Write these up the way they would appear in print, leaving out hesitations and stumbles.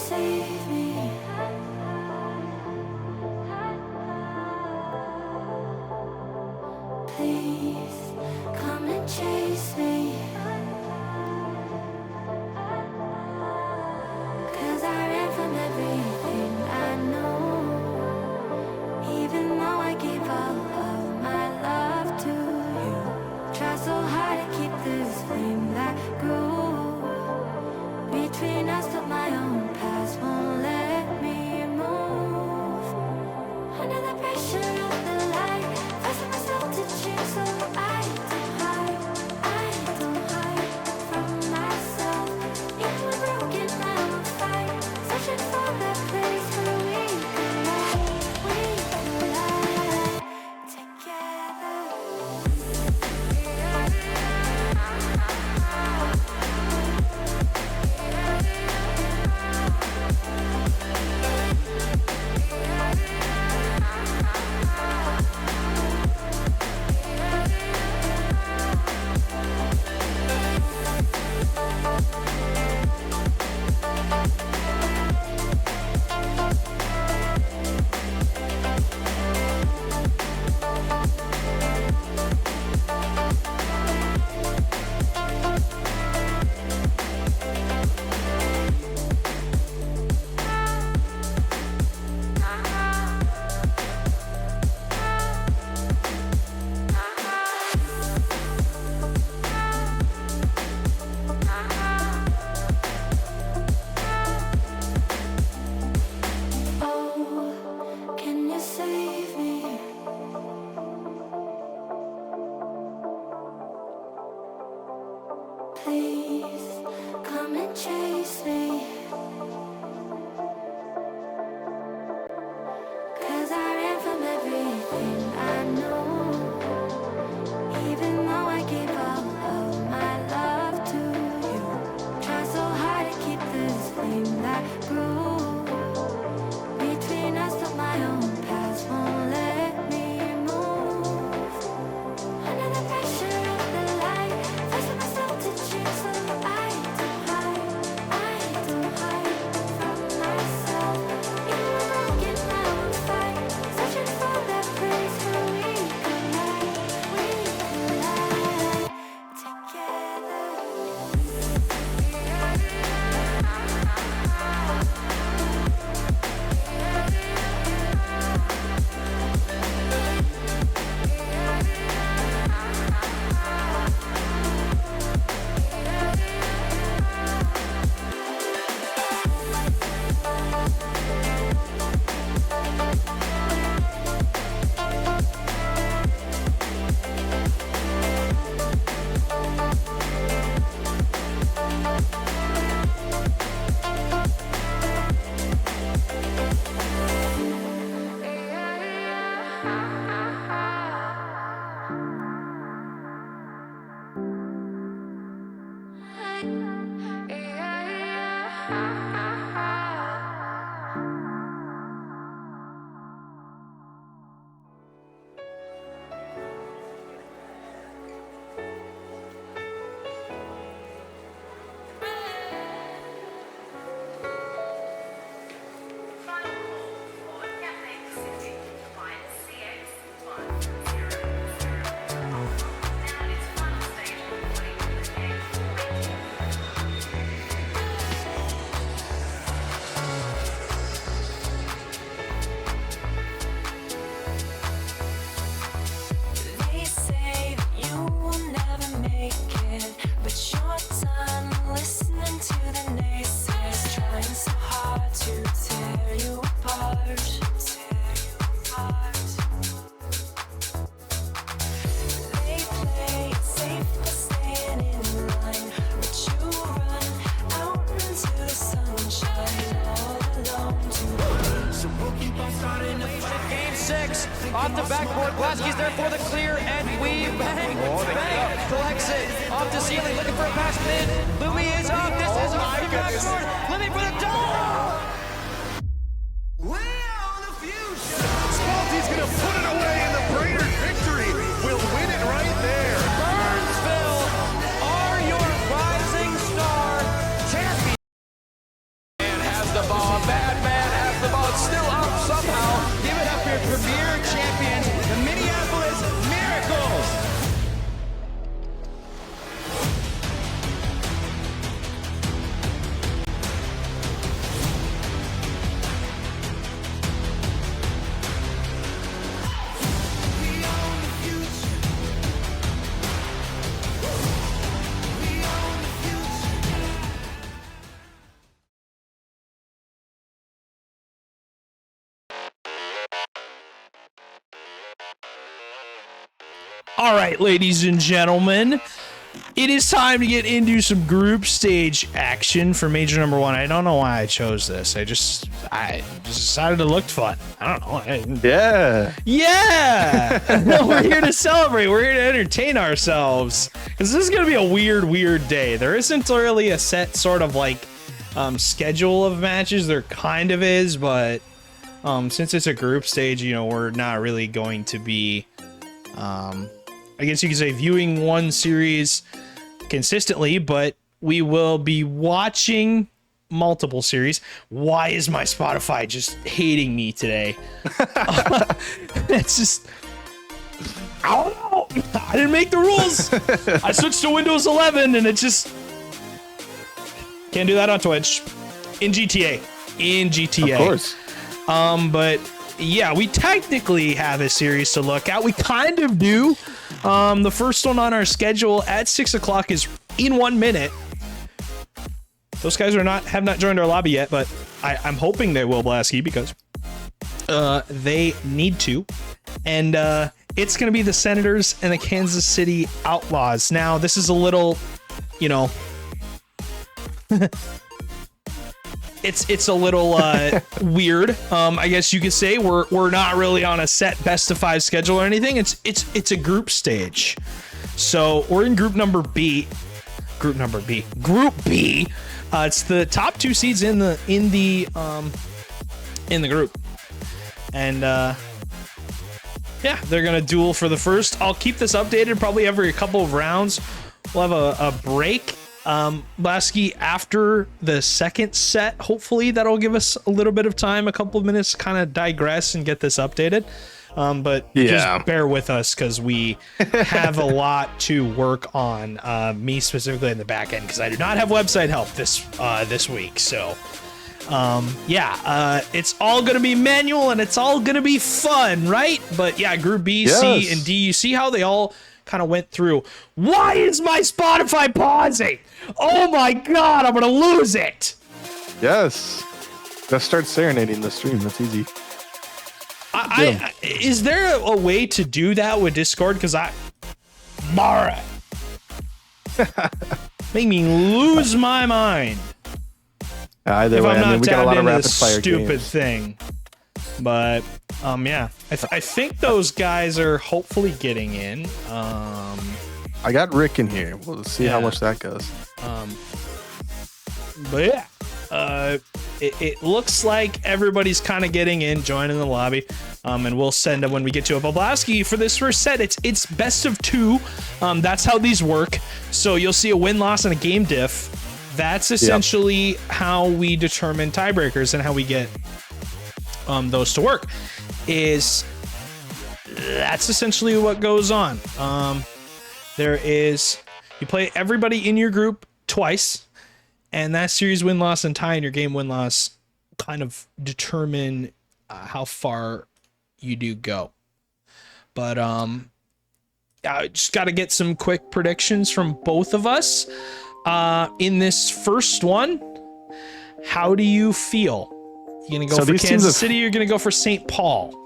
save me? Please come and chase me. 'Cause I ran from everything I know. Even though I gave all of my love to you, try so hard to keep this flame that grew between us, but my own past won't let me move. Under the pressure of the light, forcing myself to change so I don't hide from myself. Even when broken, I will fight, searching for that place where we collide together. Oh, can you save me? Please come and chase me. 'Cause I ran from everything I know. Even though I gave all of my love to you, try so hard to keep this flame that grew between us, but my own past won't let me move. Under the pressure of the light, forcing myself to change so I don't hide from myself. Even when broken, I will fight, searching for that place where we collide together. They say that you will never make it, but you're done listening to the naysayers, trying so hard to tear you apart. They play it safe by staying in line, but you run out into the sunshine all alone tonight. So we'll keep on starting to fight. Game 6, off the backboard, Blaski's there for the clear, and we bang, collects it, off the ceiling, looking for a pass mid, Louis is up, this is off the backboard, looking for the double! We are the future. Spalty's gonna put it away, and the Brainerd victory will win it right there. Burnsville are your rising star champions. And has the ball. All right, ladies and gentlemen, it is time to get into some group stage action for major number 1. I don't know why I chose this. I just decided it looked fun. I don't know. Yeah. We're here to celebrate. We're here to entertain ourselves because this is going to be a weird day. There isn't really a set sort of like schedule of matches. There kind of is, but since it's a group stage, you know, we're not really going to be I guess you could say viewing one series consistently, but we will be watching multiple series. Why is my Spotify just hating me today? It's just, I don't know. I didn't make the rules. I switched to Windows 11 and it just can't do that on Twitch. In GTA. Of course. But yeah, we technically have a series to look at. We kind of do. The first one on our schedule at 6 o'clock is in 1 minute. Those guys have not joined our lobby yet, but I'm hoping they will, Blasky, because they need to. And it's going to be the Senators and the Kansas City Outlaws. Now, this is a little, you know, it's a little weird. I guess you could say we're not really on a set best of 5 schedule or anything. It's a group stage. So we're in group B. Group B. It's the top 2 seeds in the group. And yeah, they're gonna duel for the first. I'll keep this updated probably every couple of rounds. We'll have a break. Lasky, after the second set, hopefully that'll give us a little bit of time, a couple of minutes to kind of digress and get this updated. But yeah, just bear with us because we have a lot to work on, me specifically in the back end, because I do not have website help this week. So yeah, it's all going to be manual and it's all going to be fun, right? But yeah, Group B, yes. C, and D, you see how they all kind of went through. Why is my Spotify pausing? Oh my God, I'm going to lose it. Yes. Let's start serenading the stream. That's easy. Is there a way to do that with Discord? Because Mara. Make me lose my mind. Either way, I mean, we got a lot of rapid fire stupid games. Thing. But yeah, I think those guys are hopefully getting in. I got Rick in here. We'll see how much that goes. But yeah, it looks like everybody's kind of getting in, joining the lobby. And we'll send them when we get to a Boblasky for this first set. It's best of 2. That's how these work. So you'll see a win-loss and a game diff. That's essentially how we determine tiebreakers and how we get those to work. That's essentially what goes on. You play everybody in your group twice, and that series win-loss and tie in your game win-loss kind of determine how far you do go. But I just got to get some quick predictions from both of us. In this first one, how do you feel? You gonna go for Kansas City, or you're gonna go for St. Paul?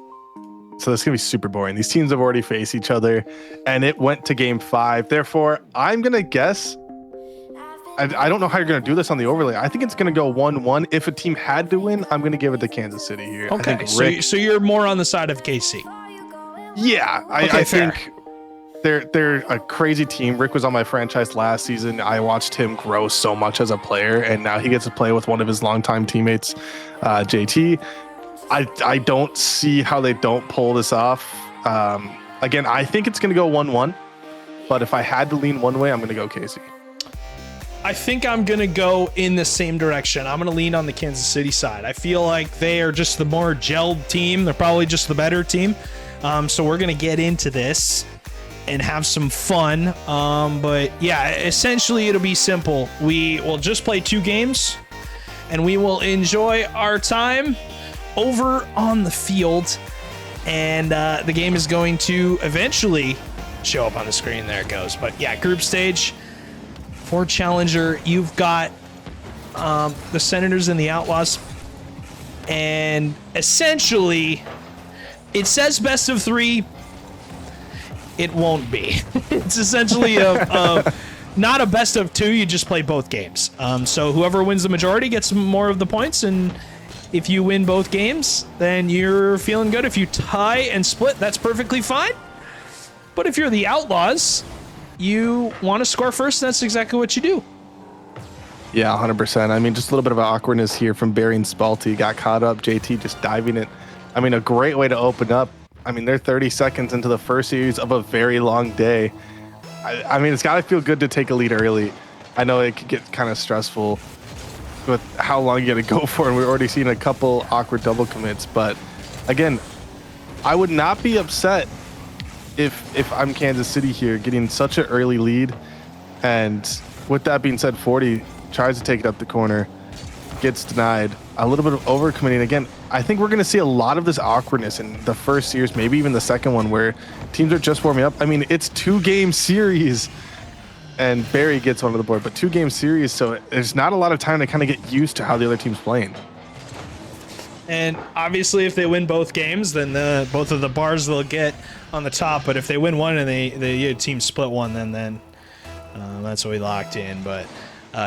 So that's gonna be super boring. These teams have already faced each other, and it went to game 5. Therefore, I'm gonna guess. I don't know how you're gonna do this on the overlay. I think it's gonna go 1-1. If a team had to win, I'm gonna give it to Kansas City here. Okay, so you're more on the side of KC. Yeah, I think they're a crazy team. Rick was on my franchise last season. I watched him grow so much as a player, and now he gets to play with one of his longtime teammates, JT. I don't see how they don't pull this off. Again, I think it's going to go 1-1, but if I had to lean one way, I'm going to go KC. I think I'm going to go in the same direction. I'm going to lean on the Kansas City side. I feel like they are just the more gelled team. They're probably just the better team. So we're going to get into this and have some fun. But yeah, essentially it'll be simple. We will just play 2 games and we will enjoy our time over on the field. And the game is going to eventually show up on the screen. There it goes. But yeah, group stage for Challenger, you've got the Senators and the Outlaws. And essentially it says best of 3. it won't be. It's essentially not a best of two. You just play both games. So whoever wins the majority gets more of the points, and if you win both games, then you're feeling good. If you tie and split, that's perfectly fine. But if you're the Outlaws, you want to score first, and that's exactly what you do. Yeah, 100%. I mean, just a little bit of awkwardness here from Barry and Spalti. Got caught up, JT just diving it. I mean, a great way to open up. I mean, they're 30 seconds into the first series of a very long day. I mean, it's got to feel good to take a lead early. I know it could get kind of stressful with how long you got to go for, and we're already seeing a couple awkward double commits. But again, I would not be upset if I'm Kansas City here getting such an early lead. And with that being said, 40 tries to take it up the corner, gets denied. A little bit of overcommitting. Again, I think we're going to see a lot of this awkwardness in the first series, maybe even the second one, where teams are just warming up. I mean, it's 2-game series, and Barry gets one on the board, but 2-game series, so there's not a lot of time to kind of get used to how the other team's playing. And obviously, if they win both games, then both of the bars they'll get on the top. But if they win one and the team split one, then that's what we locked in. But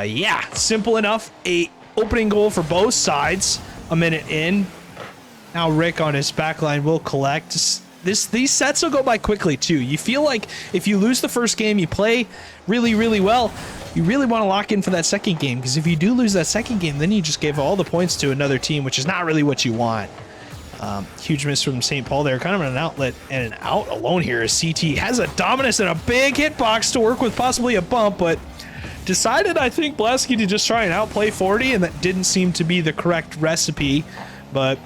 yeah, simple enough. A opening goal for both sides. A minute in. Now Rick on his back line will collect. These sets will go by quickly too. You feel like if you lose the first game, you play really, really well. You really want to lock in for that second game, because if you do lose that second game, then you just gave all the points to another team, which is not really what you want. Huge miss from St. Paul there. Kind of an outlet and an out alone here as CT has a dominance and a big hitbox to work with possibly a bump, but decided, I think, Blaski to just try and outplay 40, and that didn't seem to be the correct recipe. But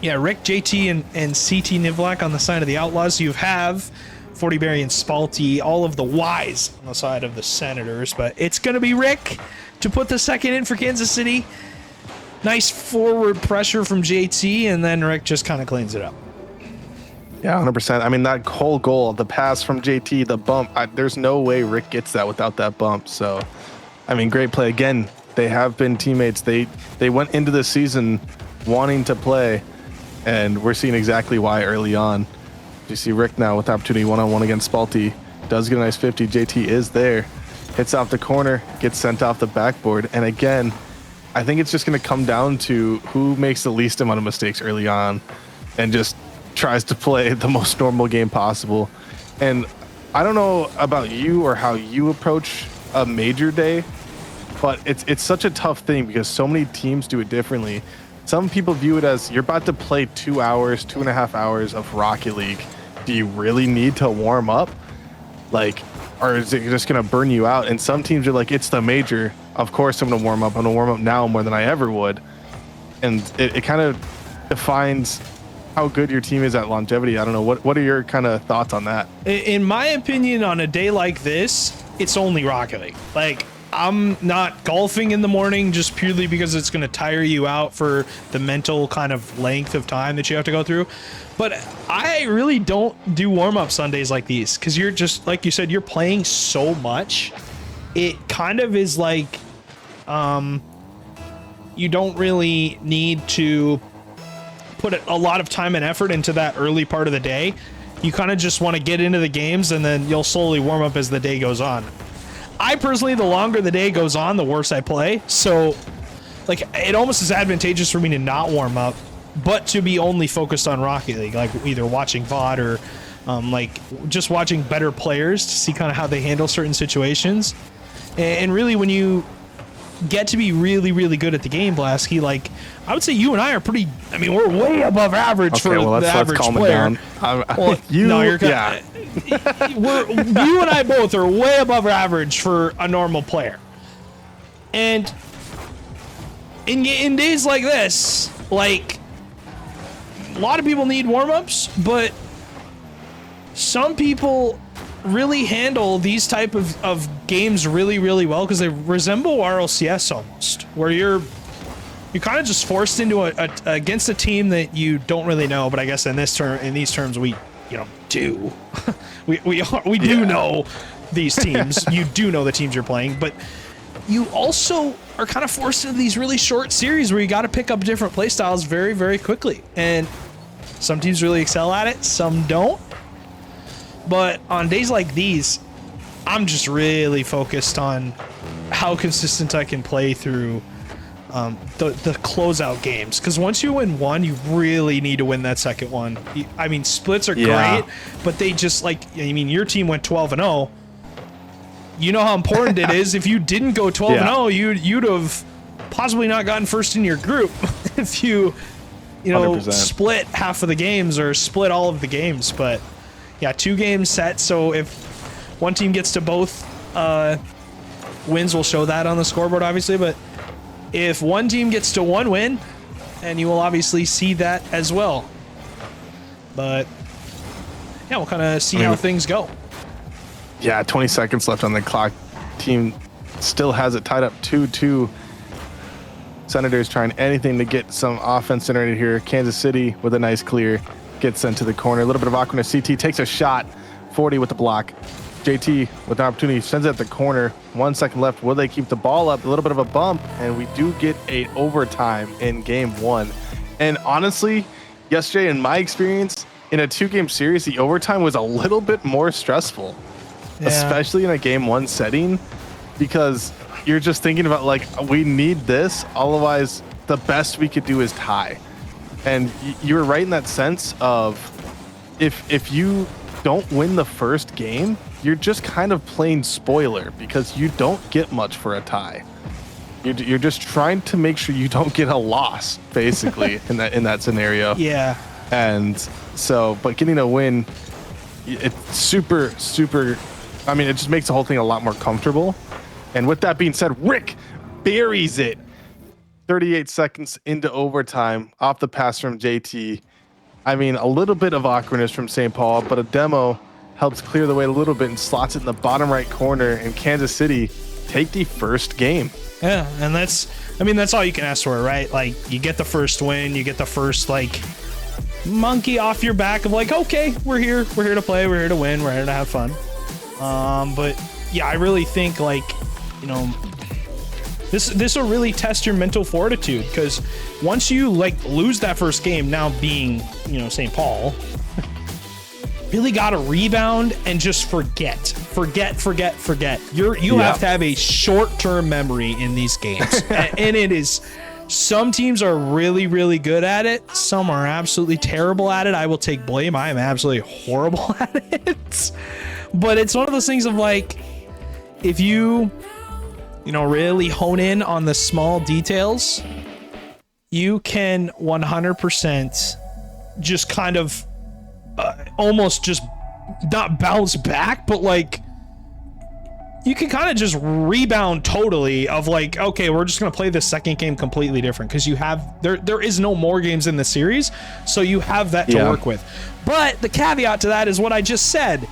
yeah, Rick, JT, and CT Nivlak on the side of the Outlaws. You have 40 Barry and Spalti, all of the Ys on the side of the Senators. But it's going to be Rick to put the second in for Kansas City. Nice forward pressure from JT, and then Rick just kind of cleans it up. Yeah, 100%. I mean, that whole goal, the pass from JT, the bump, there's no way Rick gets that without that bump. So, I mean, great play. Again, they have been teammates. They went into the season wanting to play, and we're seeing exactly why early on. You see Rick now with opportunity one-on-one against Spalti. Does get a nice 50. JT is there. Hits off the corner, gets sent off the backboard. And again, I think it's just going to come down to who makes the least amount of mistakes early on and just tries to play the most normal game possible. And I don't know about you or how you approach a major day, but it's such a tough thing because so many teams do it differently. Some people view it as you're about to play 2 hours, 2.5 hours of Rocket League. Do you really need to warm up? Like, or is it just going to burn you out? And some teams are like, it's the major. Of course I'm going to warm up. I'm going to warm up now more than I ever would. And it kind of defines how good your team is at longevity. I don't know. What are your kind of thoughts on that? In my opinion, on a day like this, it's only Rocket League. Like, I'm not golfing in the morning just purely because it's going to tire you out for the mental kind of length of time that you have to go through. But I really don't do warm-ups on days like these because you're just, like you said, you're playing so much. It kind of is like you don't really need to put a lot of time and effort into that early part of the day. You kind of just want to get into the games and then you'll slowly warm up as the day goes on. I personally, the longer the day goes on, the worse I play. So like it almost is advantageous for me to not warm up, but to be only focused on Rocket League, like either watching VOD or like just watching better players to see kind of how they handle certain situations. And really when you get to be really, really good at the game, Blaski, like I would say you and I are pretty, I mean, we're way above average for the average player. Well, you're yeah. You and I both are way above average for a normal player. And in days like this, like a lot of people need warm-ups, but some people really handle these type of games really, really well because they resemble RLCS almost, where you're kind of just forced into against a team that you don't really know. But I guess in these terms we do we do know these teams. You do know the teams you're playing, but you also are kind of forced into these really short series where you got to pick up different play styles very, very quickly. And some teams really excel at it, some don't. But on days like these, I'm just really focused on how consistent I can play through the closeout games. Because once you win one, you really need to win that second one. I mean, splits are great, but they just your team went 12-0. You know how important it is. If you didn't go 12-0, you'd have possibly not gotten first in your group if you 100%. Split half of the games or split all of the games. But yeah, 2 games set. So if one team gets to both wins, we'll show that on the scoreboard, obviously. But if one team gets to 1 win, and you will obviously see that as well. But yeah, we'll kind of see how things go. Yeah, 20 seconds left on the clock. Team still has it tied up 2-2. Senators trying anything to get some offense generated here. Kansas City with a nice clear. Gets sent to the corner. A little bit of awkwardness. CT takes a shot. 40 with the block. JT with an opportunity. Sends it at the corner. 1 second left. Will they keep the ball up? A little bit of a bump. And we do get a overtime in game 1. And honestly, yesterday in my experience, in a 2-game series, the overtime was a little bit more stressful. Especially in a game 1 setting, because you're just thinking about we need this, otherwise the best we could do is tie. And you're right in that sense of if you don't win the first game, you're just kind of playing spoiler because you don't get much for a tie. You're just trying to make sure you don't get a loss, basically, in that scenario. Yeah. And so, but getting a win, it's super. I mean, it just makes the whole thing a lot more comfortable. And with that being said, Rick buries it. 38 seconds into overtime off the pass from JT. I mean, a little bit of awkwardness from St. Paul, but a demo helps clear the way a little bit and slots it in the bottom right corner. And Kansas City take the first game. Yeah, and that's all you can ask for, right? You get the first win, you get the first monkey off your back of okay, we're here to play, we're here to win, we're here to have fun. But yeah, I really think this will really test your mental fortitude, because once you lose that first game, now being St. Paul, really got to rebound and just forget. You have to have a short-term memory in these games, and it is. Some teams are really, really good at it. Some are absolutely terrible at it. I will take blame. I am absolutely horrible at it. But it's one of those things of if you really hone in on the small details, you can 100% just kind of almost just not bounce back, but you can kind of just rebound totally of okay, we're just going to play the second game completely different, because you have there is no more games in the series, so you have that to work with. But the caveat to that is what I just said.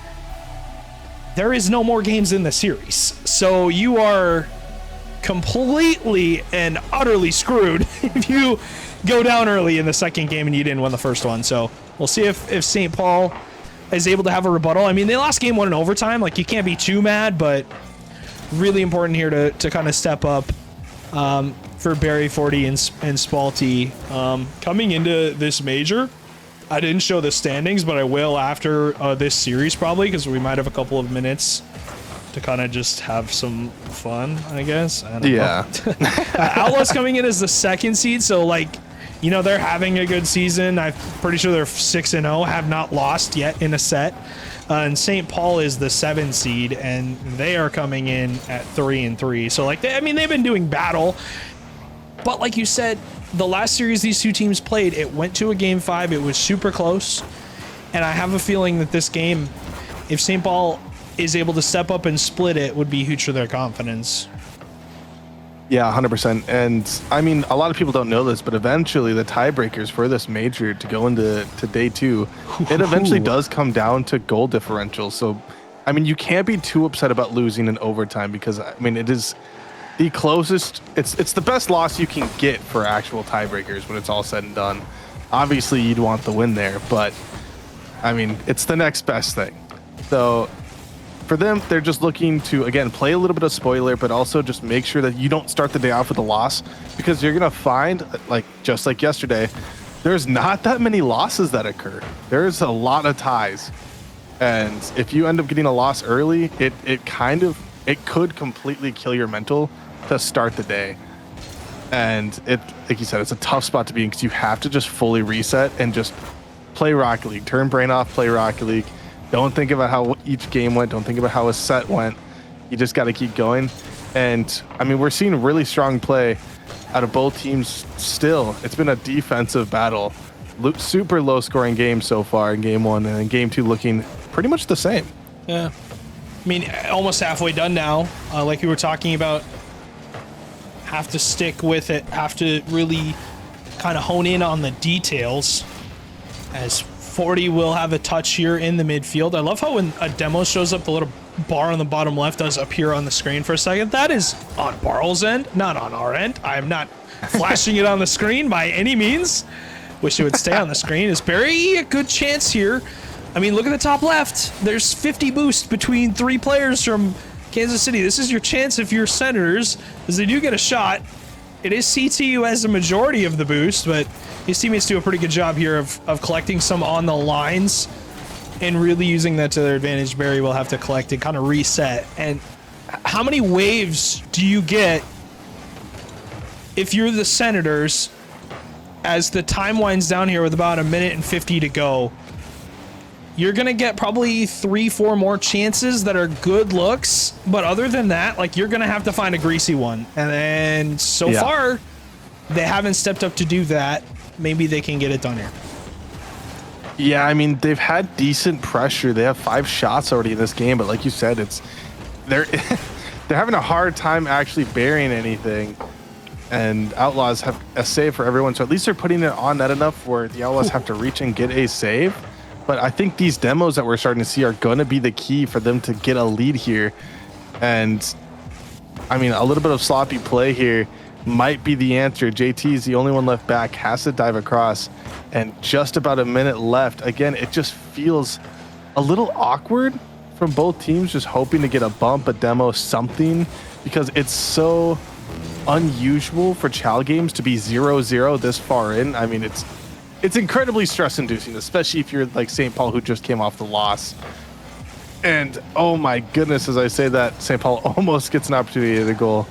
There is no more games in the series, so you are completely and utterly screwed if you go down early in the second game and you didn't win the first one. So we'll see if St. Paul is able to have a rebuttal. I mean, they lost game 1 in overtime. You can't be too mad, but really important here to kind of step up for Barry 40 and Spalty coming into this major. I didn't show the standings, but I will after this series probably, because we might have a couple of minutes to kind of just have some fun, I guess. I don't know. Outlaws coming in as the 2nd seed, so they're having a good season. I'm pretty sure they're 6-0, have not lost yet in a set. And St. Paul is the 7 seed, and they are coming in at 3-3. So they've been doing battle, but like you said, the last series these two teams played, it went to a game 5. It was super close. And I have a feeling that this game, if St. Paul is able to step up and split it, would be huge for their confidence. Yeah, 100%. And I mean, a lot of people don't know this, but eventually the tiebreakers for this major to go into day 2, it eventually does come down to goal differential. So, I mean, you can't be too upset about losing in overtime, because it is the closest, it's the best loss you can get for actual tiebreakers when it's all said and done. Obviously, you'd want the win there, but it's the next best thing. So for them, they're just looking to, again, play a little bit of spoiler, but also just make sure that you don't start the day off with a loss, because you're going to find, just like yesterday, there's not that many losses that occur. There's a lot of ties. And if you end up getting a loss early, it could completely kill your mental to start the day. And it, like you said, it's a tough spot to be in because you have to just fully reset and just play Rocket League. Turn brain off, play Rocket League. Don't think about how each game went. Don't think about how a set went. You just got to keep going. And I mean, we're seeing really strong play out of both teams still. It's been a defensive battle. Super low scoring game so far in game 1, and in game 2 looking pretty much the same. Yeah. I mean, almost halfway done now. Like we were talking about, have to stick with it, have to really kind of hone in on the details, as 40 will have a touch here in the midfield. I love how when a demo shows up, the little bar on the bottom left does appear on the screen for a second. That is on Barl's end, not on our end. I'm not flashing it on the screen by any means. Wish it would stay on the screen. Is Barry a good chance here? I mean, look at the top left. There's 50 boost between 3 players from Kansas City. This is your chance if you're Senators, as they do get a shot. It is CT who has the majority of the boost, but his teammates do a pretty good job here of collecting some on the lines and really using that to their advantage. Barry will have to collect and kind of reset. And how many waves do you get if you're the Senators as the time winds down here with about 1:50 to go? You're going to get probably 3-4 more chances that are good looks. But other than that, like, you're going to have to find a greasy one. And so far, they haven't stepped up to do that. Maybe they can get it done here. Yeah, I mean, they've had decent pressure. They have 5 shots already in this game. But like you said, they're having a hard time actually burying anything. And Outlaws have a save for everyone. So at least they're putting it on net enough where the Outlaws have to reach and get a save. But I think these demos that we're starting to see are going to be the key for them to get a lead here. And I mean, a little bit of sloppy play here might be the answer. JT is the only one left back, has to dive across, and just about a minute left. Again, it just feels a little awkward from both teams, just hoping to get a bump, a demo, something, because it's so unusual for Chal games to be 0-0 this far in. I mean, it's incredibly stress-inducing, especially if you're like St. Paul, who just came off the loss. And oh my goodness, as I say that, St. Paul almost gets an opportunity at a goal.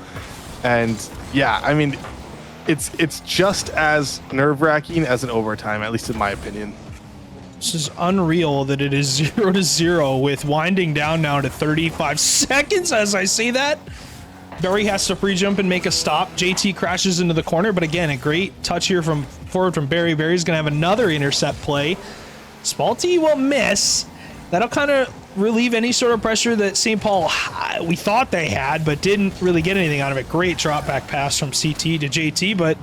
And yeah, I mean, it's just as nerve-wracking as an overtime, at least in my opinion. This is unreal that it is 0-0 with winding down now to 35 seconds as I say that. Barry has to pre-jump and make a stop. JT crashes into the corner, but again, a great touch here from forward from Barry. Barry's going to have another intercept play. Spalty will miss. That'll kind of relieve any sort of pressure that St. Paul, we thought they had, but didn't really get anything out of it. Great drop back pass from CT to JT, but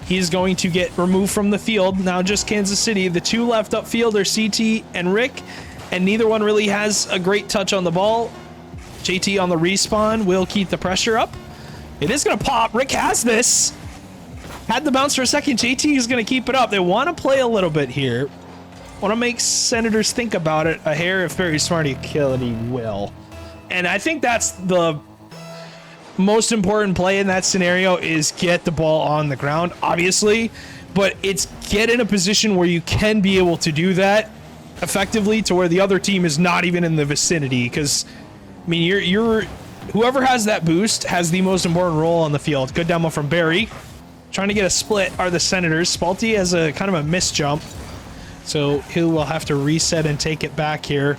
he's going to get removed from the field. Now just Kansas City. The 2 left upfield are CT and Rick, and neither one really has a great touch on the ball. JT on the respawn will keep the pressure up. It is going to pop. Rick has this. Had the bounce for a second. JT is going to keep it up. They want to play a little bit here. Want to make Senators think about it a hair. If Barry's smart, he kill it, he will. And I think that's the most important play in that scenario, is get the ball on the ground, obviously. But it's get in a position where you can be able to do that effectively to where the other team is not even in the vicinity. Because I mean, you're whoever has that boost has the most important role on the field. Good demo from Barry. Trying to get a split are the Senators. Spalty has a kind of a missed jump, so he will have to reset and take it back here.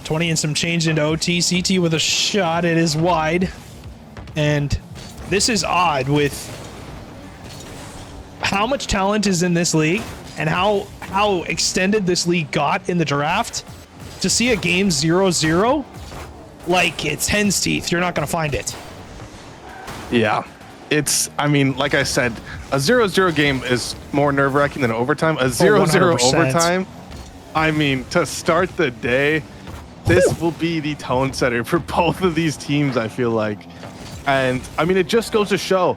20 and some change into OT. CT with a shot. It is wide. And this is odd with how much talent is in this league and how extended this league got in the draft. To see a game 0-0, like it's hen's teeth. You're not going to find it. Yeah. I mean, like I said, a 0-0 game is more nerve-wracking than overtime. A 0-0 overtime, I mean, to start the day, this will be the tone setter for both of these teams, I feel like. And, I mean, it just goes to show,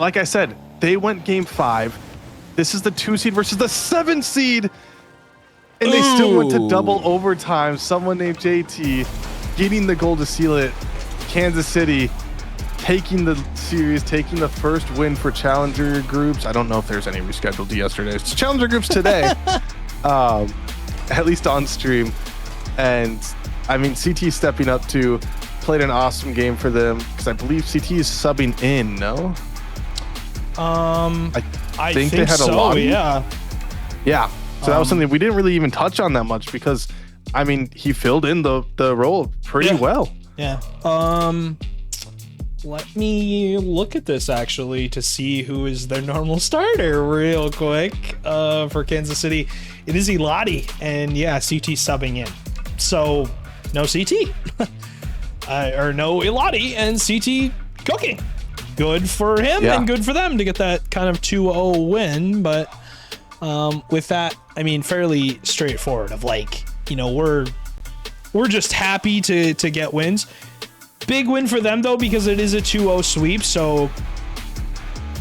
like I said, they went game 5. This is the 2 seed versus the 7 seed. And they still went to double overtime. Someone named JT getting the goal to seal it. Kansas City taking the series, taking the first win for challenger groups. I don't know if there's any rescheduled to yesterday. It's challenger groups today, at least on stream. And I mean, CT stepping up to played an awesome game for them because I believe CT is subbing in. No, I think they had a so. lobby? Yeah. Yeah. So that was something we didn't really even touch on that much because, I mean, he filled in the role pretty well. Yeah. Let me look at this actually to see who is their normal starter real quick. For Kansas City, it is Elati, and yeah, CT subbing in. So no CT, or no Elati, and CT cooking. Good for him and good for them to get that kind of 2-0 win, but. With that, I mean, fairly straightforward of like, you know, we're just happy to get wins. Big win for them though, because it is a 2-0 sweep. So,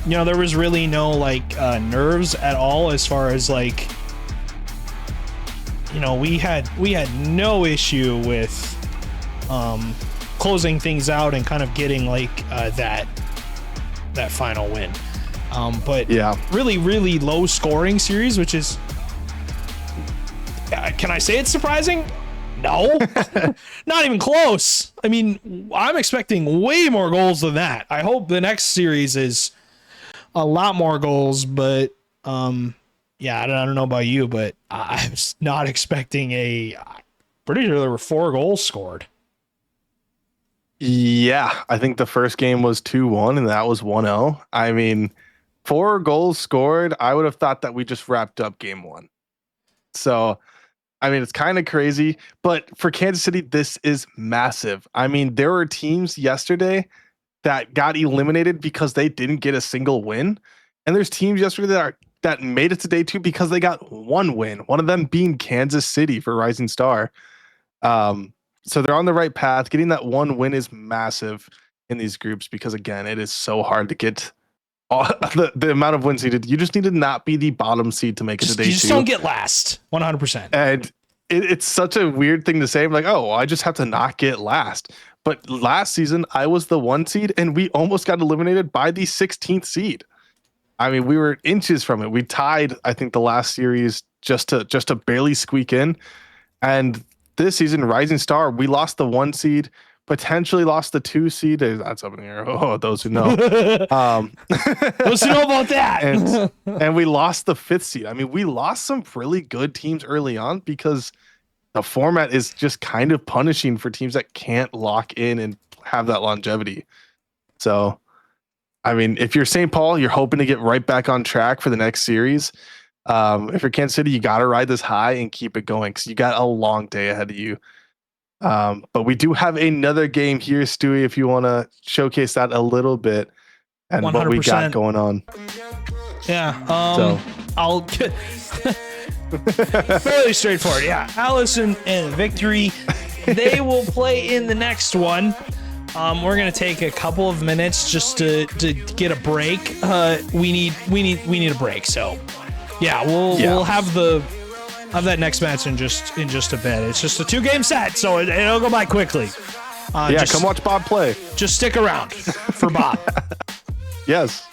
you know, there was really no like nerves at all as far as like, you know, we had no issue with closing things out and kind of getting like that final win. But yeah, really low scoring series, which is, can I say it's surprising? No, not even close. I mean, I'm expecting way more goals than that. I hope the next series is a lot more goals, but yeah, I don't know about you, but I was not expecting pretty sure there were 4 goals scored. Yeah, I think the first game was 2-1 and that was 1-0. I mean, 4 goals scored. I would have thought that we just wrapped up game 1. So, I mean, it's kind of crazy, but for Kansas City, this is massive. I mean, there were teams yesterday that got eliminated because they didn't get a single win. And there's teams yesterday that made it to day 2 because they got 1 win, one of them being Kansas City for Rising Star. So they're on the right path. Getting that 1 win is massive in these groups because, again, it is so hard to get the amount of wins needed. You just need to not be the bottom seed to make it to day 2. You just don't get last, 100%. And it's such a weird thing to say. I'm like, oh, I just have to not get last. But last season, I was the 1 seed, and we almost got eliminated by the 16th seed. I mean, we were inches from it. We tied, I think, the last series just to barely squeak in. And this season, Rising Star, we lost the 1 seed. Potentially lost the 2 seed. That's up in the air. Oh, those who know. Those who know about that. and we lost the 5th seed. I mean, we lost some really good teams early on because the format is just kind of punishing for teams that can't lock in and have that longevity. So, I mean, if you're St. Paul, you're hoping to get right back on track for the next series. If you're Kansas City, you got to ride this high and keep it going because you got a long day ahead of you. But we do have another game here, Stewie, if you want to showcase that a little bit and 100%. What we got going on. Yeah. I'll get fairly straightforward. Yeah. Allison and Victory, they will play in the next one. We're going to take a couple of minutes just to get a break. We need a break. So yeah, we'll have that next match in just a bit. It's just a 2-game set, so it'll go by quickly. Come watch Bob play. Just stick around for Bob. Yes.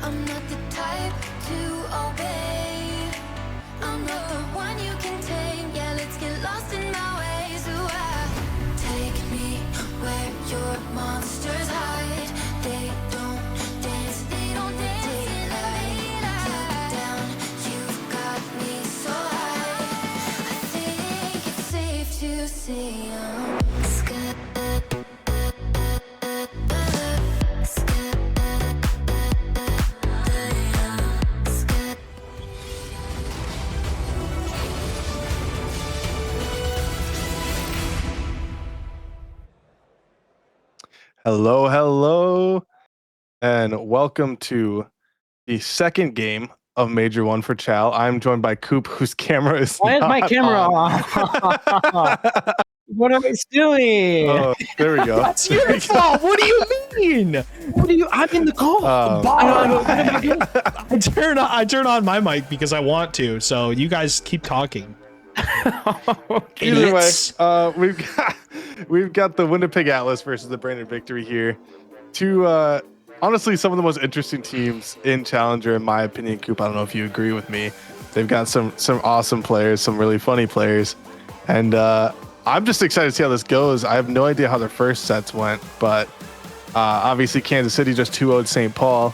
I'm not the type to obey. I'm not the one you can tame. Yeah, let's get lost in my ways. Ooh, take me where your monsters hide. They don't dance, they don't dance in the light. Look down, you've got me so high. I think it's safe to say I'm scared. Hello, hello, and welcome to the second game of Major One for Chow. I'm joined by Coop, whose camera is Why is my not camera on. on? What am I doing? Oh, there we go. That's your fault. What do you mean? What are you? I'm in the call. I turn on my mic because I want to. So you guys keep talking. Either way, Idiots. we've got the Winnipeg Atlas versus the Brandon Victory here. Two, honestly, some of the most interesting teams in Challenger, in my opinion. Coop, I don't know if you agree with me. They've got some awesome players, some really funny players, and I'm just excited to see how this goes. I have no idea how their first sets went, but obviously Kansas City just 2-0'd St. Paul.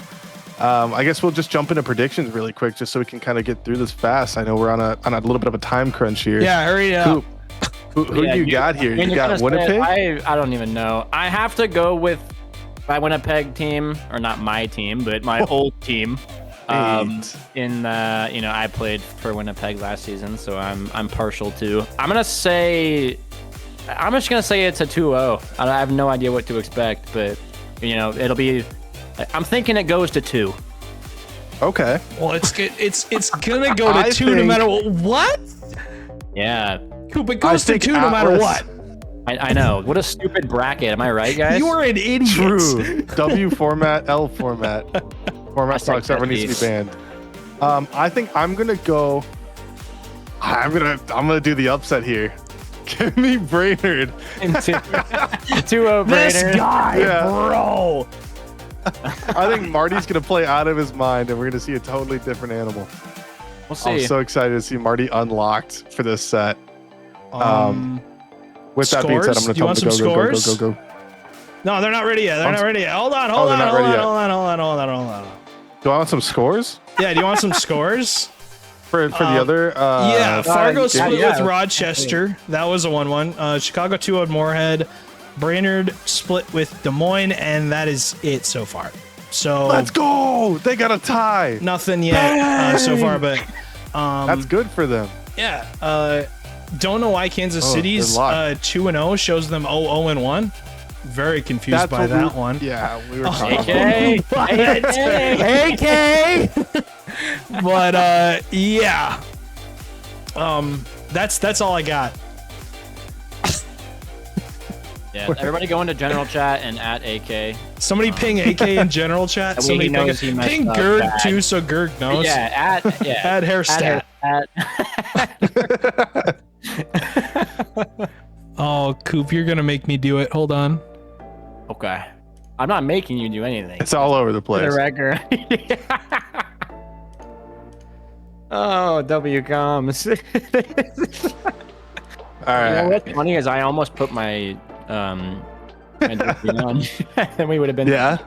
I guess we'll just jump into predictions really quick, just so we can kind of get through this fast. I know we're on a little bit of a time crunch here. Yeah, hurry up. Coop, who Yeah, you got here? I mean, You you're got gonna say Winnipeg? I don't even know. I have to go with my Winnipeg team, or not my team, but my old team. Eight. I played for Winnipeg last season, so I'm partial to. I'm just gonna say it's a 2-0. I have no idea what to expect, but it'll be. I'm thinking it goes to 2. Okay. Well, it's gonna go to I 2 no think- matter what. Yeah, Coop, it goes to think 2 no matter Atlas- what. I know. What a stupid bracket. Am I right, guys? You are an idiot. True. W format, L format. Format Hashtag sucks. Everyone needs to be banned. I think I'm gonna go. I'm gonna do the upset here. Give me Brainerd. 2-0 This Brainerd. guy, Yeah. bro. I think Marty's gonna play out of his mind, and we're gonna see a totally different animal. We'll see. I'm so excited to see Marty unlocked for this set. With that being said, I'm Scores? gonna You want tell him some to go, go, scores? go. No, they're not ready yet. They're not ready yet. Hold on. they're not ready yet. Hold on. Do I want some scores Yeah, do you want some scores? for the other? Yeah, Fargo split yeah. with Rochester. That was a 1-1. Chicago 2-0'd Moorhead. Brainerd split with Des Moines, and that is it so far. So Let's go! They got a tie. nothing yet so far, but That's good for them. yeah. Don't know why Kansas Oh, City's they're locked. 2-0 shows them 0-1. Very confused by what that we, one. Yeah, we were talking about. AK. AK. But yeah. That's all I got. Yeah, everybody go into general chat and at AK. Somebody ping AK in general chat. That way Somebody he knows he messed ping up Gerg bad. too, so Gerg knows. Yeah, Add hair stat. Oh, Coop, you're gonna make me do it. Hold on. Okay. I'm not making you do anything. It's all over the For the place. record. Oh, W comes. All You know right. what's funny is I almost put my jersey on. Then we would have been. Yeah.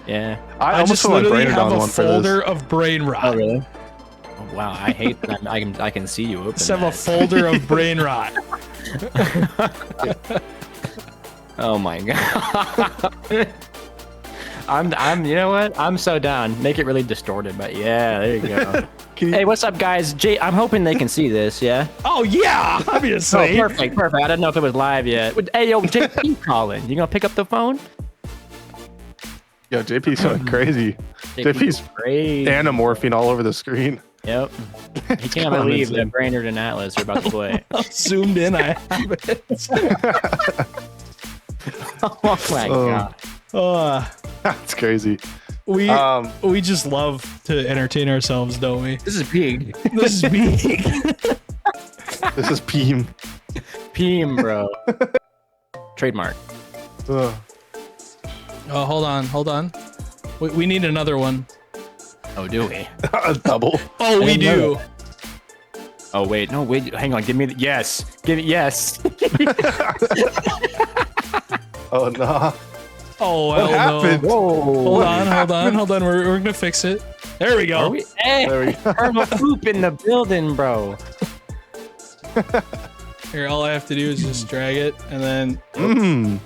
Yeah. I I almost just put my literally Brainerd have on a one for folder this. of brain rot. Oh really? Oh, wow, I hate that. I can see you open. Just have a that. folder of brain rot. Oh my god. I'm you know what? I'm so down. Make it really distorted, but yeah, there you go. Hey, what's up guys? I'm hoping they can see this, yeah? Oh yeah, Oh, obviously. perfect. I didn't know if it was live yet. Hey yo, JP calling. You gonna pick up the phone? Yo, JP's going crazy. JP's crazy. anamorphing all over the screen. Yep. He can't going believe insane. that Brainerd and Atlas are about to play. Zoomed in, I have it. Oh my god. That's crazy. We just love to entertain ourselves, don't we? This is big. This is big. This is Peem. Peem, bro. Trademark. Ugh. Oh, hold on. We need another one. Oh, do we? A double. Oh, we didn't know do. that. Oh wait, no wait, hang on, give me the yes, give me yes. Oh no. Oh, What hell happened? no. Whoa. Hold on. We're gonna fix it. There we go. Are we? Hey, There we go. Colonel Poop in the building, bro. Here, all I have to do is just drag it, and then. Mm.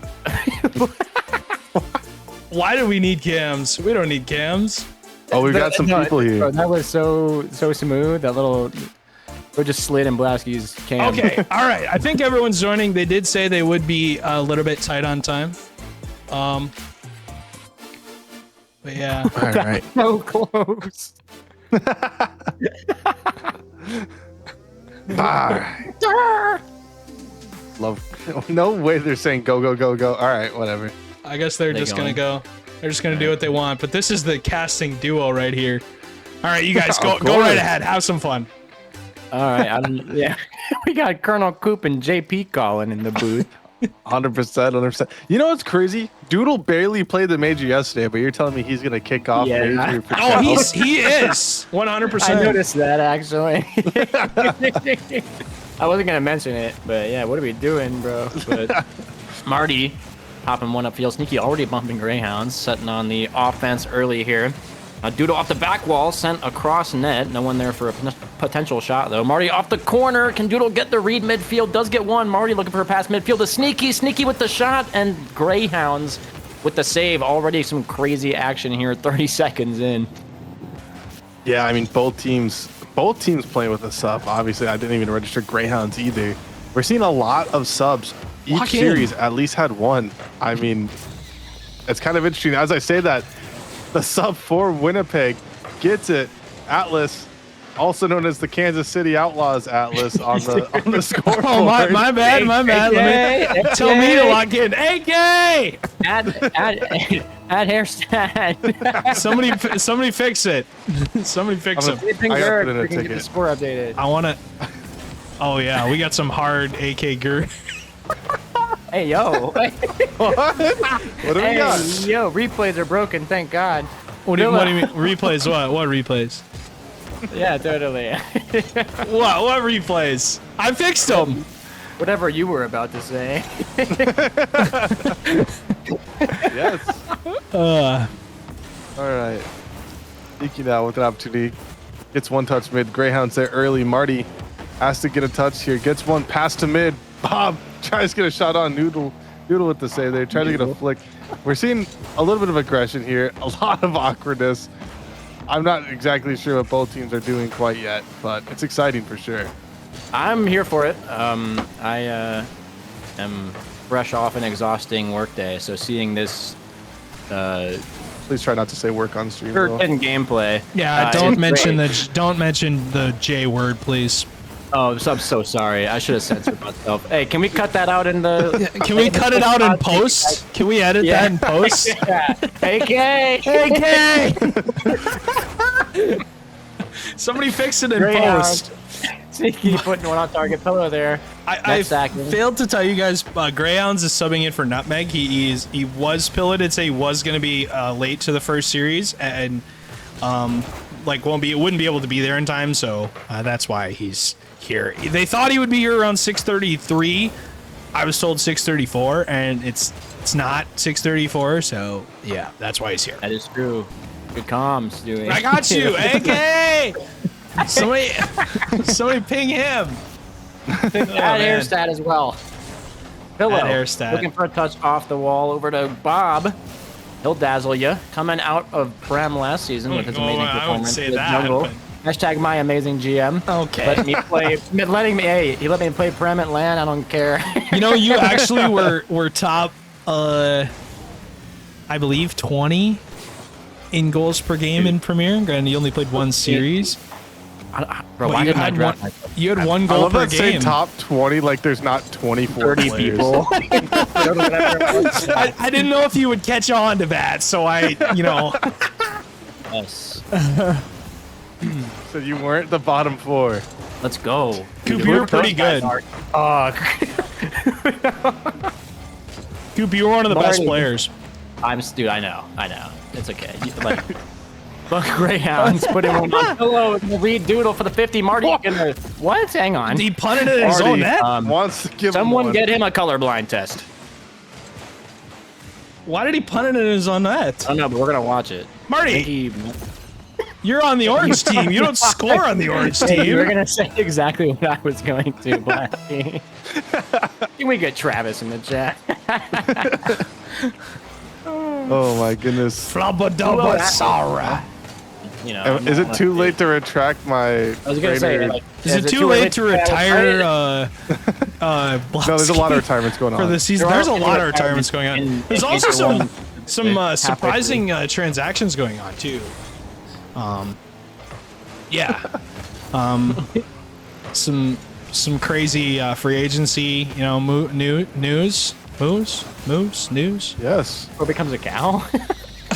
Why do we need cams? We don't need cams. Oh, we've got some people Bro, here. that was so smooth. That little, we just slid in Blasky's cam. Okay, all right. I think everyone's joining. They did say they would be a little bit tight on time. But yeah. All right. So close. All right. Love. No way they're saying go, go, go, go. All right, whatever. I guess they're just gonna go. They're just gonna do what they want. But this is the casting duo right here. All right, you guys go Of go right course. ahead. Have some fun. All right, yeah, we got Colonel Coop and JP calling in the booth. 100%, 100%. You know what's crazy? Doodle barely played the major yesterday, but you're telling me he's gonna kick off Yeah. major for Oh, Cal? he is 100%. I noticed that actually. I wasn't gonna mention it, but yeah, what are we doing, bro? But Marty popping one upfield, sneaky already bumping Greyhounds, setting on the offense early here. Doodle off the back wall, sent across net. No one there for a potential shot, though. Marty off the corner. Can Doodle get the read midfield? Does get one. Marty looking for a pass midfield. A sneaky with the shot. And Greyhounds with the save. Already some crazy action here, 30 seconds in. Yeah, I mean both teams playing with a sub. Obviously, I didn't even register Greyhounds either. We're seeing a lot of subs. Each Lock in. series at least had one. I mean, it's kind of interesting. As I say that, the sub for Winnipeg gets it. Atlas, also known as the Kansas City Outlaws Atlas, on the scoreboard. Oh, my bad. Let me tell me to lock in. AK! Add hairstyle. Somebody fix it. Somebody fix I'm it. gonna- I gotta put in a We can get the ticket. score updated. I want to. Oh yeah, we got some hard AK gear. Hey, yo. What do we Hey, got? yo, replays are broken, thank God. What do you mean replays? What replays? Yeah, totally. What replays? I fixed them. Whatever you were about to say. Yes. All right. Eking out with an opportunity. Gets one touch mid. Greyhounds there early. Marty has to get a touch here. Gets one pass to mid. Bob tries to get a shot on Noodle. Noodle with the save there. Trying to get a flick. We're seeing a little bit of aggression here. A lot of awkwardness. I'm not exactly sure what both teams are doing quite yet, but it's exciting for sure. I'm here for it. I am fresh off an exhausting workday, so seeing this Please try not to say work on stream. though. certain gameplay. Yeah, it's don't mention great. the J word, please. Oh, I'm so sorry. I should have censored myself. Hey, can we cut that out in the? Can we cut it out in post? Can we edit that in post? Yeah. AK. AK! Somebody fix it in Greyhound. post. Sneaky putting one on target pillow there. I Next second. failed to tell you guys, Greyhounds is subbing in for Nutmeg. He was piloted, say he was going to be late to the first series, and wouldn't be able to be there in time, so that's why he's here. They thought he would be here around 6:33. I was told 6:34, and it's not 6:34, so yeah, that's why he's here. That is true. Good comms, doing. I got you, AK. Somebody ping him. Add Airstat as well. Pillow. Add Airstat. Looking for a touch off the wall over to Bob. He'll dazzle you. Coming out of Prem last season with his Oh, amazing I wouldn't performance say in the that, jungle. but- Hashtag my amazing GM. Okay. Let me play. He let me play Prem at LAN. I don't care. You know, you actually were top, I believe 20 in goals per game in Premier. Granted, you only played one series. Bro, But why you didn't I had draft one. myself? You had one I goal love per that say game. top 20 like there's not 24 30 players. people. I didn't know if you would catch on to that, so I. Yes. So you weren't the bottom four. Let's go. Coop, you were pretty good. Coop, you were one of the best Marty. players. Dude, I know. It's okay. Both Greyhounds put him on pillow and read doodle for the 50. Marty, gonna, what? Hang on. He punted it in his own net. Wants to give Someone him one. get him a colorblind test. Why did he punt it in his own net? I don't know, but we're gonna watch it. Marty, you're on the orange team. You don't score on the orange team. You were gonna say exactly what I was going to, Blasky. Can we get Travis in the chat? Oh my goodness. Flubba dubba Sarah. You know, Is it too late to retract my? I was gonna say, Brainerd- like, Is it too late to retire? No, there's a lot of retirements going for on. the season. There There's a are lot of retirements retirements going on. in- There's in also April some surprising transactions going on too. Yeah. Some crazy free agency. You know, news. Yes. Or becomes a cow?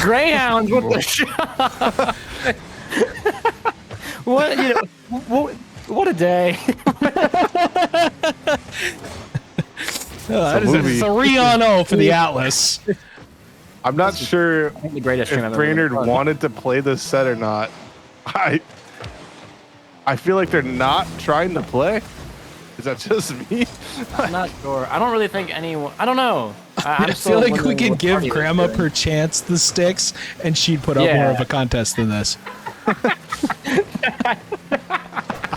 Greyhounds with the shot. What, you know, what a day. That is movie. a 3-0 for the Atlas. I'm not sure The greatest stream I've if ever Brainerd been. wanted to play this set or not. I feel like they're not trying to play. Is that just me? I'm not sure. I don't really think anyone. I don't know. I feel like we could give Grandma per chance the sticks, and she'd put up more of a contest than this.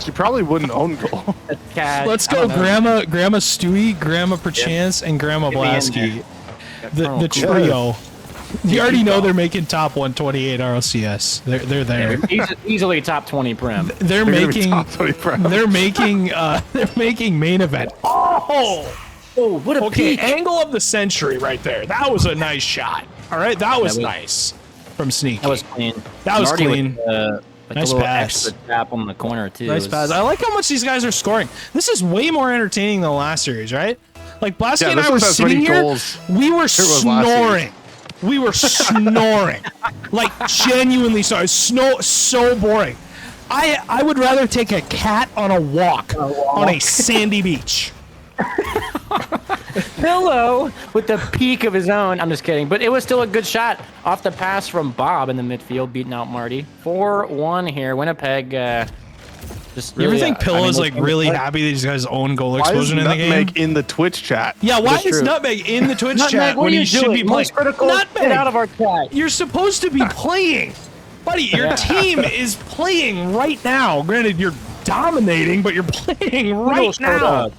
She probably wouldn't own goal. Let's go, Grandma Stewie, Grandma Perchance, and Grandma Blasky. The trio. You already know they're making top 128 RLCS. They're there. Easily top 20 prim. They're gonna be making top 20 prem. they're making main event. Oh, what a okay. peak. Angle of the century right there. That was a nice shot. All right, that was nice from Sneaky. That was clean. That was Marty clean. With, like Nice a little pass. extra tap on the corner too. Nice pass. I like how much these guys are scoring. This is way more entertaining than the last series, right? Like Blasky Yeah, and this I were was as sitting many here. goals We were as last series. snoring. We were snoring. Like genuinely sorry. So boring. I would rather take a cat on a walk on a sandy beach. Pillow with the peak of his own. I'm just kidding, but it was still a good shot off the pass from Bob in the midfield, beating out Marty. 4-1 here. Winnipeg. Just You ever really, think Pillo's like really happy that he's got his own goal Why is explosion in the game? Nutmeg in the Twitch chat? Yeah, why That's is true. Nutmeg in the Twitch Nutmeg, chat what when are he you should doing? be playing? Most critical, Nutmeg, get out of our chat. you're supposed to be playing. Buddy, your team is playing right now. Granted, you're dominating, but you're playing right now.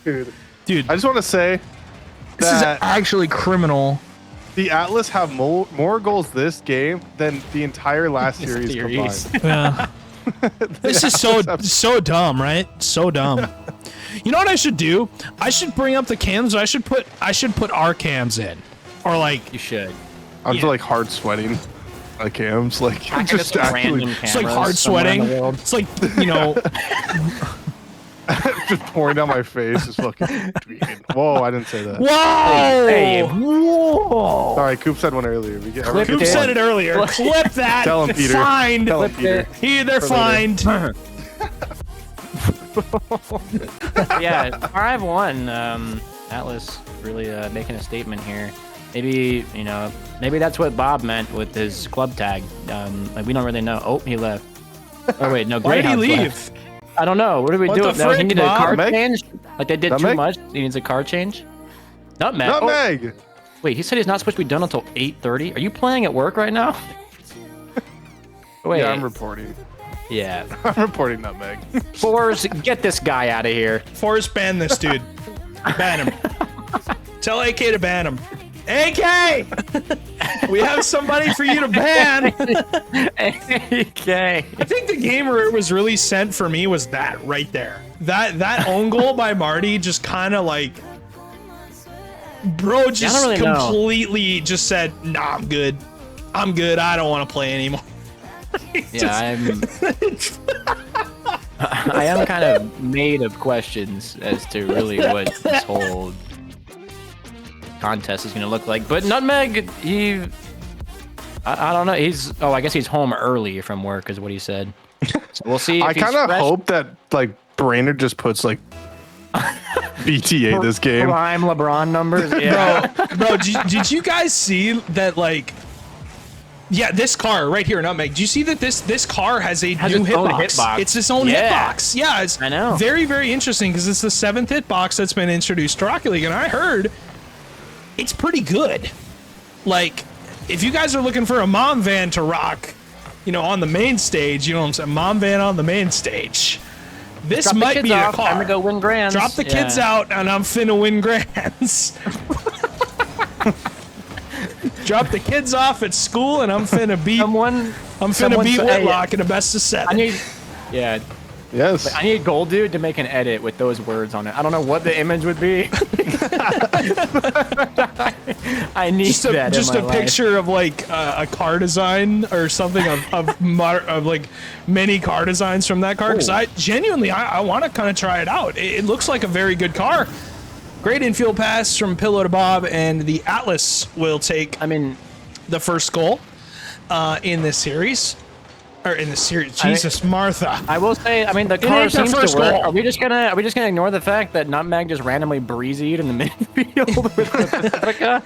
Dude, Dude, I just want to say this is that actually criminal. the Atlas have more goals this game than the entire last series combined. Yeah. This is so dumb, right? So dumb. You know what I should do? I should bring up the cams. I should put our cams in, or like You should. I'm just like hard sweating. Like cams, like just some actually random it's like cameras hard somewhere in sweating. the world. It's like, you know, just pouring down my face. Just fucking tweeting. Whoa, I didn't say that. whoa, Hey. whoa. Sorry, Coop said one earlier. We get Clip Coop it. said it earlier. Clip that. Tell him, Peter. Fined. Tell him, Peter. They're fined. Yeah, 5-1. Atlas really making a statement here. Maybe, you know, maybe that's what Bob meant with his club tag. Like we don't really know. Oh, he left. Oh wait, no. Why did he Greyhound's leave? left. I don't know. What are we What doing? the No, he frick, needed a Bob? card Nutmeg? change. Like they did too Nutmeg? much. He needs a card change. Nutmeg. Oh, Nutmeg. wait, he said he's not supposed to be done until 8:30. Are you playing at work right now? Wait. Yeah, I'm reporting. Yeah. I'm reporting Nutmeg. Fours, get this guy out of here. Forrest, ban this dude. Ban him. Tell AK to ban him. AK! We have somebody for you to ban. Okay. I think the game where it was really sent for me was that right there. That own goal by Marty just kind of like, bro, just I don't really know. completely just said, nah, I'm good. I'm good. I don't want to play anymore. Yeah, I am kind of made of questions as to really what this whole contest is going to look like. But Nutmeg, I don't know. I guess he's home early from work is what he said. So we'll see. I if he's kind of fresh. hope that like Brainerd just puts like BTA this game. Prime LeBron numbers. Yeah. Bro, did you guys see that, like, Yeah, this car right here, Nutmeg. Do you see that this car has a new its own hitbox? hitbox. It's its own Yeah. hitbox. Yeah, it's I know. very, very interesting because it's the 7th hitbox that's been introduced to Rocket League, and I heard it's pretty good. Like, if you guys are looking for a mom van to rock, you know, on the main stage, you know what I'm saying? Mom van on the main stage. This Drop the might kids be off, a car. time to go win grands. Drop the kids out, and I'm finna win grands. Drop the kids off at school, and I'm finna beat. I'm finna beat Whitlock in a best of 7. Yeah. Yes. I need Gold Dude to make an edit with those words on it. I don't know what the image would be. I need Just a life. picture of like a car design or something of like many car designs from that car, because I genuinely I want to kind of try it out. It looks like a very good car. Great infield pass from Pillow to Bob, and the Atlas will take the first goal in this series. Or in the series, Jesus, Martha. I will say, the car seems to work. Are we just gonna ignore the fact that Nutmeg just randomly breezied in the midfield with the Pacifica?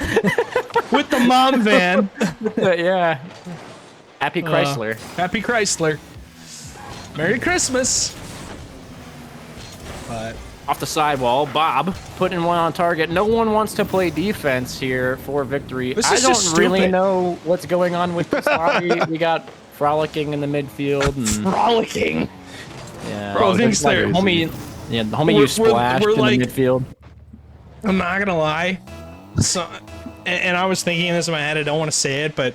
With the mom van. Yeah. Happy Chrysler. Happy Chrysler. Merry Christmas. But off the sidewall, Bob putting one on target. No one wants to play defense here for victory. I don't really know what's going on with this lobby. We got frolicking in the midfield. And, frolicking. Yeah. Bro, thinks they're homie. Yeah, the homie you splashed in the midfield. I'm not gonna lie. So, and I was thinking this in my head. I don't want to say it, but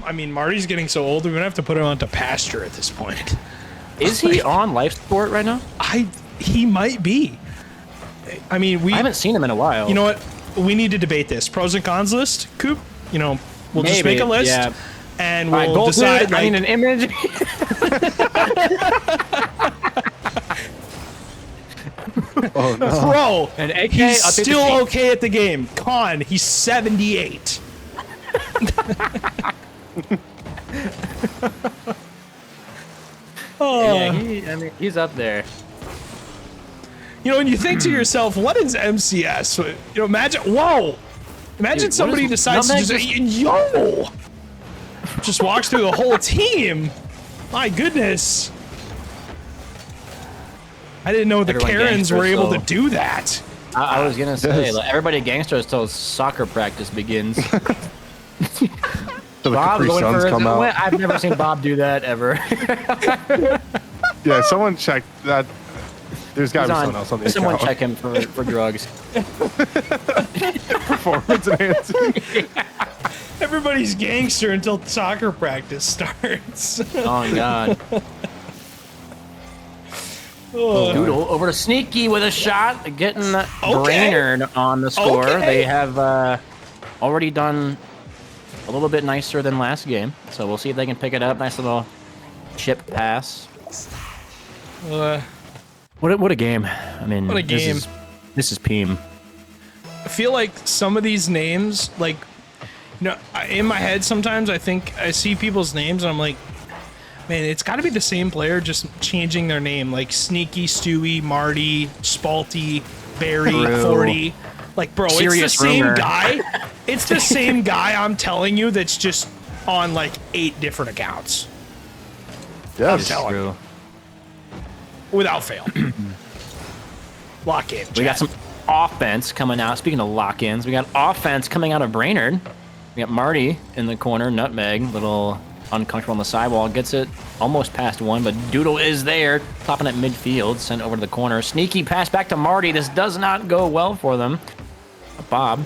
I mean, Marty's getting so old. We're gonna have to put him onto pasture at this point. Is he on life support right now? He might be. I mean, I haven't seen him in a while. You know what? We need to debate this pros and cons list, Coop. You know, we'll just make a list. Yeah. And we'll decide. Dude, I need an image. Oh no. Pro. And AK, he's still okay at the game. Con, he's 78. Yeah, he's up there. You know, when you think to yourself, what is MCS? You know, imagine. Whoa. Imagine Dude, somebody decides to just just walks through the whole team. My goodness. I didn't know the Karens were able to do that. I was gonna say, like, everybody gangsters till soccer practice begins. Bob going for his win. I've never seen Bob do that ever. Yeah, someone check that. There's got to be someone else on the Someone account. check him for drugs. Performance enhancing. Everybody's gangster until soccer practice starts. Oh God. Doodle over to Sneaky with a shot, getting Brainerd on the score. Okay. They have already done a little bit nicer than last game, so we'll see if they can pick it up. Nice little chip pass. What a game! I mean, what a game! This is Peem. I feel like some of these names, like, you know, in my head sometimes I think I see people's names and I'm like, man, it's got to be the same player just changing their name, like Sneaky, Stewie, Marty, Spalty, Barry, 40. Like, bro, Serious it's the same rumor. guy. It's the same guy, I'm telling you, that's just on like 8 different accounts. Yeah, I'm telling you. Without fail. Lock in. We got some offense coming out. Speaking of lock-ins, we got offense coming out of Brainerd. We got Marty in the corner. Nutmeg, little uncomfortable on the sidewall. Gets it almost past one, but Doodle is there. Topping at midfield. Sent over to the corner. Sneaky pass back to Marty. This does not go well for them. Bob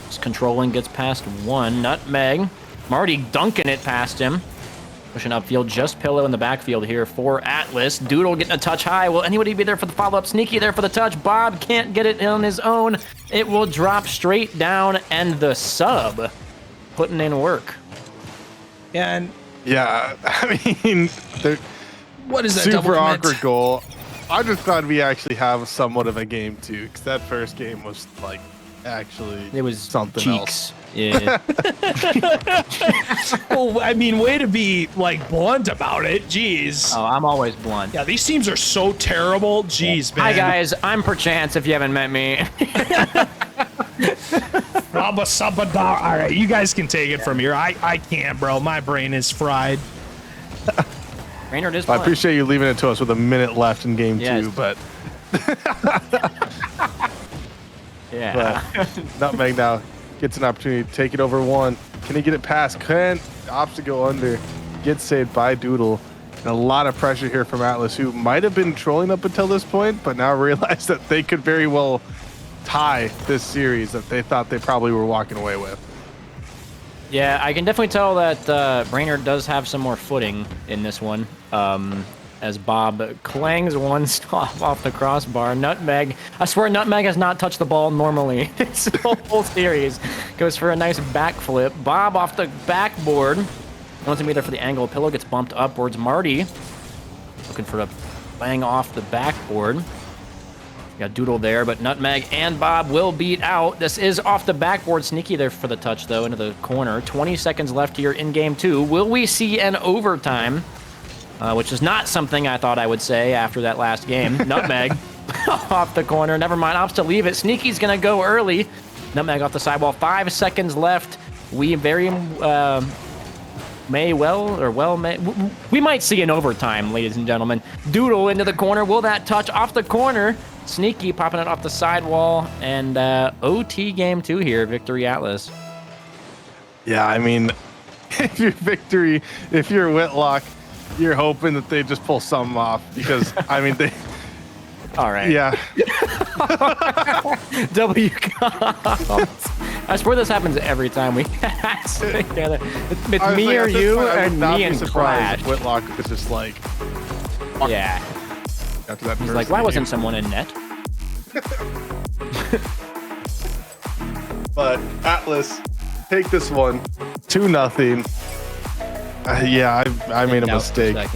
is controlling. Gets past one. Nutmeg. Marty dunking it past him. Pushing upfield, just Pillow in the backfield here for Atlas. Doodle getting a touch high. Will anybody be there for the follow-up? Sneaky there for the touch. Bob can't get it on his own. It will drop straight down, and the sub putting in work. And yeah, I mean, they're what is that? super awkward goal. I'm just glad we actually have somewhat of a game too, because that first game was like actually it was something cheeks. else. Yeah. Well, I mean, way to be like blunt about it. Jeez. Oh, I'm always blunt. Yeah, these teams are so terrible. Jeez, man. Hi guys, I'm Perchance if you haven't met me. Baba Sabadar. All right, you guys can take it from here. I can't, bro. My brain is fried. Brainerd is I playing. appreciate you leaving it to us with a minute left in game Yes. 2, but Yeah. Nutmeg now gets an opportunity to take it over 1. Can he get it past? Can opts to go under. Gets saved by Doodle. And a lot of pressure here from Atlas, who might have been trolling up until this point, but now realize that they could very well tie this series that they thought they probably were walking away with. Yeah, I can definitely tell that Brainerd does have some more footing in this one. As Bob clangs one stop off the crossbar. Nutmeg, I swear Nutmeg has not touched the ball normally. This whole series goes for a nice backflip. Bob off the backboard. Wants to be there for the angle. Pillow gets bumped upwards. Marty looking for a bang off the backboard. Got Doodle there, but Nutmeg and Bob will beat out. This is off the backboard. Sneaky there for the touch, though, into the corner. 20 seconds left here in game 2. Will we see an overtime? Which is not something I thought I would say after that last game. Nutmeg off the corner. Never mind. Opts to leave it. Sneaky's going to go early. Nutmeg off the sidewall. 5 seconds left. We very we might see an overtime, ladies and gentlemen. Doodle into the corner. Will that touch off the corner? Sneaky popping it off the sidewall. And OT game 2 here. Victory Atlas. Yeah, I mean, if you're Whitlock, you're hoping that they just pull something off because, I mean, they. All right. Yeah. W. I swear this happens every time we sit together. It's me or you and me and Clash. Whitlock was just like. Yeah. After that, He's like, why wasn't someone in net? But Atlas, take this one, 2-0. Yeah, I made a mistake. I'm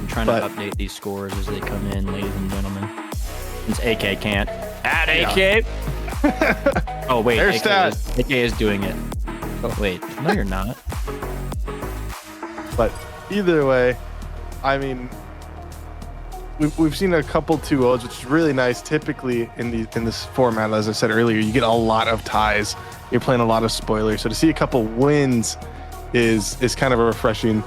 trying to update these scores as they come in, ladies and gentlemen. Since AK can't. At AK! Oh, wait. Their stat. AK is doing it. Oh, wait. No, you're not. But either way, I mean, we've seen a couple 2-0s, which is really nice. Typically in this format, as I said earlier, you get a lot of ties. You're playing a lot of spoilers, so to see a couple wins is kind of a refreshing.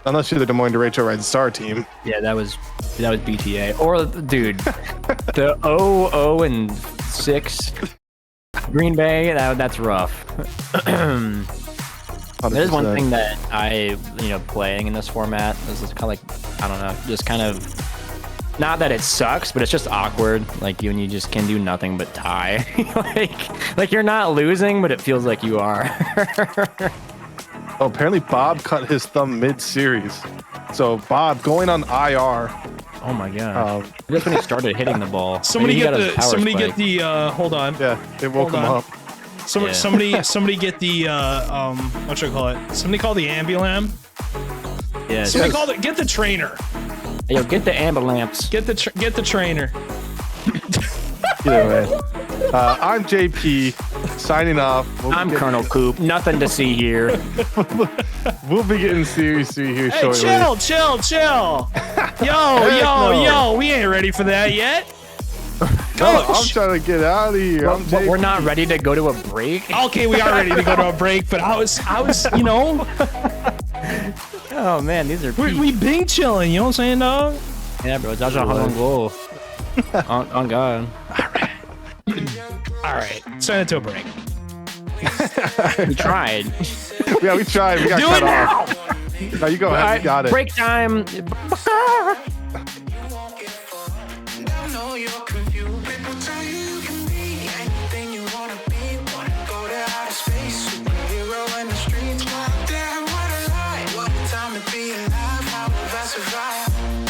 Unless you're the Des Moines Derecho Red Star team. Yeah, that was BTA. Or dude, the 0-6 Green Bay. That's rough. There's one thing that I, playing in this format is kind of like, I don't know, just kind of, not that it sucks, but it's just awkward. Like you just can do nothing but tie. like you're not losing, but it feels like you are. Oh, apparently Bob cut his thumb mid-series. So Bob going on IR. Oh my god! Just when he started hitting the ball. Somebody get the. Hold on. Yeah, they woke him up. Somebody get the. What should I call it? Somebody call the ambulance. Yeah. Get the trainer. Yo, get the ambulance. Get the trainer. Either way, I'm JP signing off. I'm Colonel Coop. Nothing to see here. We'll be getting Series 3 here shortly. Chill. Yo, we ain't ready for that yet. No, I'm trying to get out of here. But we're not ready to go to a break. Okay, we are ready to go to a break, but I was, Oh man, these are we been chilling. You know what I'm saying, dog? Yeah, bro. That's a hard goal. On God. All right. Send it to a break. We tried. Yeah, we tried. We got cut off. No, you go ahead. You got it. Break time.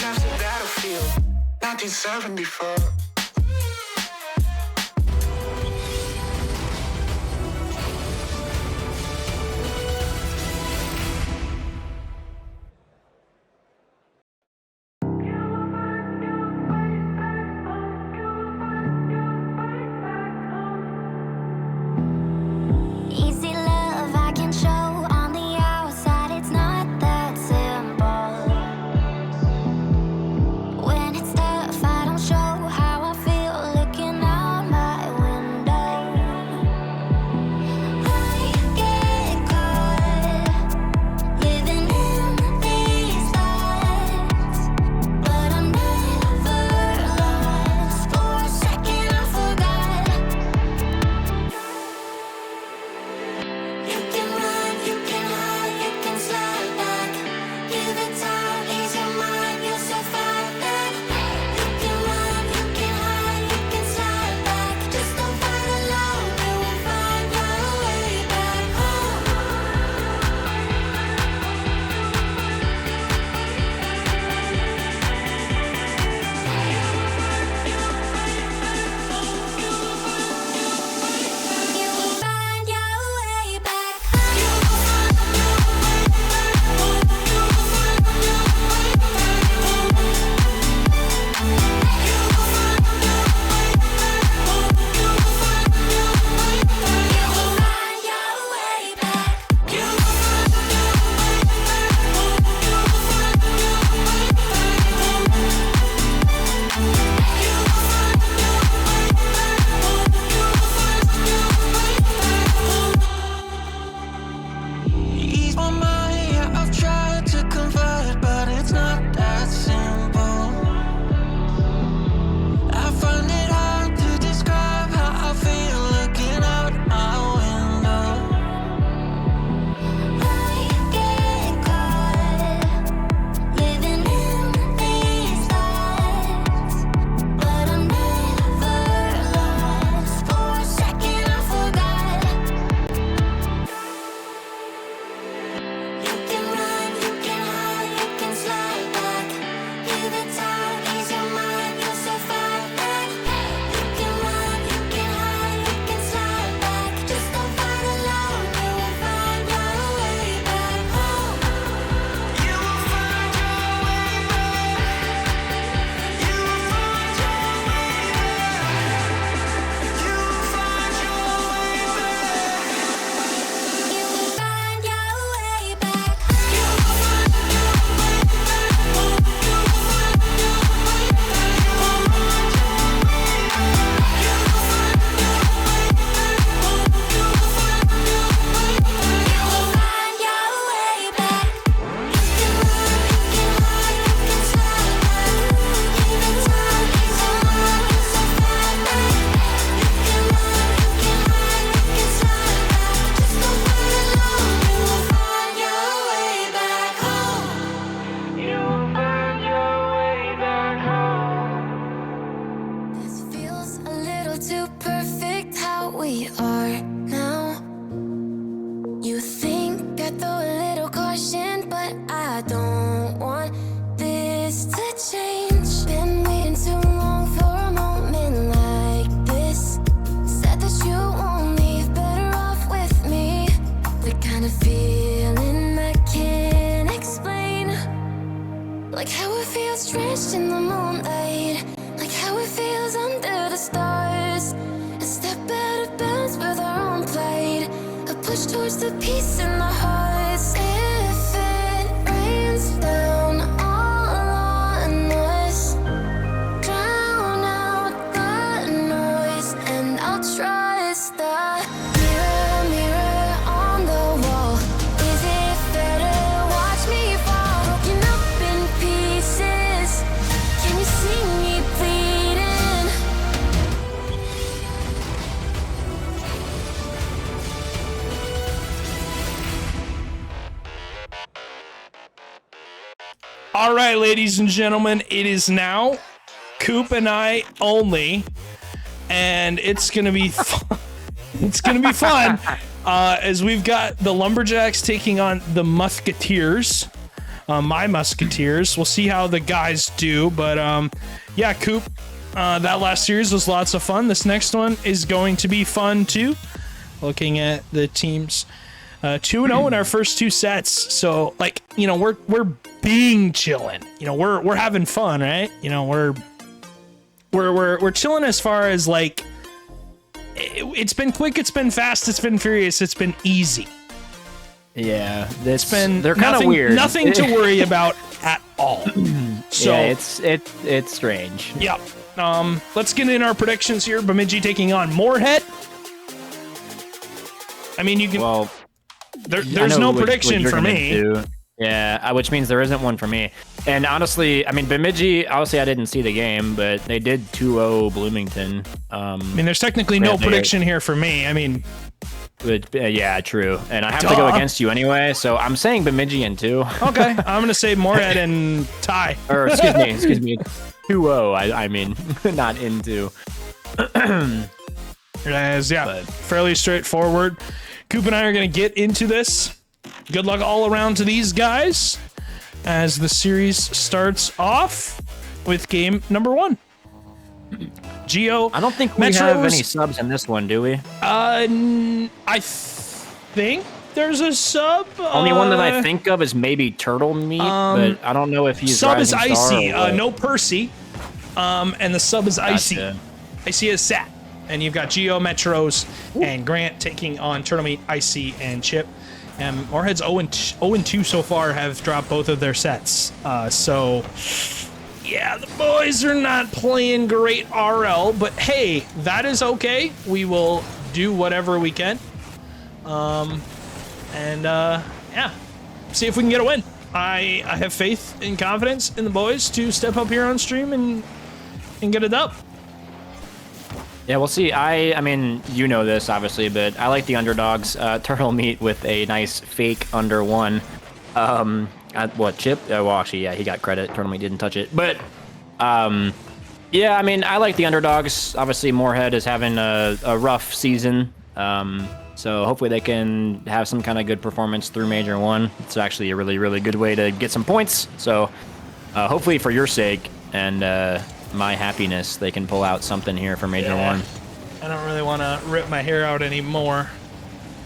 Left the battlefield, 1974. Easy love I can show on the outside, it's not that simple. When it's tough, I don't show how push towards the peace in the hearts. If it rains down all on us, drown out the noise, and I'll trust the mirror, mirror on the wall. Is it fair to watch me fall, broken up in pieces? Can you see me bleeding? All right, ladies and gentlemen, it is now Coop and I only, and it's gonna be fun. It's gonna be fun as we've got the Lumberjacks taking on the Musketeers, my Musketeers. We'll see how the guys do, but yeah, Coop. That last series was lots of fun. This next one is going to be fun too. Looking at the teams. 2-0 in our first two sets. So, like, you know, we're being chilling. You know, we're having fun, right? You know, we're chilling as far as like it's been quick, it's been fast, it's been furious, it's been easy. Yeah, It's been they're kind of weird. Nothing to worry about at all. So yeah, it's strange. yeah. Let's get in our predictions here. Bemidji taking on Moorhead. I mean, you can. Well, there's no prediction for me. Yeah, which means there isn't one for me. And honestly, I mean, Bemidji, obviously I didn't see the game, but they did 2-0 Bloomington. I mean, there's technically no prediction here for me. I mean, but, yeah, true. And I have to go against you anyway, so I'm saying Bemidji in 2. Okay, I'm going to say Moorhead and tie. Or, excuse me, 2-0, I mean, not in 2. Yeah, fairly straightforward. Coop and I are going to get into this. Good luck all around to these guys as the series starts off with game number 1. Geo. I don't think we have any subs in this one, do we? I think there's a sub. Only one that I think of is maybe Turtle Meat, but I don't know if he's sub is Rising Star Icy. or what. No Percy. And the sub is Icy. Gotcha. Icy is Sat. And you've got Geo, Metros, and Grant taking on Turtle Meat, Icy, and Chip. And Moorhead's 0-2 so far have dropped both of their sets. So, yeah, the boys are not playing great RL, but hey, that is okay. We will do whatever we can. Yeah, see if we can get a win. I have faith and confidence in the boys to step up here on stream and get a dub. Yeah, we'll see. I mean, you know this, obviously, but I like the underdogs. Turtle Meat with a nice fake under 1. What, Chip? Well, actually, yeah, he got credit. Turtle Meat didn't touch it. But, yeah, I mean, I like the underdogs. Obviously, Moorhead is having a rough season. So hopefully they can have some kind of good performance through Major 1. It's actually a really, really good way to get some points. So hopefully for your sake and my happiness, they can pull out something here for Major 1. I don't really want to rip my hair out anymore,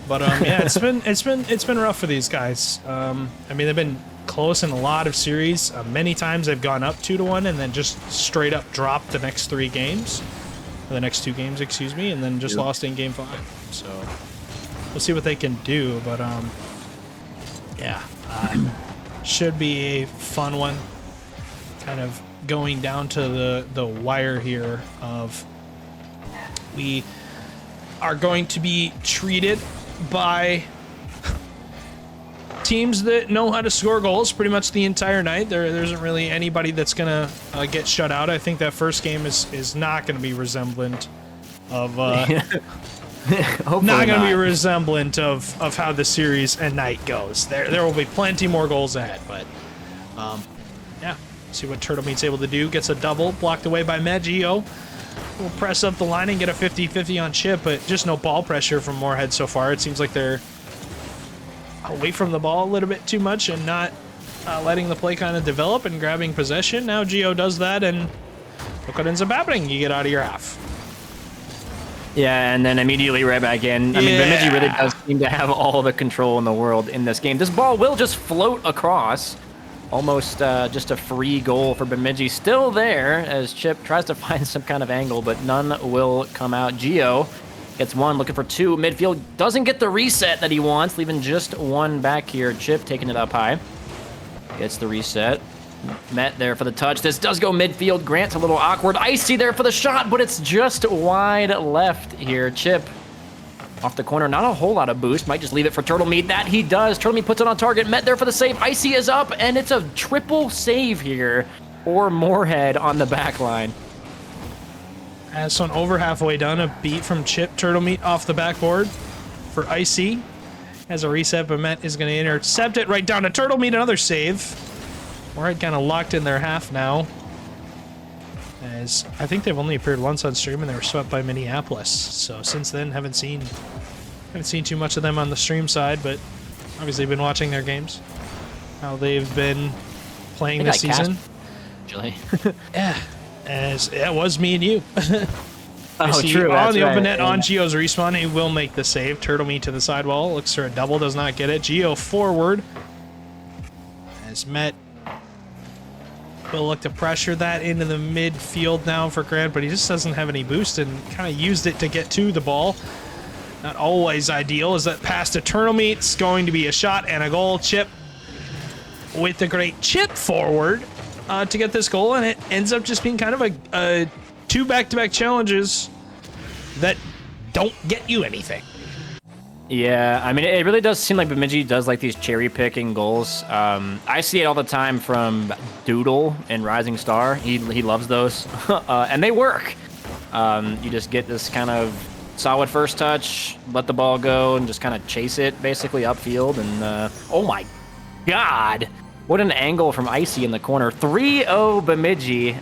but yeah, it's been rough for these guys. I mean, they've been close in a lot of series. Many times they've gone up 2-1 and then just straight up dropped the next 3 games, or the next 2 games, excuse me, and then just lost in game 5. So we'll see what they can do, but yeah, should be a fun one. Kind of going down to the wire here of we are going to be treated by teams that know how to score goals pretty much the entire night. There isn't really anybody that's gonna get shut out. I think that first game is not gonna be resemblant of not gonna be resemblant of how the series and night goes. There will be plenty more goals ahead, but yeah. See what Turtle Meat's able to do. Gets a double, blocked away by Magio. We'll press up the line and get a 50-50 on Chip, but just no ball pressure from Moorhead so far. It seems like they're away from the ball a little bit too much and not letting the play kind of develop and grabbing possession. Now Gio does that, and look what ends up happening. You get out of your half. Yeah, and then immediately right back in. I mean, Bemidji really does seem to have all the control in the world in this game. This ball will just float across. Almost just a free goal for Bemidji. Still there as Chip tries to find some kind of angle, but none will come out. Gio Gets one, looking for two. Midfield doesn't get the reset that he wants, leaving just one back here. Chip taking it up high. Gets the reset. Met there for the touch. This does go midfield. Grant's a little awkward. Icy there for the shot, but it's just wide left here. Chip off the corner. Not a whole lot of boost. Might just leave it for Turtle Meat. That he does. Turtle Meat puts it on target. Met there for the save. Icy is up, and it's a triple save here for Moorhead on the back line. As so over halfway done, a beat from Chip. Turtle Meat off the backboard for Icy. Has a reset, but Met is going to intercept it right down to Turtle Meat. Another save. Moorhead kind of locked in their half now. As I think they've only appeared once on stream and they were swept by Minneapolis. So since then, haven't seen too much of them on the stream side, but obviously been watching their games. How they've been playing this season. Actually. Yeah, as it was me and you. Oh, true. On the open net on Geo's respawn, he will make the save. Turtle Meat to the sidewall, looks for a double, does not get it. Geo forward. As Met will look to pressure that into the midfield now for Grant, but he just doesn't have any boost and kind of used it to get to the ball. Not always ideal. As that pass to Turtle Meat's going to be a shot and a goal. Chip with the great chip forward to get this goal, and it ends up just being kind of a two back-to-back challenges that don't get you anything. Yeah, I mean, it really does seem like Bemidji does like these cherry-picking goals. I see it all the time from Doodle and Rising Star. He loves those, and they work. You just get this kind of solid first touch, let the ball go, and just kind of chase it basically upfield. And oh my God, what an angle from Icy in the corner. 3-0 Bemidji.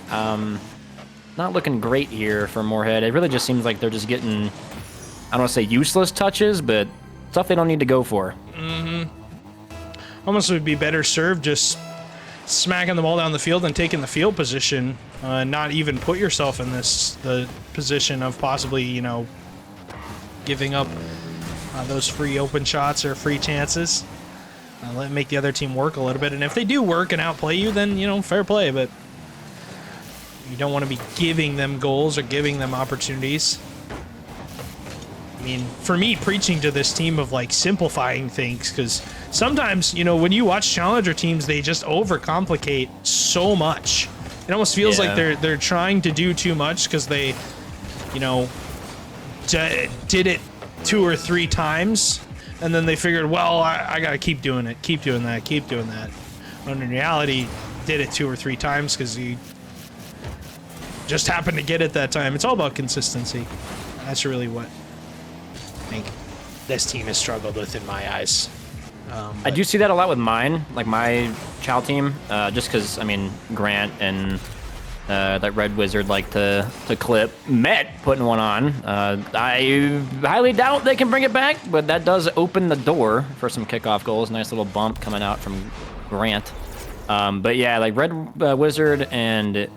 Not looking great here for Moorhead. It really just seems like they're just getting, I don't want to say useless touches, but stuff they don't need to go for. Almost would be better served just smacking the ball down the field and taking the field position, not even put yourself in the position of possibly, you know, giving up those free open shots or free chances. Make the other team work a little bit, and if they do work and outplay you, then, you know, fair play, but you don't want to be giving them goals or giving them opportunities. I mean, for me, preaching to this team of, like, simplifying things, because sometimes, you know, when you watch challenger teams, they just overcomplicate so much. It almost feels like they're trying to do too much because they, you know, did it 2 or 3 times, and then they figured, well, I got to keep doing it, keep doing that, keep doing that. When in reality, did it 2 or 3 times because you just happened to get it that time. It's all about consistency. That's really what I think this team has struggled with in my eyes. I do see that a lot with mine, like my Chow team, just because, I mean, Grant and that Red Wizard like to clip. Met putting one on. I highly doubt they can bring it back, but that does open the door for some kickoff goals. Nice little bump coming out from Grant. But yeah, like Red Wizard and,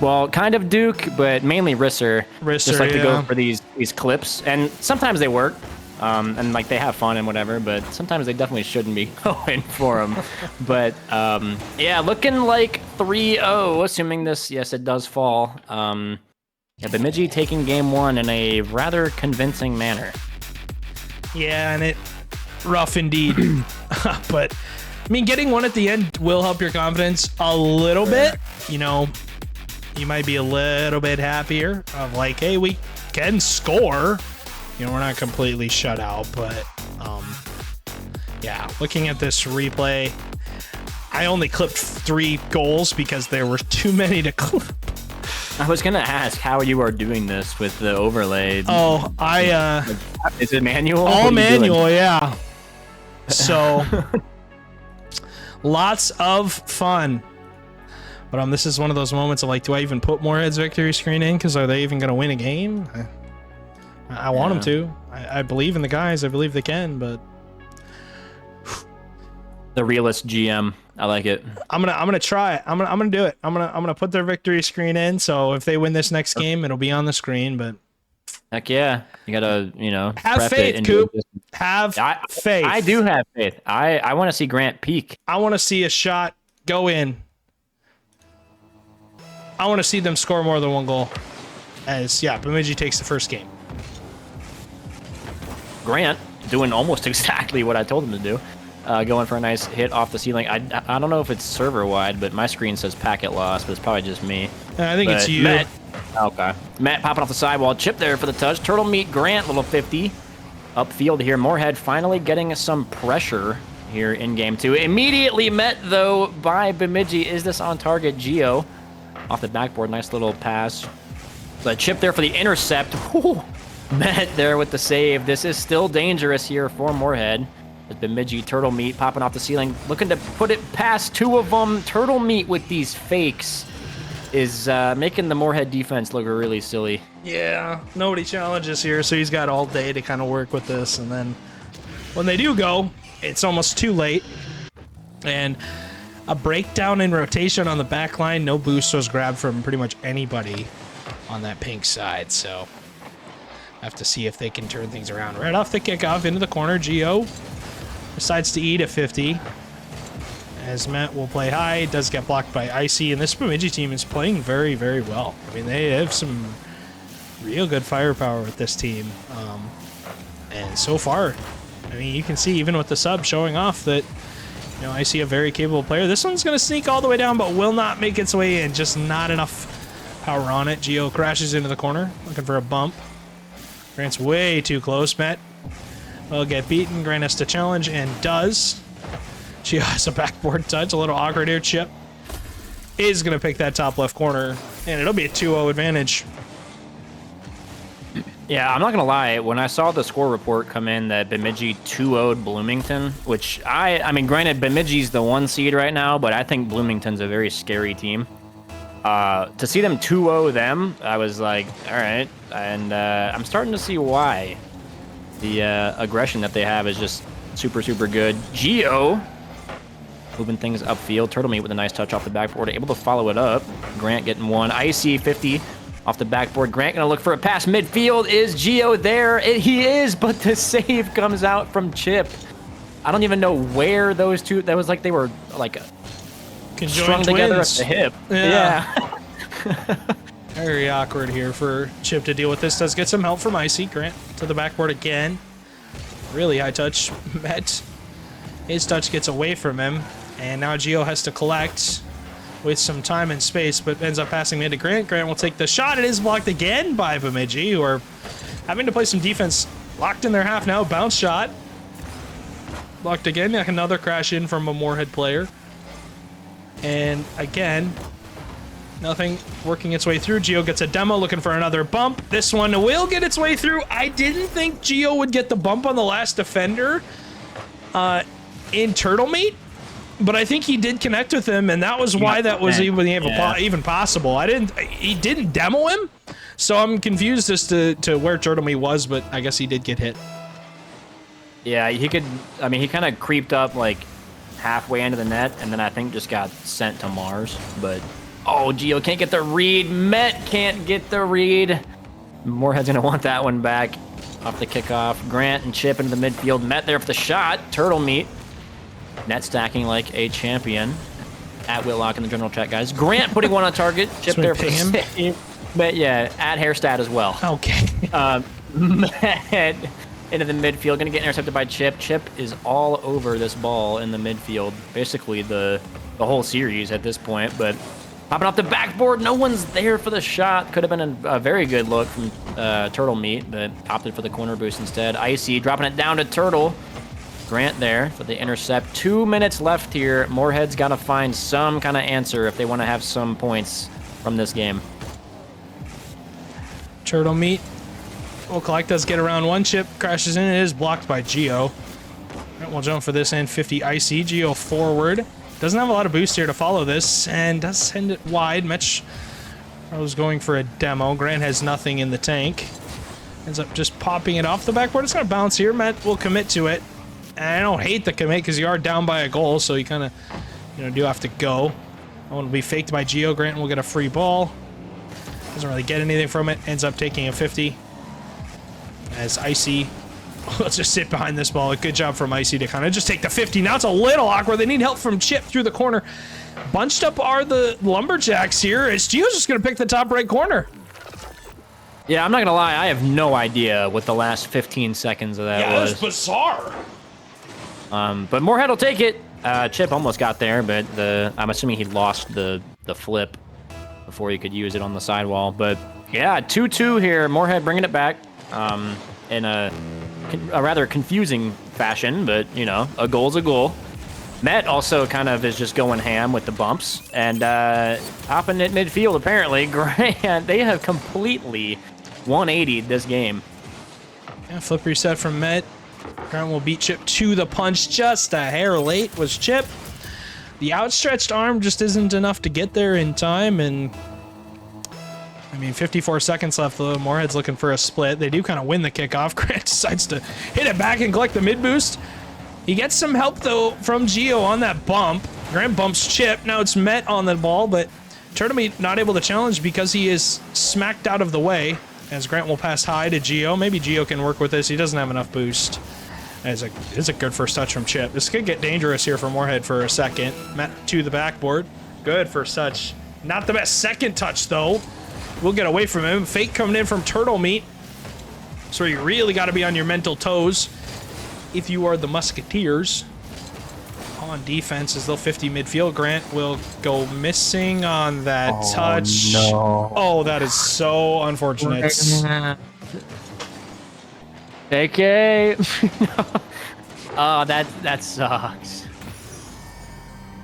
well, kind of Duke, but mainly Risser just like to go for these clips. And sometimes they work, and like they have fun and whatever, but sometimes they definitely shouldn't be going for them. But yeah, looking like 3-0, assuming this, yes, it does fall. Yeah, Bemidji taking game 1 in a rather convincing manner. Yeah, and it rough indeed. But I mean, getting one at the end will help your confidence a little bit. You know, you might be a little bit happier of like, hey, we can score. You know, we're not completely shut out, but yeah, looking at this replay, I only clipped 3 goals because there were too many to clip. I was gonna ask how you are doing this with the overlay. Oh, is it manual? All manual, yeah. So lots of fun. But this is one of those moments of like, do I even put Moorhead's victory screen in? Because are they even gonna win a game? I want them to. I believe in the guys. I believe they can, but the realist GM. I like it. I'm gonna try it. I'm gonna do it. I'm gonna put their victory screen in. So if they win this next game, it'll be on the screen. But heck yeah, you gotta, you know, have faith, Coop. Have faith. I do have faith. I want to see Grant peak. I want to see a shot go in. I want to see them score more than 1 goal. As yeah, Bemidji takes the first game. Grant doing almost exactly what I told him to do. Going for a nice hit off the ceiling. I don't know if it's server wide, but my screen says packet loss, but it's probably just me. I think it's you. Matt, okay. Matt popping off the sidewall. Chip there for the touch. Turtle Meat Grant, little 50. Upfield here. Moorhead finally getting some pressure here in game 2. Immediately met, though, by Bemidji. Is this on target? Gio off the backboard. Nice little pass. The chip there for the intercept. Whew. Met there with the save. This is still dangerous here for Moorhead. With Bemidji, Turtle Meat popping off the ceiling. Looking to put it past 2 of them. Turtle Meat with these fakes is making the Moorhead defense look really silly. Yeah, nobody challenges here, so he's got all day to kind of work with this. And then when they do go, it's almost too late. And a breakdown in rotation on the back line. No boost was grabbed from pretty much anybody on that pink side. So have to see if they can turn things around. Right off the kickoff into the corner, Gio decides to eat a 50. As Matt will play high, does get blocked by Icy, and this Bemidji team is playing very, very well. I mean, they have some real good firepower with this team. And so far, I mean, you can see even with the sub showing off that, you know, Icy a very capable player. This one's going to sneak all the way down, but will not make its way in. Just not enough power on it. Gio crashes into the corner, looking for a bump. Grant's way too close. Matt will get beaten. Grant has to challenge and does. Gio has a backboard touch. A little awkward here. Chip is going to pick that top left corner, and it'll be a 2-0 advantage. Yeah, I'm not going to lie. When I saw the score report come in that Bemidji 2-0'd Bloomington, which I mean, granted, Bemidji's the 1 seed right now, but I think Bloomington's a very scary team. To see them 2-0 them, I was like, all right. And I'm starting to see why. The aggression that they have is just super, super good. Gio moving things upfield. Turtle Meat with a nice touch off the backboard, able to follow it up. Grant getting one. Icy 50 off the backboard. Grant gonna look for a pass midfield. Is Gio there? He is, but the save comes out from Chip. I don't even know where those two. That was like they were like strung together at the hip. Yeah. Very awkward here for Chip to deal with this. Does get some help from Icy. Grant to the backboard again. Really high touch. Met. His touch gets away from him. And now Gio has to collect with some time and space, but ends up passing mid to Grant. Grant will take the shot. It is blocked again by Bemidji, who are having to play some defense. Locked in their half now. Bounce shot. Blocked again. Another crash in from a Moorhead player. And again, nothing working its way through. Gio gets a demo, looking for another bump. This one will get its way through. I didn't think Gio would get the bump on the last defender in Turtle Meat, but I think he did connect with him, and that was why that was even possible. He didn't demo him, so I'm confused as to where Turtle Meat was, but I guess he did get hit. Yeah, he could. I mean, he kind of creeped up like halfway into the net, and then I think just got sent to Mars. But oh, Gio can't get the read. Met can't get the read. Moorhead's gonna want that one back off the kickoff. Grant and Chip into the midfield. Met there for the shot. Turtle Meat. Net stacking like a champion. At Whitlock in the general chat, guys. Grant putting one on target. Chip there for the save. But yeah, at Hairstat as well. Okay. Met into the midfield. Going to get intercepted by Chip. Chip is all over this ball in the midfield. Basically the whole series at this point. But popping off the backboard. No one's there for the shot. Could have been a very good look from Turtle Meat, but opted for the corner boost instead. Icy dropping it down to Turtle. Grant there for the intercept. 2 minutes left here. Moorhead's got to find some kind of answer if they want to have some points from this game. Turtle Meat will collect us, get around one. Chip crashes in. It is blocked by Gio. Grant will jump for this and 50 Icy. Gio forward. Doesn't have a lot of boost here to follow this and does send it wide. Mitch was going for a demo. Grant has nothing in the tank. Ends up just popping it off the backboard. It's going to bounce here. Matt will commit to it. And I don't hate the commit because you are down by a goal, so you kind of, do have to go. That one will be faked by Gio. Grant will get a free ball. Doesn't really get anything from it. Ends up taking a 50. As Icy, let's just sit behind this ball. A good job from Icy to kind of just take the 50. Now it's a little awkward. They need help from Chip through the corner. Bunched up are the Lumberjacks here. As Gio's just going to pick the top right corner. Yeah, I'm not gonna lie. I have no idea what the last 15 seconds of that Yeah, was. that was bizarre. But Moorhead will take it. Chip almost got there, but I'm assuming he lost the flip before he could use it on the sidewall. But yeah, 2-2 here. Moorhead bringing it back in a rather confusing fashion, but you know, a goal's a goal. Met also kind of is just going ham with the bumps and hopping at midfield. Apparently, Grant, they have completely 180'd this game. Yeah, flip reset from Met. Grant will beat Chip to the punch. Just a hair late was Chip. The outstretched arm just isn't enough to get there in time, and I mean, 54 seconds left though. Moorhead's looking for a split. They do kind of win the kickoff. Grant decides to hit it back and collect the mid boost. He gets some help though from Gio on that bump. Grant bumps Chip. Now it's Met on the ball, but Turtlemeat not able to challenge because he is smacked out of the way. As Grant will pass high to Gio. Maybe Gio can work with this. He doesn't have enough boost. It's a good first touch from Chip. This could get dangerous here for Moorhead for a second. Met to the backboard. Good first touch. Not the best second touch though. We'll get away from him. Fake coming in from Turtlemeat. So you really got to be on your mental toes if you are the Musketeers. On defense as they'll 50 midfield. Grant will go missing on that touch. No. Oh, that is so unfortunate. AK. Oh, that sucks.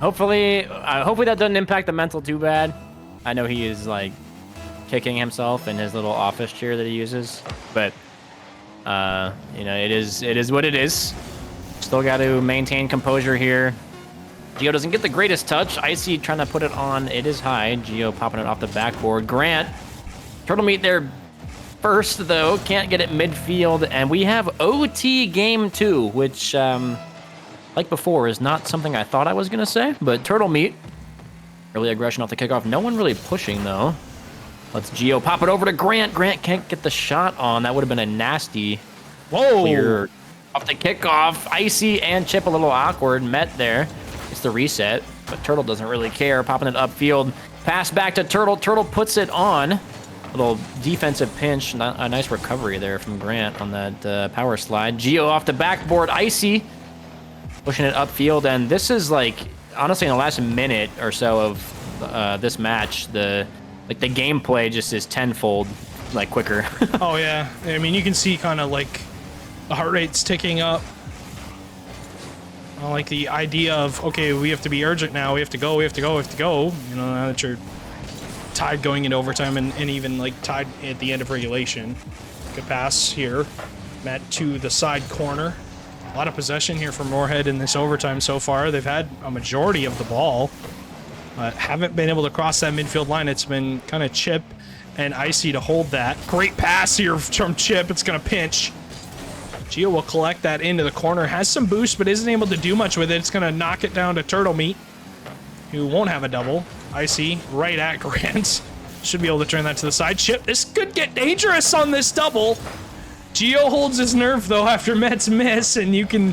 Hopefully that doesn't impact the mental too bad. I know he is like kicking himself in his little office chair that he uses, but you know, it is what it is. Still got to maintain composure here. Gio doesn't get the greatest touch. Icy trying to put it on. It is high. Gio popping it off the backboard. Grant, Turtlemeat there first, though. Can't get it midfield. And we have OT game 2, which, like before, is not something I thought I was going to say. But Turtlemeat, early aggression off the kickoff. No one really pushing, though. Let's Gio pop it over to Grant. Grant can't get the shot on. That would have been a nasty clear off the kickoff. Icy and Chip a little awkward. Met there. It's the reset, but Turtle doesn't really care. Popping it upfield. Pass back to Turtle. Turtle puts it on. Little defensive pinch. A nice recovery there from Grant on that power slide. Gio off the backboard. Icy pushing it upfield. And this is like, honestly, in the last minute or so of this match, the gameplay just is tenfold like quicker. Oh yeah, I mean you can see kind of like the heart rate's ticking up. I like the idea of, okay, we have to be urgent now. We have to go. We have to go. We have to go. You know, now that you're tied going into overtime and even like tied at the end of regulation. Good pass here. Met to the side corner. A lot of possession here for Moorhead in this overtime so far. They've had a majority of the ball. Haven't been able to cross that midfield line. It's been kind of Chip and Icy to hold that. Great pass here from Chip. It's going to pinch. Gio will collect that into the corner. Has some boost, but isn't able to do much with it. It's going to knock it down to Turtlemeat, who won't have a double. Icy right at Grant. Should be able to turn that to the side. Chip, this could get dangerous on this double. Gio holds his nerve, though, after Met's miss, and you can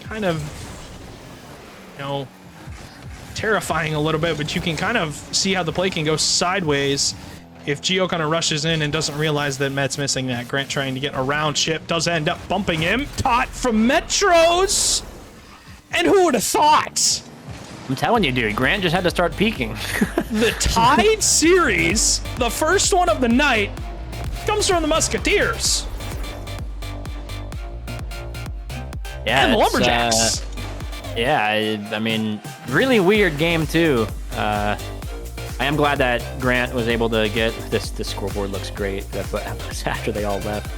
kind of, you know, terrifying a little bit, but you can kind of see how the play can go sideways if Gio kind of rushes in and doesn't realize that Met's missing that. Grant trying to get around Chip does end up bumping him. Tot from Metros! And who would have thought? I'm telling you, dude, Grant just had to start peaking. The tied series, the first one of the night, comes from the Musketeers. Yeah, And the Lumberjacks. Yeah, I mean, really weird game, too. I am glad that Grant was able to get this. The scoreboard looks great. That was after they all left.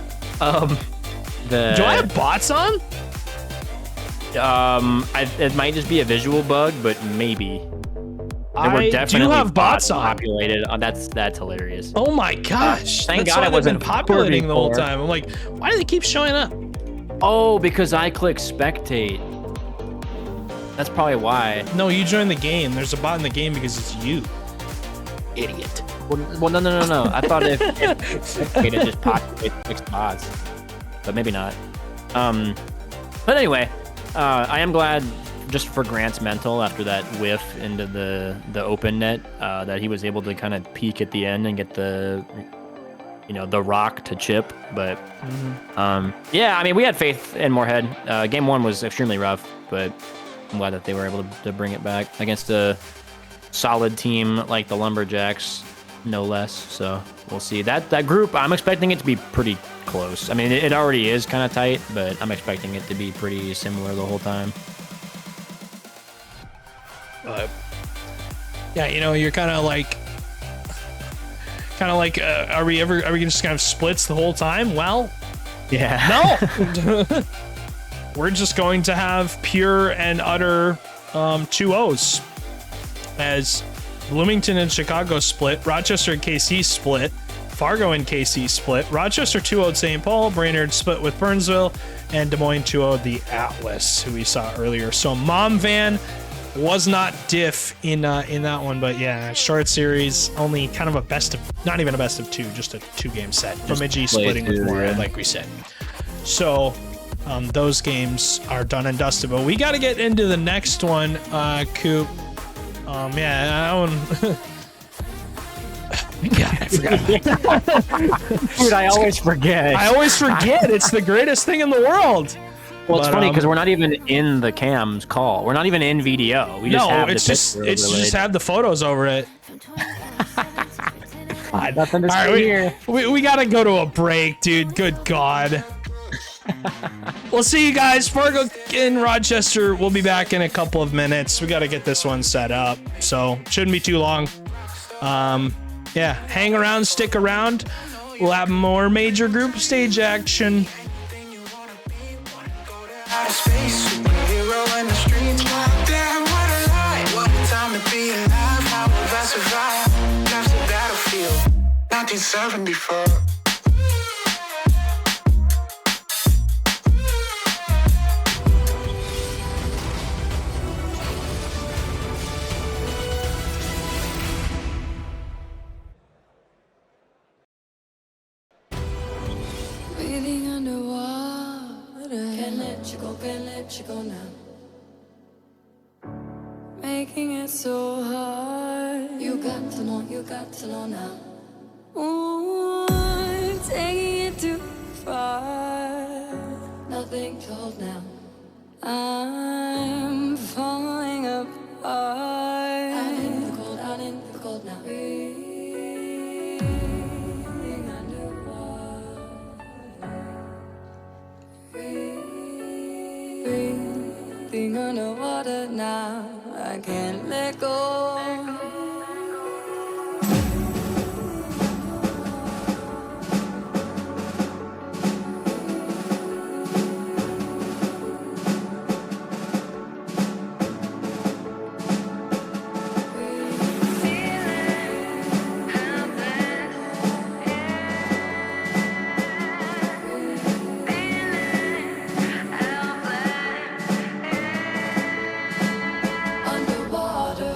Do I have bots on? It might just be a visual bug, but maybe. There were I definitely do have bots on. populated. That's hilarious. Oh my gosh. Thank That's God why it they've wasn't been populating the whole before. time. I'm like, why do they keep showing up? Oh, because I clicked spectate. That's probably why. No, you joined the game. There's a bot in the game because it's you. Idiot. Well, no. I thought if spectate just populated 6 bots, but maybe not. But anyway, I am glad just for Grant's mental after that whiff into the open net that he was able to kind of peak at the end and get the the rock to chip. But yeah, I mean, we had faith in Moorhead. Game 1 was extremely rough, but I'm glad that they were able to bring it back against a solid team like the Lumberjacks, no less. So we'll see. That group, I'm expecting it to be pretty close. I mean, it already is kind of tight, but I'm expecting it to be pretty similar the whole time. Yeah, you're kind of like, are we just kind of splits the whole time? Well, Yeah. no. We're just going to have pure and utter 2-0s as Bloomington and Chicago split, Rochester and KC split, Fargo and KC split, Rochester 2-0'd St. Paul, Brainerd split with Burnsville, and Des Moines 2-0'd the Atlas, who we saw earlier. So Mom Van was not diff in that one, but yeah, short series, only kind of a best of, not even a best of 2, just a 2-game set. Bemidji splitting with Moorhead, like we said. So those games are done and dusted, but we got to get into the next one, Coop. Yeah, that one. God, I forgot. Dude, I always forget. I always forget. It's the greatest thing in the world. Well, it's funny because we're not even in the cams call. We're not even in VDO. We just have just have the photos over it. Nothing to All see here. We gotta go to a break, dude. Good God. We'll see you guys. Fargo in Rochester. We'll be back in a couple of minutes. We gotta get this one set up, so shouldn't be too long. Yeah, hang around, stick around. We'll have more major group stage action. Out of space, superhero in the streets. Damn, what a lie. What a time to be alive. How have I survived? Left the battlefield. 1974. Breathing underwater. Can't let you go now. Making it so hard. You got to know now. Ooh, taking it too far. Nothing to hold now. I'm falling apart. Out in the cold now. Breathing underwater. Breathing underwater now. I can't let go. Underwater.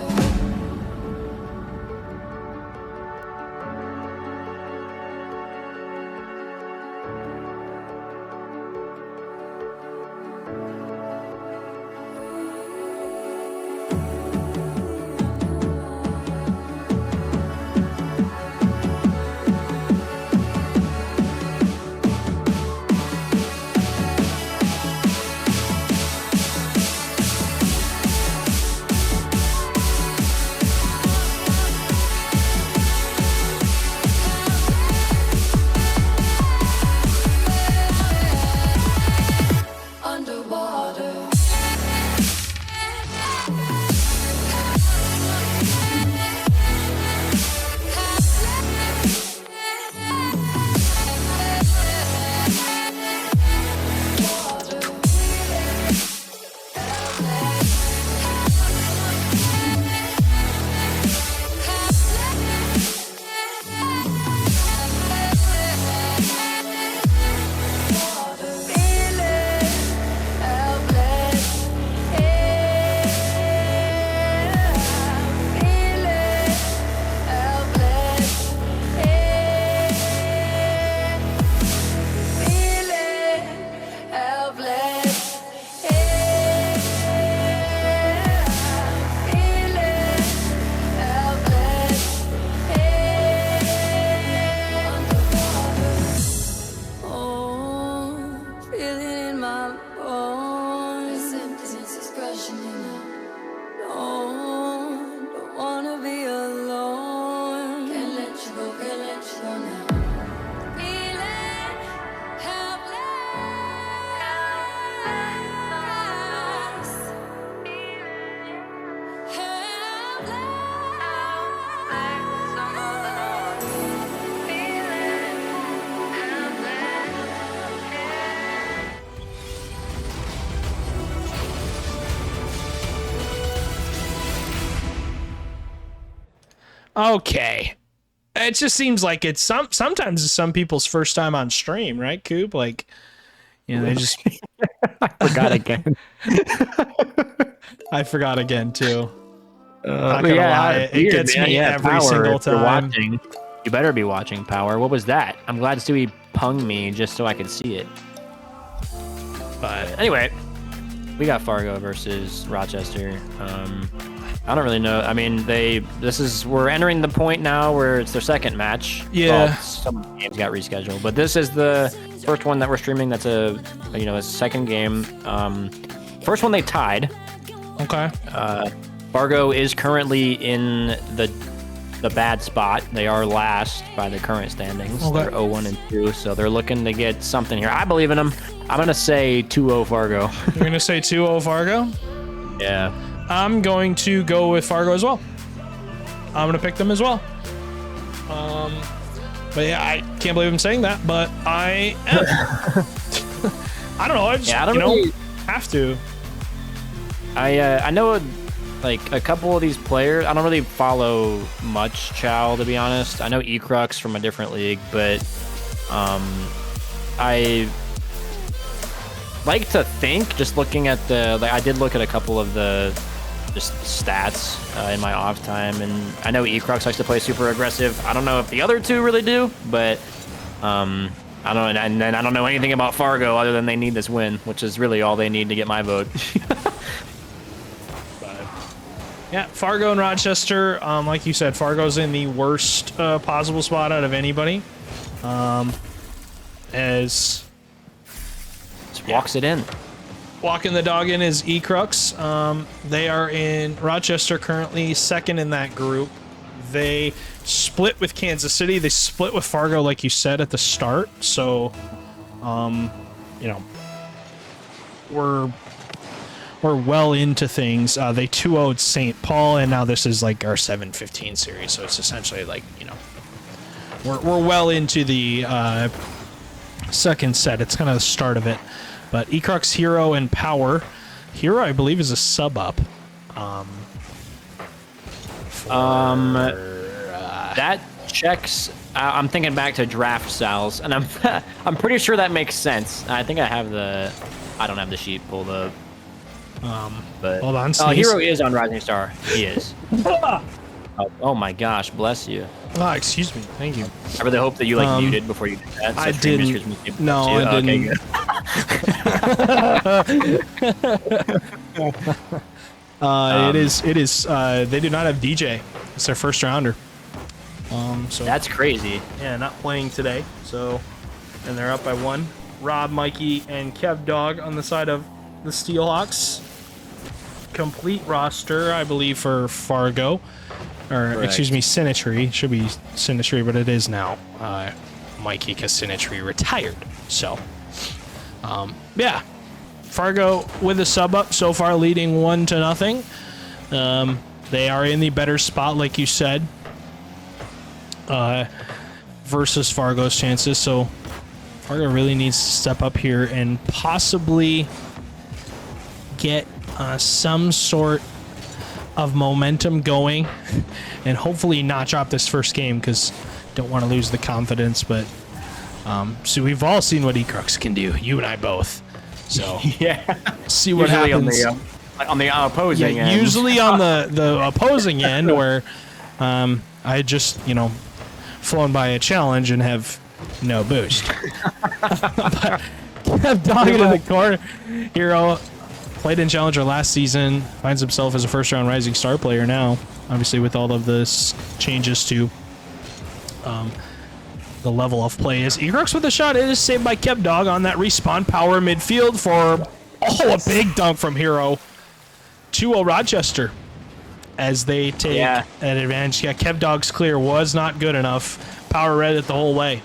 Okay. It just seems like it's sometimes it's some people's first time on stream, right, Coop? Like, you know, they just Forgot again. I forgot again too. But Not gonna lie, it weird, gets man. me every Power, single if you're time. watching, you better be watching Power. What was that? I'm glad Stewie punged me just so I could see it. But anyway, we got Fargo versus Rochester. I don't really know. I mean, we're entering the point now where it's their second match. Yeah. Well, some games got rescheduled, but this is the first one that we're streaming. That's a second game. First one they tied. Okay. Fargo is currently in the bad spot. They are last by the current standings. Okay. They're 0-1 and 2, so they're looking to get something here. I believe in them. I'm gonna say 2-0 Fargo. You're gonna say 2-0 Fargo? Yeah. I'm going to go with Fargo as well. I'm gonna pick them as well. But yeah, I can't believe I'm saying that, but I am. I don't know. I just really have to. I know like a couple of these players. I don't really follow much Chow, to be honest. I know Ecrux from a different league, but I like to think, just looking at I did look at a couple of the just stats in my off time, and I know Ecrux likes to play super aggressive. I don't know if the other two really do, but I don't know, and then I don't know anything about Fargo other than they need this win, which is really all they need to get my vote. Yeah, Fargo and Rochester, like you said, Fargo's in the worst possible spot out of anybody. As Just walks it in. walking the dog in is Ecrux. They are in Rochester currently second in that group. They split with Kansas City. They split with Fargo, like you said at the start. So, you know, we're well into things. They 2-0'd St. Paul, and now this is like our 7-15 series. So it's essentially like, you know, we're well into the second set. It's kind of the start of it. But Ecrux, Hero, and Power. Hero, I believe, is a sub up. That checks. I'm thinking back to draft styles, and I'm pretty sure that makes sense. I think I have I don't have the sheet pulled up. But Hold on, sneeze. Hero is on Rising Star. He is. Oh my gosh, bless you. Ah, excuse me. Thank you. I really hope that you muted before you did that. So I streamers didn't. could No, you. I Okay, didn't. good. It is. They do not have DJ. It's their first rounder. So That's crazy. yeah, not playing today. So, and they're up by one. Rob, Mikey, and Kev Dog on the side of the Steelhawks. Complete roster, I believe, for Fargo. Or, Correct. excuse me, Sinistry. Should be Sinistry, but it is now Mikey, because Sinistry retired. So, yeah. Fargo with a sub up so far, leading 1-0. They are in the better spot, like you said, versus Fargo's chances. So Fargo really needs to step up here and possibly get some sort of momentum going, and hopefully not drop this first game, because don't want to lose the confidence. But so we've all seen what Ecrux can do, you and I both. So Yeah. see what Usually happens. on the opposing Yeah, end. usually on the opposing end, where I just, you know, flown by a challenge and have no boost. But kept dogging in the corner. Hero played in Challenger last season, finds himself as a first-round Rising Star player now, obviously with all of this changes to the level of play. Is Ecrux with a shot? It is saved by Kev Dog on that respawn. Power midfield for a big dunk from Hero. 2-0 Rochester as they take an advantage. Yeah, Kev Dog's clear was not good enough. Power read it the whole way.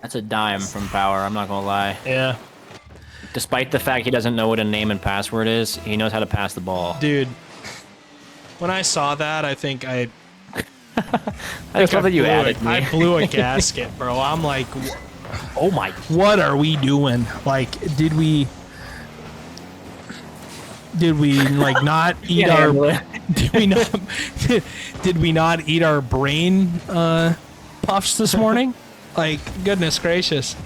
That's a dime from Power, I'm not gonna lie. Yeah. Despite the fact he doesn't know what a name and password is, he knows how to pass the ball. Dude, when I saw that, I think I just love that you added me. I blew a gasket, bro. I'm like, Oh my. what are we doing? Like, did we like not eat Can't our handle it. did we not did we not eat our brain puffs this morning? Like, goodness gracious.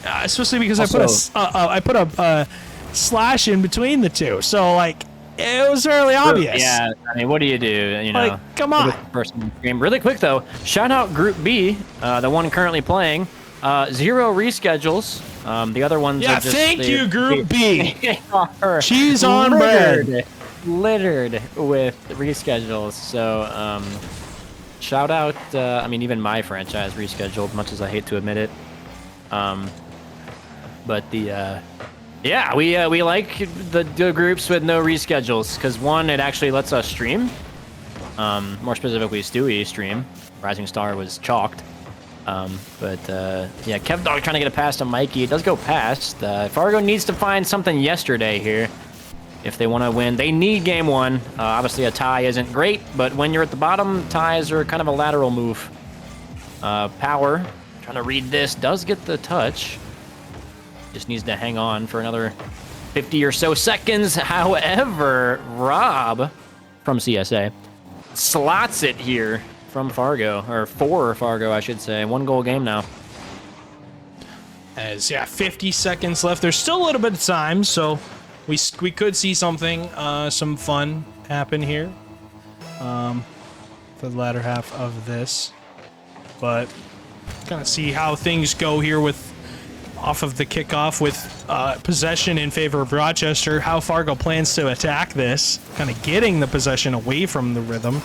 Especially because I put a slash in between the two, so like it was fairly obvious. Yeah, I mean, what do? You know, like, come on. Person game. Really quick though, shout out Group B, the one currently playing. 0 reschedules. The other ones Yeah, are just, thank you, Group B. Cheese on bread. Littered with reschedules. So, shout out. I mean, even my franchise rescheduled, much as I hate to admit it. But the yeah, we like the groups with no reschedules because one, it actually lets us stream. More specifically, Stewie stream. Rising Star was chalked. But yeah, Kev Dog trying to get a pass to Mikey. It does go past. Fargo needs to find something yesterday here if they want to win. They need game one. Obviously, a tie isn't great, but when you're at the bottom, ties are kind of a lateral move. Power, trying to read this, does get the touch. Just needs to hang on for another 50 or so seconds. However, Rob from CSA slots it here from Fargo, or for Fargo, I should say. 1 goal game now. As, yeah, 50 seconds left. There's still a little bit of time, so we could see something, some fun happen here for the latter half of this. But kind of see how things go here with off of the kickoff with possession in favor of Rochester, how Fargo plans to attack this, kind of getting the possession away from the rhythm,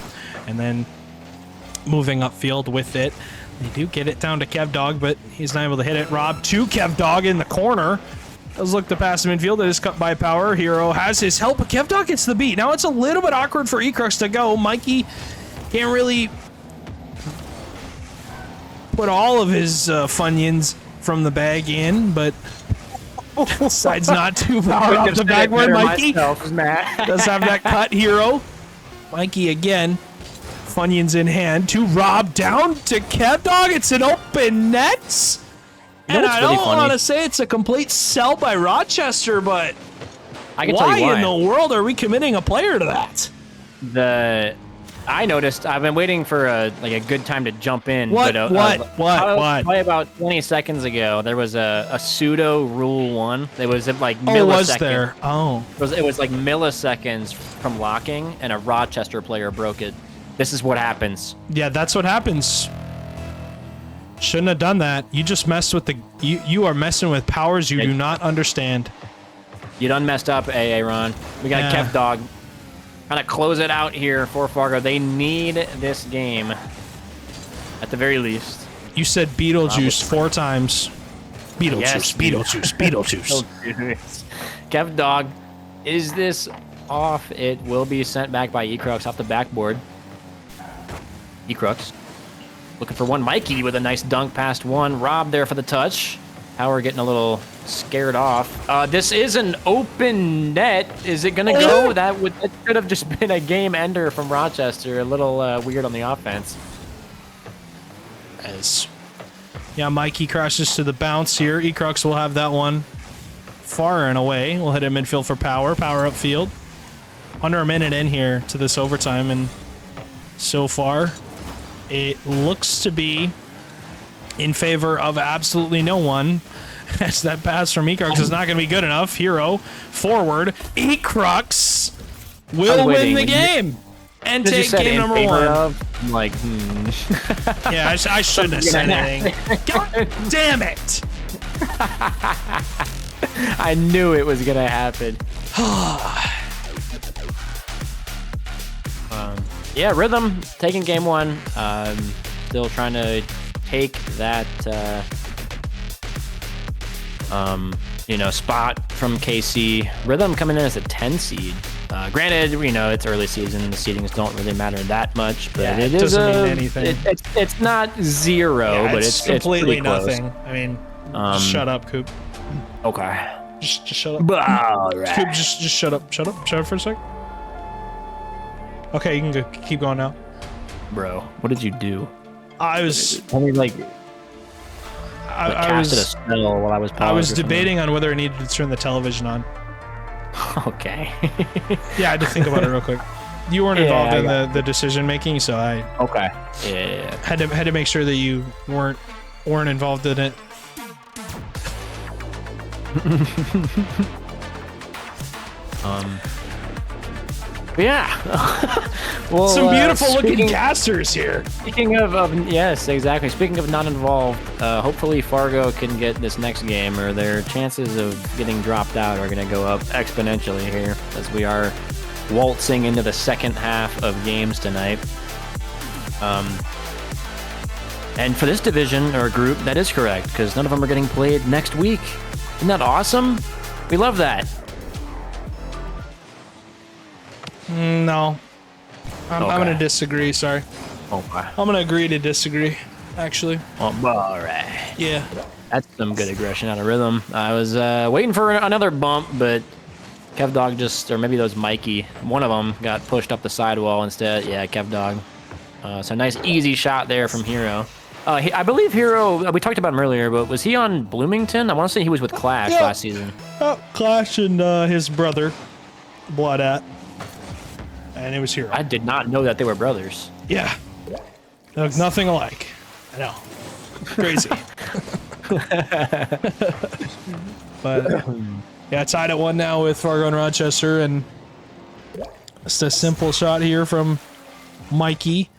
and then moving upfield with it. They do get it down to Kev Dog, but he's not able to hit it. Rob to Kev Dog in the corner. Does look to pass the midfield. It is cut by Power. Hero has his help, but Kev Dog gets the beat. Now it's a little bit awkward for Ecrux to go. Mikey can't really put all of his Funyuns from the bag in, but decides not to power off the backboard. Mikey does have that cut. Hero. Mikey again. Funyuns in hand to Rob, down to Kev Dog. It's an open net. And I don't want to say it's a complete sell by Rochester, but I can tell you why in the world are we committing a player to that? I noticed. I've been waiting for a good time to jump in. What? But, What? Probably about 20 seconds ago, there was a pseudo rule 1. It was like milliseconds. Oh, was there? Oh. It was like milliseconds from locking, and a Rochester player broke it. This is what happens. Yeah, that's what happens. Shouldn't have done that. You just messed with you are messing with powers you do not understand. You done messed up, AA Ron. We got Kev Dog. Kind of close it out here for Fargo. They need this game at the very least. You said Beetlejuice 4 times. Beetlejuice, Yes, Beetlejuice, Beetlejuice. Kev Dog, is this off? It will be sent back by Ecrux off the backboard. Ecrux looking for one. Mikey with a nice dunk past one. Rob there for the touch. Power getting a little scared off. This is an open net. Is it gonna go? That could have just been a game ender from Rochester. A little weird on the offense. Yeah, Mikey crashes to the bounce here. Ecrux will have that one far and away. We'll hit a midfield for Power. Power upfield. Under a minute in here to this overtime, and so far it looks to be in favor of absolutely no one, as that pass from Ecrux is not going to be good enough. Hero forward. Ecrux will win the game and take game number 1. I'm like, Yeah, I shouldn't have said anything. God damn it! I knew it was gonna happen. Yeah, Rhythm taking game 1. Still trying to take that spot from KC. Rhythm coming in as a 10 seed. Granted, it's early season. The seedings don't really matter that much, but Yeah, it doesn't mean anything. It's not 0, but it's completely pretty close. nothing. I mean, just shut up, Coop. Okay. Just shut up. All right. Coop, just shut up. Shut up for a sec. Okay, you can go, keep going now. Bro, what did you do? I was casted a spell while I was paused. I was debating on whether I needed to turn the television on. Okay. Yeah, I had to think about it real quick. You weren't Yeah, involved I in got the decision making, so I Okay. Yeah. had to make sure that you weren't involved in it. Yeah. Well, Some beautiful looking speaking- casters here. Speaking of yes, exactly. Speaking of not involved, hopefully Fargo can get this next game, or their chances of getting dropped out are going to go up exponentially here as we are waltzing into the second half of games tonight. And for this division or group, that is correct because none of them are getting played next week. Isn't that awesome? We love that. No. I'm Okay. going to disagree, sorry. Okay. I'm going to agree to disagree, actually. All right. Yeah. That's some good aggression out of Rhythm. I was waiting for another bump, but Kev Dog just, or maybe those Mikey, one of them got pushed up the sidewall instead. Yeah, Kev Dog. So nice, easy shot there from Hero. I believe Hero, we talked about him earlier, but was he on Bloomington? I want to say he was with Clash Yeah. last season. Oh, Clash and his brother, Blood at. And it was Hero. I did not know that they were brothers. Yeah. They look nothing alike. I know. Crazy. But yeah, tied at 1 now with Fargo and Rochester, and just a simple shot here from Mikey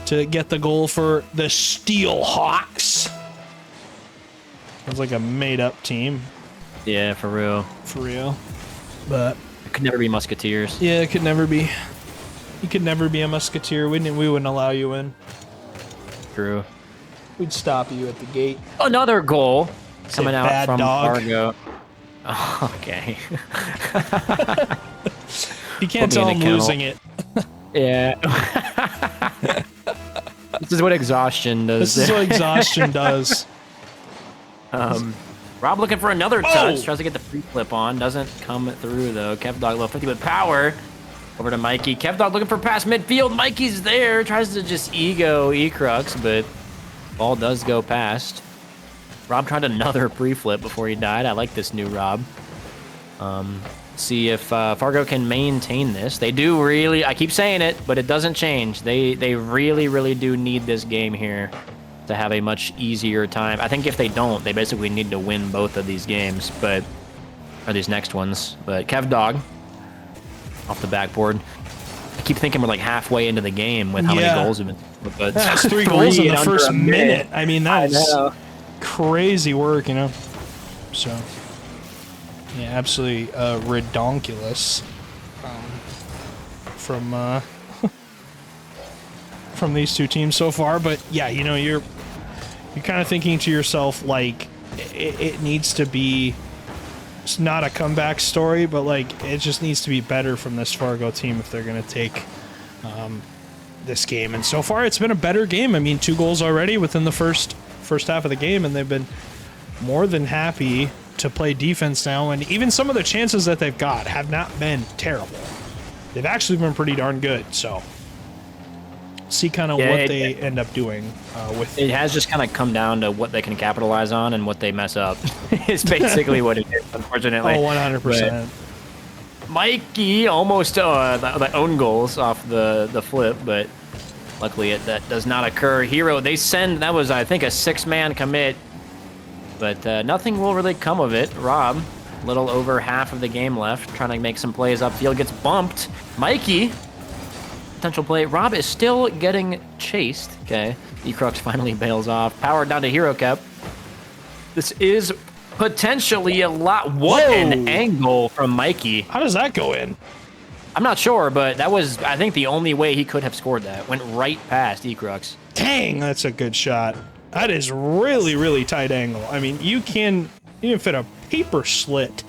to get the goal for the Steel Hawks. Sounds like a made-up team, Yeah, for real. for real. But It could never be Musketeers. yeah, it could never be. You could never be a musketeer. We wouldn't allow you in. True. We'd stop you at the gate. Another goal coming out bad from dog. Fargo. Okay. You can't Put me tell in I'm a kennel. losing it. Yeah. This is what exhaustion does. This is what exhaustion does. Rob looking for another touch. Tries to get the free flip on. Doesn't come through, though. Kev Dog low 50 with power. Over to Mikey. Kev Dog looking for pass midfield. Mikey's there. Tries to just ego E-Crux, but ball does go past. Rob tried another pre-flip before he died. I like this new Rob. See if Fargo can maintain this. They do really, I keep saying it, but it doesn't change. They really, really do need this game here to have a much easier time. I think if they don't, they basically need to win both of these games, or these next ones. But Kev Dog off the backboard. I keep thinking we're like halfway into the game with how many goals have been. But That's 3 goals in the under first a minute. I mean, that's know. crazy work, you know. So, yeah, absolutely redonkulous from from these two teams so far. But yeah, you know, you're kind of thinking to yourself like it needs to be. It's not a comeback story, but like it just needs to be better from this Fargo team if they're going to take this game. And so far, it's been a better game. I mean, 2 goals already within the first half of the game, and they've been more than happy to play defense now. And even some of the chances that they've got have not been terrible. They've actually been pretty darn good. So see kind of what they end up doing with it has just kind of come down to what they can capitalize on and what they mess up. It's basically what it is, unfortunately. Oh, 100%. Mikey almost the own goals off the flip, but luckily that does not occur. Hero, they send, that was, I think, a 6-man commit, but nothing will really come of it. Rob, a little over half of the game left, trying to make some plays upfield, gets bumped. Mikey, potential play. Rob is still getting chased. Okay, E-Crux finally bails off. Power down to Hero Cap. This is potentially a lot. What an angle from Mikey. How does that go in? I'm not sure, but that was, I think, the only way he could have scored that. Went right past E-Crux. Dang, that's a good shot. That is really, really tight angle. I mean, you can fit a paper slit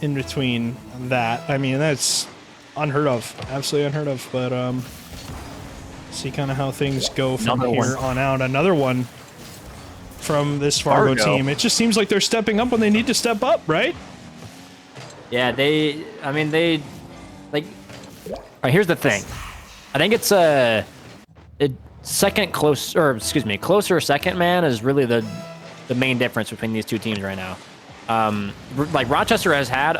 in between that. I mean, that's unheard of. Absolutely unheard of. But see kind of how things go from here on out. Another one from this Fargo team. It just seems like they're stepping up when they need to step up, right? Yeah, like, all right, here's the thing. I think it's a closer second man is really the main difference between these two teams right now. Like Rochester has had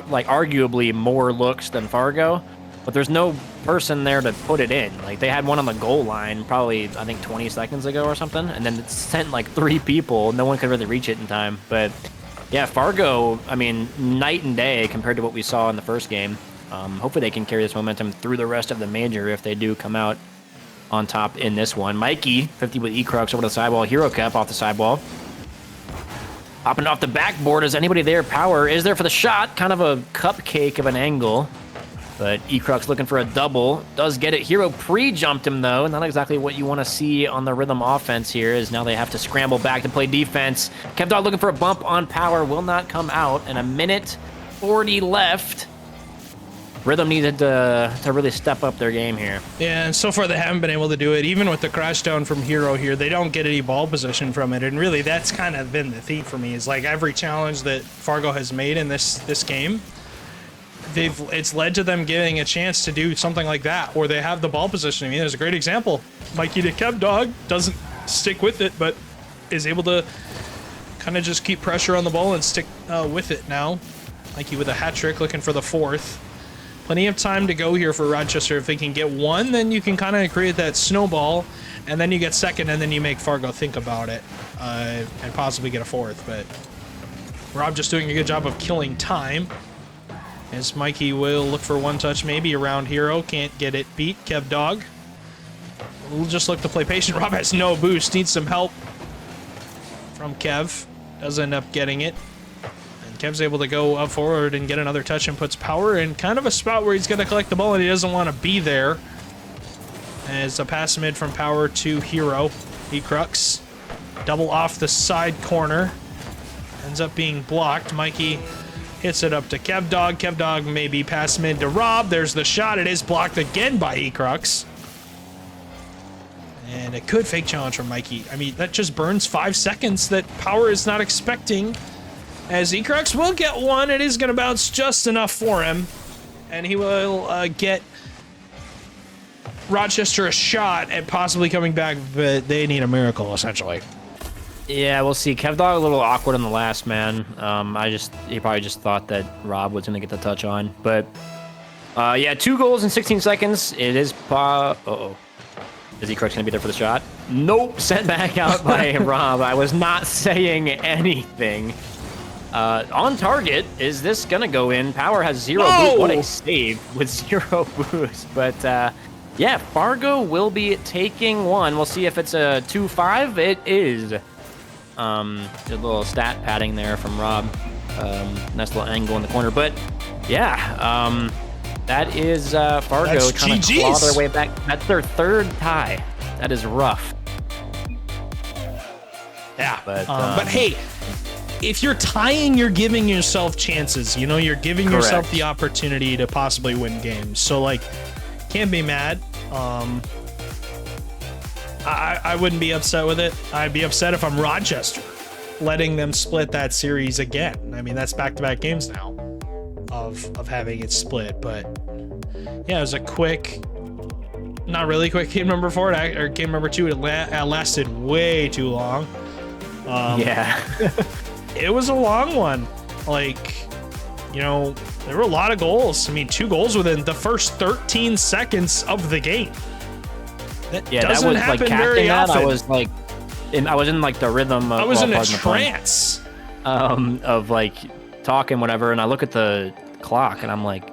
like arguably more looks than Fargo, but there's no person there to put it in. Like, they had one on the goal line probably, I think, 20 seconds ago or something, and then it sent like 3 people. No one could really reach it in time. But yeah, Fargo, I mean, night and day compared to what we saw in the first game. Hopefully they can carry this momentum through the rest of the major if they do come out on top in this one. Mikey, 50 with E-Crux over the sidewall. Hero Cap off the sidewall. Hopping off the backboard. Is anybody there? Power is there for the shot. Kind of a cupcake of an angle. But E-Crux looking for a double. Does get it. Hero pre-jumped him, though. Not exactly what you want to see on the Rhythm offense here, as now they have to scramble back to play defense. KevDog looking for a bump on Power. Will not come out. And a minute 40 left. Rhythm needed to really step up their game here. Yeah, and so far they haven't been able to do it. Even with the crash down from Hero here, they don't get any ball position from it. And really, that's kind of been the theme for me, is like every challenge that Fargo has made in this game, it's led to them getting a chance to do something like that, where they have the ball position. I mean, there's a great example. Mikey the KevDog doesn't stick with it, but is able to kind of just keep pressure on the ball and stick with it now. Mikey with a hat trick, looking for the 4th. Plenty of time to go here for Rochester. If they can get 1, then you can kind of create that snowball, and then you get 2nd, and then you make Fargo think about it and possibly get a 4th. But Rob just doing a good job of killing time, as Mikey will look for 1 touch maybe around Hero. Can't get it beat. KevDog will just look to play patient. Rob has no boost. Needs some help from Kev. Does end up getting it. Kev's able to go up forward and get another touch and puts Power in kind of a spot where he's going to collect the ball and he doesn't want to be there. As a pass mid from Power to Hero. E-Crux. Double off the side corner. Ends up being blocked. Mikey hits it up to KevDog. KevDog maybe pass mid to Rob. There's the shot. It is blocked again by E-Crux. And a good fake challenge from Mikey. I mean, that just burns 5 seconds that Power is not expecting. As E-Crux will get 1, it is going to bounce just enough for him. And he will get Rochester a shot at possibly coming back, but they need a miracle, essentially. Yeah, we'll see. KevDog a little awkward on the last man. He probably just thought that Rob was going to get the touch on. But, yeah, 2 goals in 16 seconds. It is... Uh-oh. Is E-Crux going to be there for the shot? Nope. Sent back out by Rob. I was not saying anything. On target, is this gonna go in? Power has 0 boost. What a save with 0 boost. But yeah, Fargo will be taking 1. We'll see if it's a 2-5. It is. A little stat padding there from Rob. Nice little angle in the corner. But yeah, that is Fargo That's trying to claw their way back. That's their 3rd tie. That is rough. Yeah, but hey, if you're tying, you're giving yourself chances. You know, you're giving yourself the opportunity to possibly win games. So, like, can't be mad. I wouldn't be upset with it. I'd be upset if I'm Rochester, letting them split that series again. I mean, that's back-to-back games now of having it split. But, yeah, it was a quick, not really quick game number 4, or game number 2. It lasted way too long. Yeah. It was a long one. Like, you know, there were a lot of goals. I mean, 2 goals within the first 13 seconds of the game. That doesn't happen very often. I was in like the rhythm of, I was in a trance of like talking whatever, and I look at the clock and I'm like,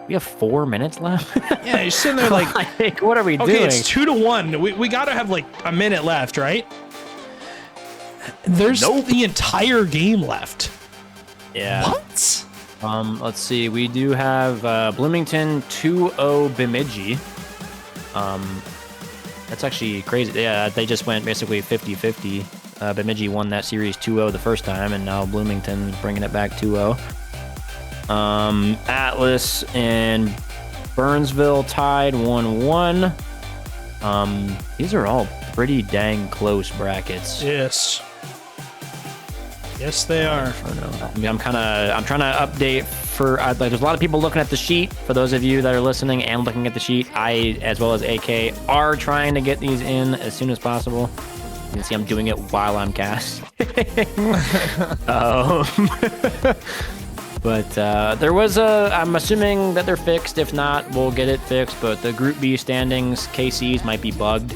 we have 4 minutes left. Yeah, you're sitting there like, what are we doing? Okay, it's 2-1. We gotta have like a minute left, right? There's the entire game left. Yeah. What? Let's see. We do have Bloomington 2-0 Bemidji. That's actually crazy. Yeah, they just went basically 50-50. Bemidji won that series 2-0 the first time, and now Bloomington bringing it back 2-0. Atlas and Burnsville tied 1-1. These are all pretty dang close brackets. Yes. Yes, they are. I mean, I'm trying to update for, like, there's a lot of people looking at the sheet. For those of you that are listening and looking at the sheet, I, as well as AK, are trying to get these in as soon as possible. You can see I'm doing it while I'm casting. But there was I'm assuming that they're fixed. If not, we'll get it fixed. But the Group B standings, KC's might be bugged.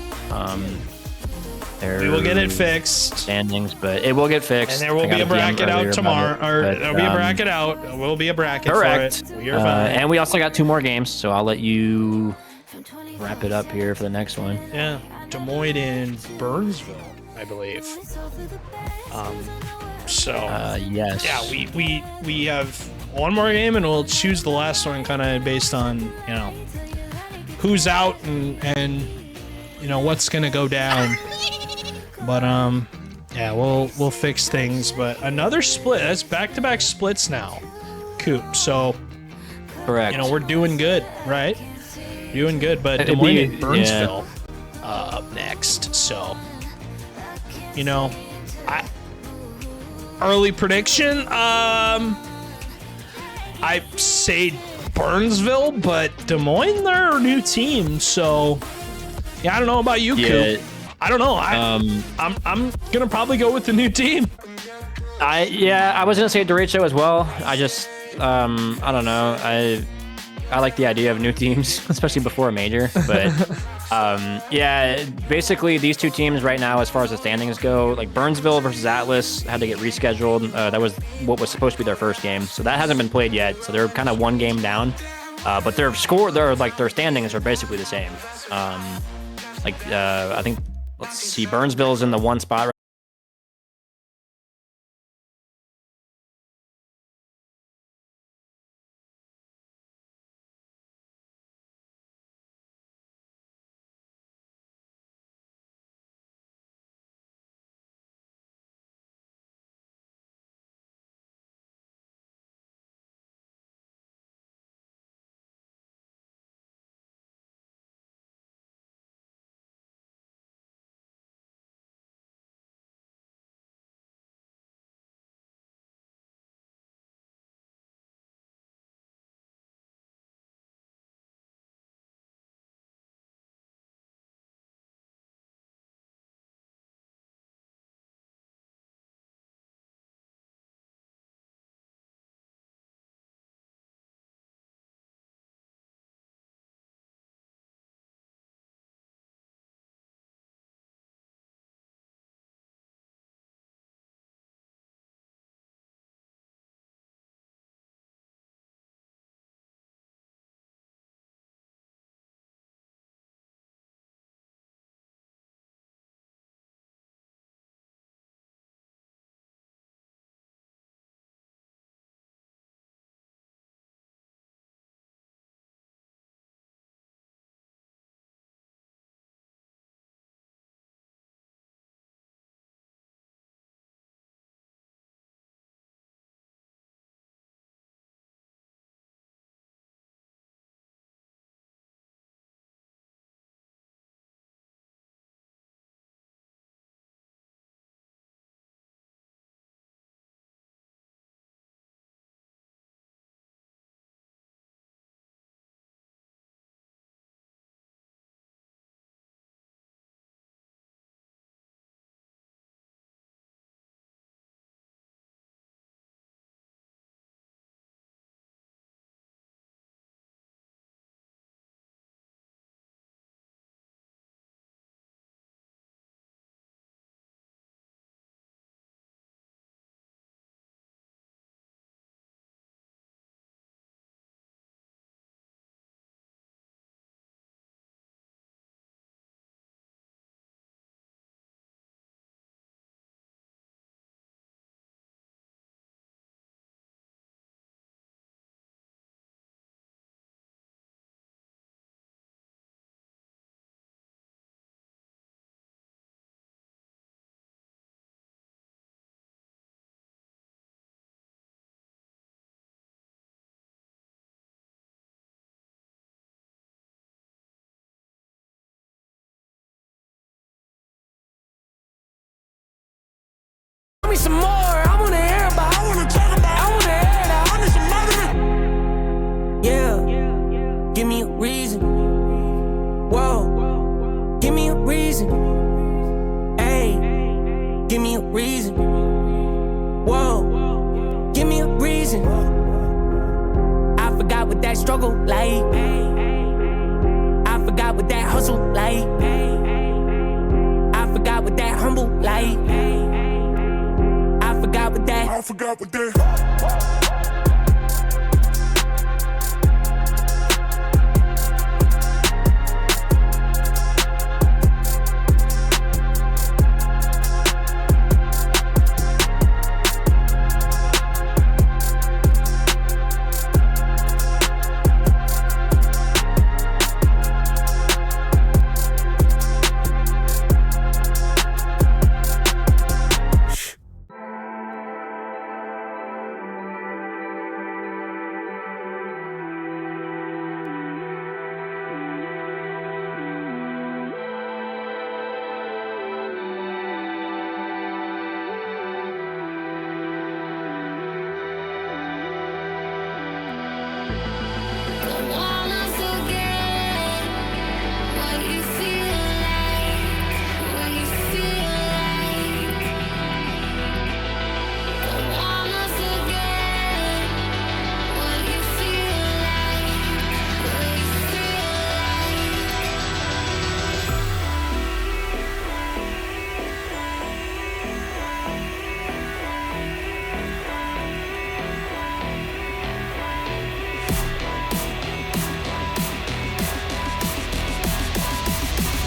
We will get it fixed. Standings, but it will get fixed. And there will be a bracket out tomorrow. There'll be a bracket out. There will be a bracket correct. for it. You're fine. And we also got 2 more games, so I'll let you wrap it up here for the next one. Yeah, Des Moines and Burnsville, I believe. Yes. Yeah, we have one more game, and we'll choose the last one kind of based on who's out and what's gonna go down. But yeah, we'll fix things. But another split. That's back-to-back splits now, Coop. So correct. We're doing good, right? Doing good. But Des Moines and Burnsville up next. So early prediction. I say Burnsville, but Des Moines, they're a new team. So yeah, I don't know about you, Coop. I don't know. I'm gonna probably go with the new team. I was gonna say derecho as well. I just I don't know. I like the idea of new teams, especially before a major. But yeah, basically these 2 teams right now, as far as the standings go, like Burnsville versus Atlas had to get rescheduled. That was what was supposed to be their first game, so that hasn't been played yet. So they're kind of 1 game down, but their standings are basically the same. I think. Let's see, Burnsville's in the 1 spot. me some more. I wanna hear about. I wanna talk about. I wanna hear that. I need some other. Yeah. Give me a reason. Whoa. Give me a reason. Hey. Give me a reason. Whoa. Give me a reason. what that struggle like. I forgot what that hustle like. I forgot what that humble like. I forgot what that. Wanna forget what you feel like when you feel like. Don't wanna forget what you feel like when you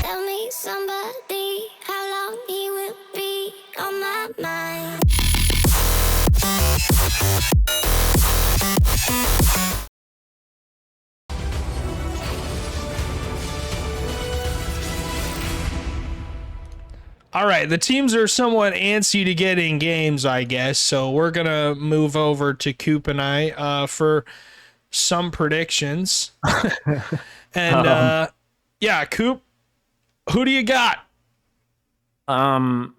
tell me somebody how long he will be on my mind. All right, the teams are somewhat antsy to get in games, I guess. So we're gonna move over to Coop and I for some predictions. And yeah, Coop, who do you got? I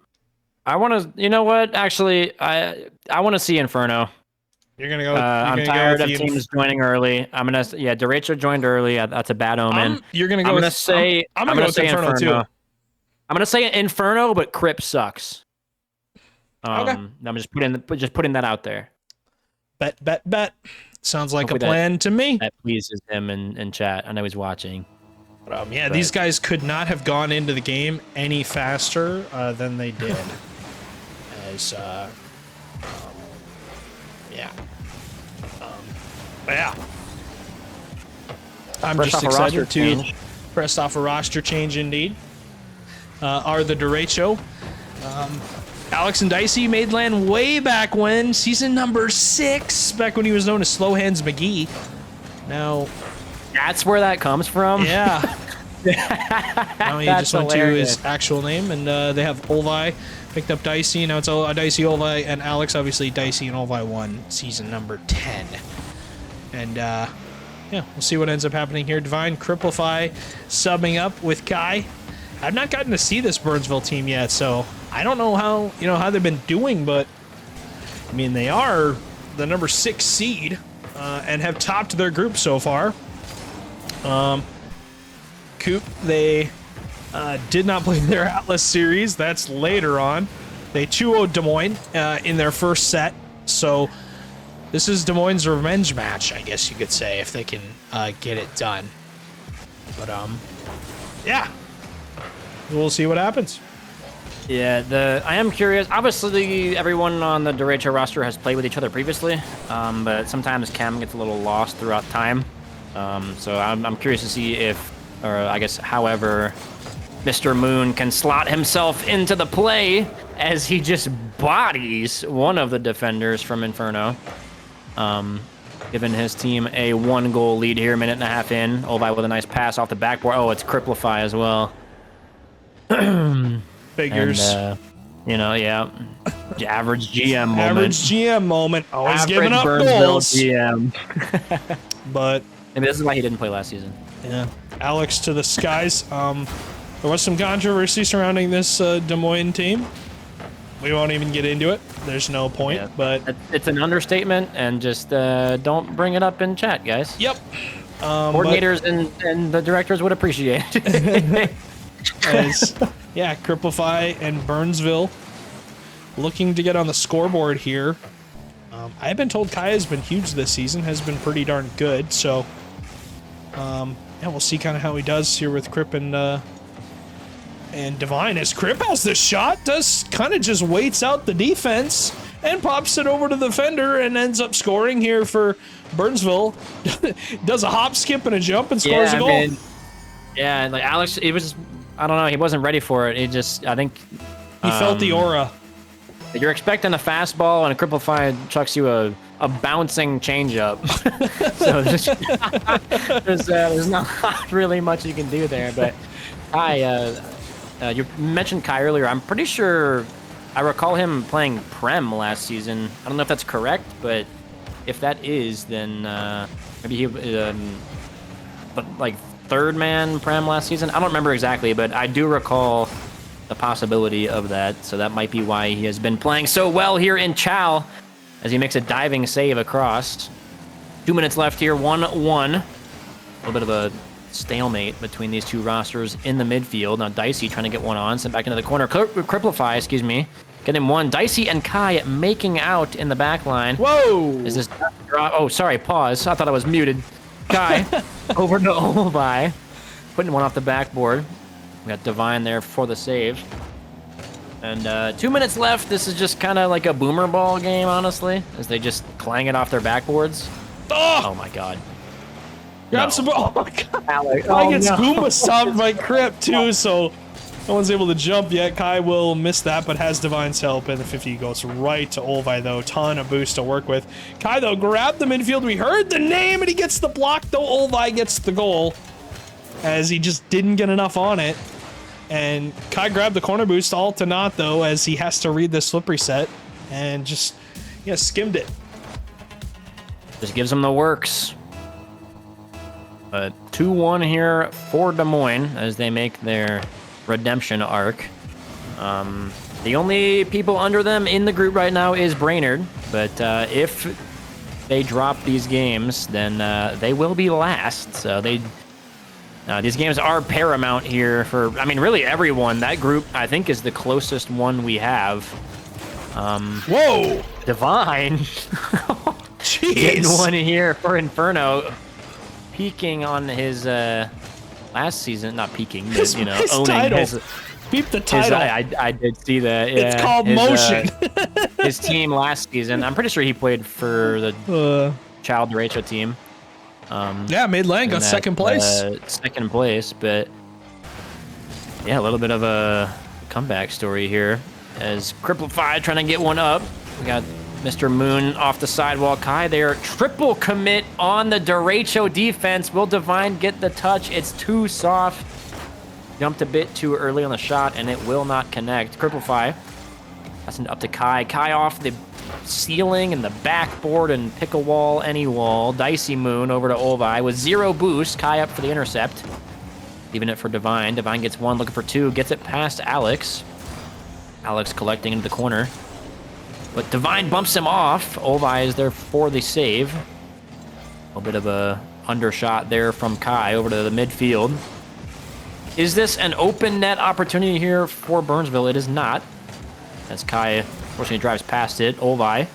want to. You know what? Actually, I want to see Inferno. You're gonna go. I'm tired of teams joining early. I'm gonna. Yeah, Derecho joined early. That's a bad omen. You're gonna go. I'm with, gonna say. I'm gonna go with Inferno too. I'm gonna say Inferno, but Crip sucks. Okay. I'm just putting that out there. Bet. Sounds like Hopefully a plan to me. That pleases him in chat. I know he's watching. Yeah, these guys could not have gone into the game any faster than they did. As yeah. Yeah. I'm Fresh just off a roster excited to change. press off a roster change indeed. Are the Derecho. Alex and Dicey made land way back when, season number 6, back when he was known as Slow Hands McGee. Now, that's where that comes from. Yeah. Now he just went to his actual name, and they have Olvi picked up Dicey. Now it's Dicey, Olvi, and Alex. Obviously, Dicey and Olvi won season number 10. And yeah, we'll see what ends up happening here. Divine Cripplify subbing up with Kai. I've not gotten to see this Burnsville team yet, so I don't know how they've been doing, but I mean they are the number 6 seed and have topped their group so far. Coop, they did not play their Atlas series. That's later on. They 2-0'd Des Moines in their first set, so this is Des Moines' revenge match, I guess you could say, if they can get it done. But yeah. We'll see what happens. Yeah, I am curious. Obviously, everyone on the Derecho roster has played with each other previously, but sometimes Chem gets a little lost throughout time. So I'm curious to see if, or I guess, however, Mr. Moon can slot himself into the play as he just bodies one of the defenders from Inferno. Giving his team a 1-goal lead here, minute and a half in. Olvi with a nice pass off the backboard. Oh, it's Cripplify as well. Figures. And, yeah. Average GM moment. Average GM moment. Always Average giving up Burnsville goals. GM. But maybe this is why he didn't play last season. Yeah. Alex to the skies. There was some controversy surrounding this Des Moines team. We won't even get into it. There's no point, Yeah. but It's an understatement, and just don't bring it up in chat, guys. yep. Coordinators and the directors would appreciate it. Yeah, Cripplify and Burnsville looking to get on the scoreboard here. I've been told Kai has been huge this season, has been pretty darn good. So, yeah, we'll see kind of how he does here with Crip and Divine. As Crip has the shot, does kind of just waits out the defense and pops it over to the defender and ends up scoring here for Burnsville. Does a hop, skip, and a jump and scores a goal. Yeah, like Alex, it was, I don't know, he wasn't ready for it. It just, I think he felt the aura. You're expecting a fastball, and a Cripplefy chucks you a bouncing changeup. So there's not really much you can do there. But you mentioned Kai earlier. I'm pretty sure I recall him playing Prem last season. I don't know if that's correct, but if that is, then maybe he like third man Prem last season. I don't remember exactly, but I do recall the possibility of that. So that might be why he has been playing so well here in Chow as he makes a diving save across. 2 minutes left here, 1-1. A little bit of a stalemate between these two rosters in the midfield. Now Dicey trying to get one on, sent back into the corner. Cripplefy, excuse me. Getting one. Dicey and Kai making out in the back line. Whoa! Is this... Oh, sorry, pause. I thought I was muted. Kai over to Olvi. Putting one off the backboard. We got Divine there for the save. And 2 minutes left. This is just kind of like a boomer ball game, honestly, as they just clang it off their backboards. Oh my god. Grab some. Oh my god. I get Goomba stopped by Crip too, so no one's able to jump yet. Kai will miss that, but has Divine's help, and the 50 goes right to Olvi, though. Ton of boost to work with. Kai, though, grabbed the midfield. We heard the name, and he gets the block, though. Olvi gets the goal, as he just didn't get enough on it. And Kai grabbed the corner boost, all to naught, though, as he has to read the slippery set, and just, yeah, skimmed it. Just gives him the works. 2-1 here for Des Moines as they make their redemption arc. The only people under them in the group right now is Brainerd, but if they drop these games, then they will be last. So these games are paramount here for, I mean, really everyone. That group, I think, is the closest one we have. Whoa! Divine. Jeez. Getting one here for Inferno. Peaking on his last season, not peaking, but, you know, his owning title. his... Beep the title. I did see that. Yeah. It's called motion. His team last season. I'm pretty sure he played for the Child Derecho team. Yeah, made Lang got second place. Second place, but yeah, a little bit of a comeback story here as Cripplefy trying to get one up. We got Mr. Moon off the sidewalk. Kai there. Triple commit on the Derecho defense. Will Divine get the touch? It's too soft. Jumped a bit too early on the shot, and it will not connect. Cripplefy. That's up to Kai. Kai off the ceiling and the backboard and pick a wall, any wall. Dicey Moon over to Olvi with 0 boost. Kai up for the intercept. Leaving it for Divine. Divine gets one, looking for 2. Gets it past Alex. Alex collecting into the corner. But Divine bumps him off. Olvi is there for the save. A little bit of a undershot there from Kai over to the midfield. Is this an open net opportunity here for Burnsville? It is not. As Kai, unfortunately, drives past it. Olvi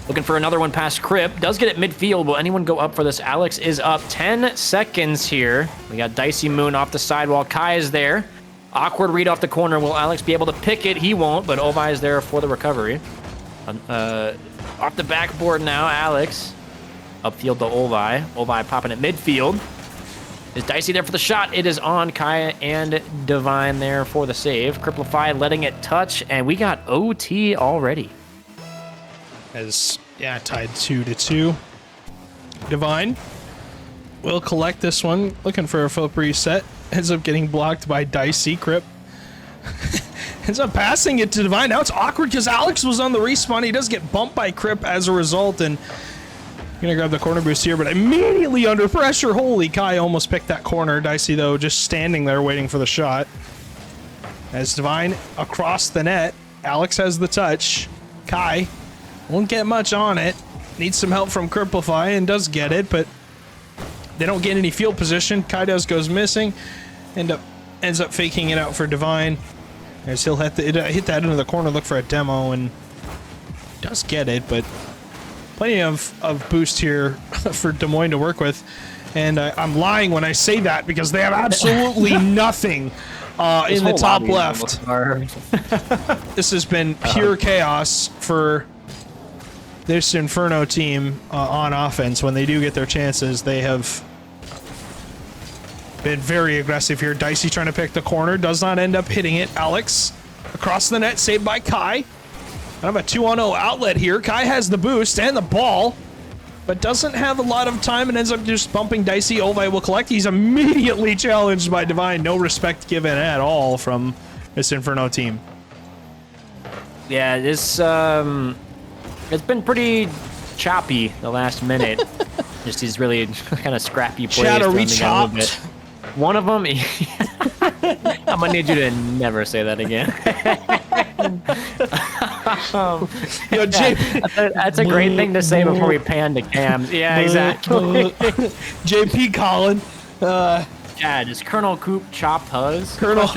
looking for another one past Crip. Does get it midfield. Will anyone go up for this? Alex is up. 10 seconds here. We got Dicey Moon off the sidewalk. Kai is there. Awkward read off the corner. Will Alex be able to pick it? He won't, but Olvi is there for the recovery. Off the backboard now, Alex. Upfield to Olvi. Olvi popping it midfield. Is Dicey there for the shot? It is on. Kai and Divine there for the save. Cripplefy letting it touch, and we got OT already. As, yeah, tied 2-2. Divine will collect this one. Looking for a flip reset. Ends up getting blocked by Dicey. Crip ends up passing it to Divine. Now it's awkward because Alex was on the respawn. He does get bumped by Crip as a result, and gonna grab the corner boost here, but immediately under pressure. Holy, Kai almost picked that corner. Dicey, though, just standing there waiting for the shot. As Divine across the net. Alex has the touch. Kai won't get much on it. Needs some help from Cripplefy and does get it, but they don't get any field position. Kai goes missing. Ends up faking it out for Divine. As he'll hit that into the corner, look for a demo, and does get it, but plenty of boost here for Des Moines to work with. And I'm lying when I say that because they have absolutely nothing in the top left. This has been pure chaos for this Inferno team on offense. When they do get their chances, they have been very aggressive here. Dicey trying to pick the corner, does not end up hitting it. Alex across the net, saved by Kai. Kind of a 2-on-0 outlet here. Kai has the boost and the ball, but doesn't have a lot of time and ends up just bumping Dicey. Ovi will collect. He's immediately challenged by Divine. No respect given at all from this Inferno team. Yeah, this it's been pretty choppy the last minute. Just these really kind of scrappy plays. Shadow rechopped. One of them, I'm gonna need you to never say that again. Yo, that's a great thing to say before we pan to Cam. Yeah, exactly. JP Collin. Yeah, just Colonel Coop chopped Huzz? Colonel.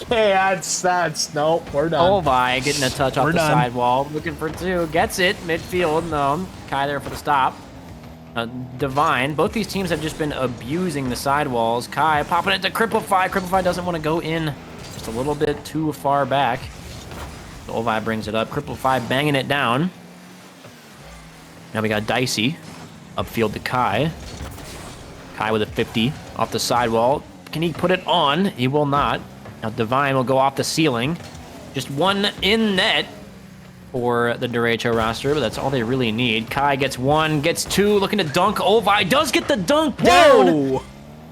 Okay, that's nope. We're done. Ovi getting a touch off the sidewall, looking for two, gets it midfield. No, Kai there for the stop. Divine. Both these teams have just been abusing the sidewalls. Kai popping it to Cripplify. Cripplify doesn't want to go in just a little bit too far back. So Ovi brings it up. Cripplify banging it down. Now we got Dicey. Upfield to Kai. Kai with a 50 off the sidewall. Can he put it on? He will not. Now Divine will go off the ceiling. Just one in net for the Derecho roster, but that's all they really need. Kai gets one, gets two, looking to dunk. Ovi does get the dunk down. Whoa.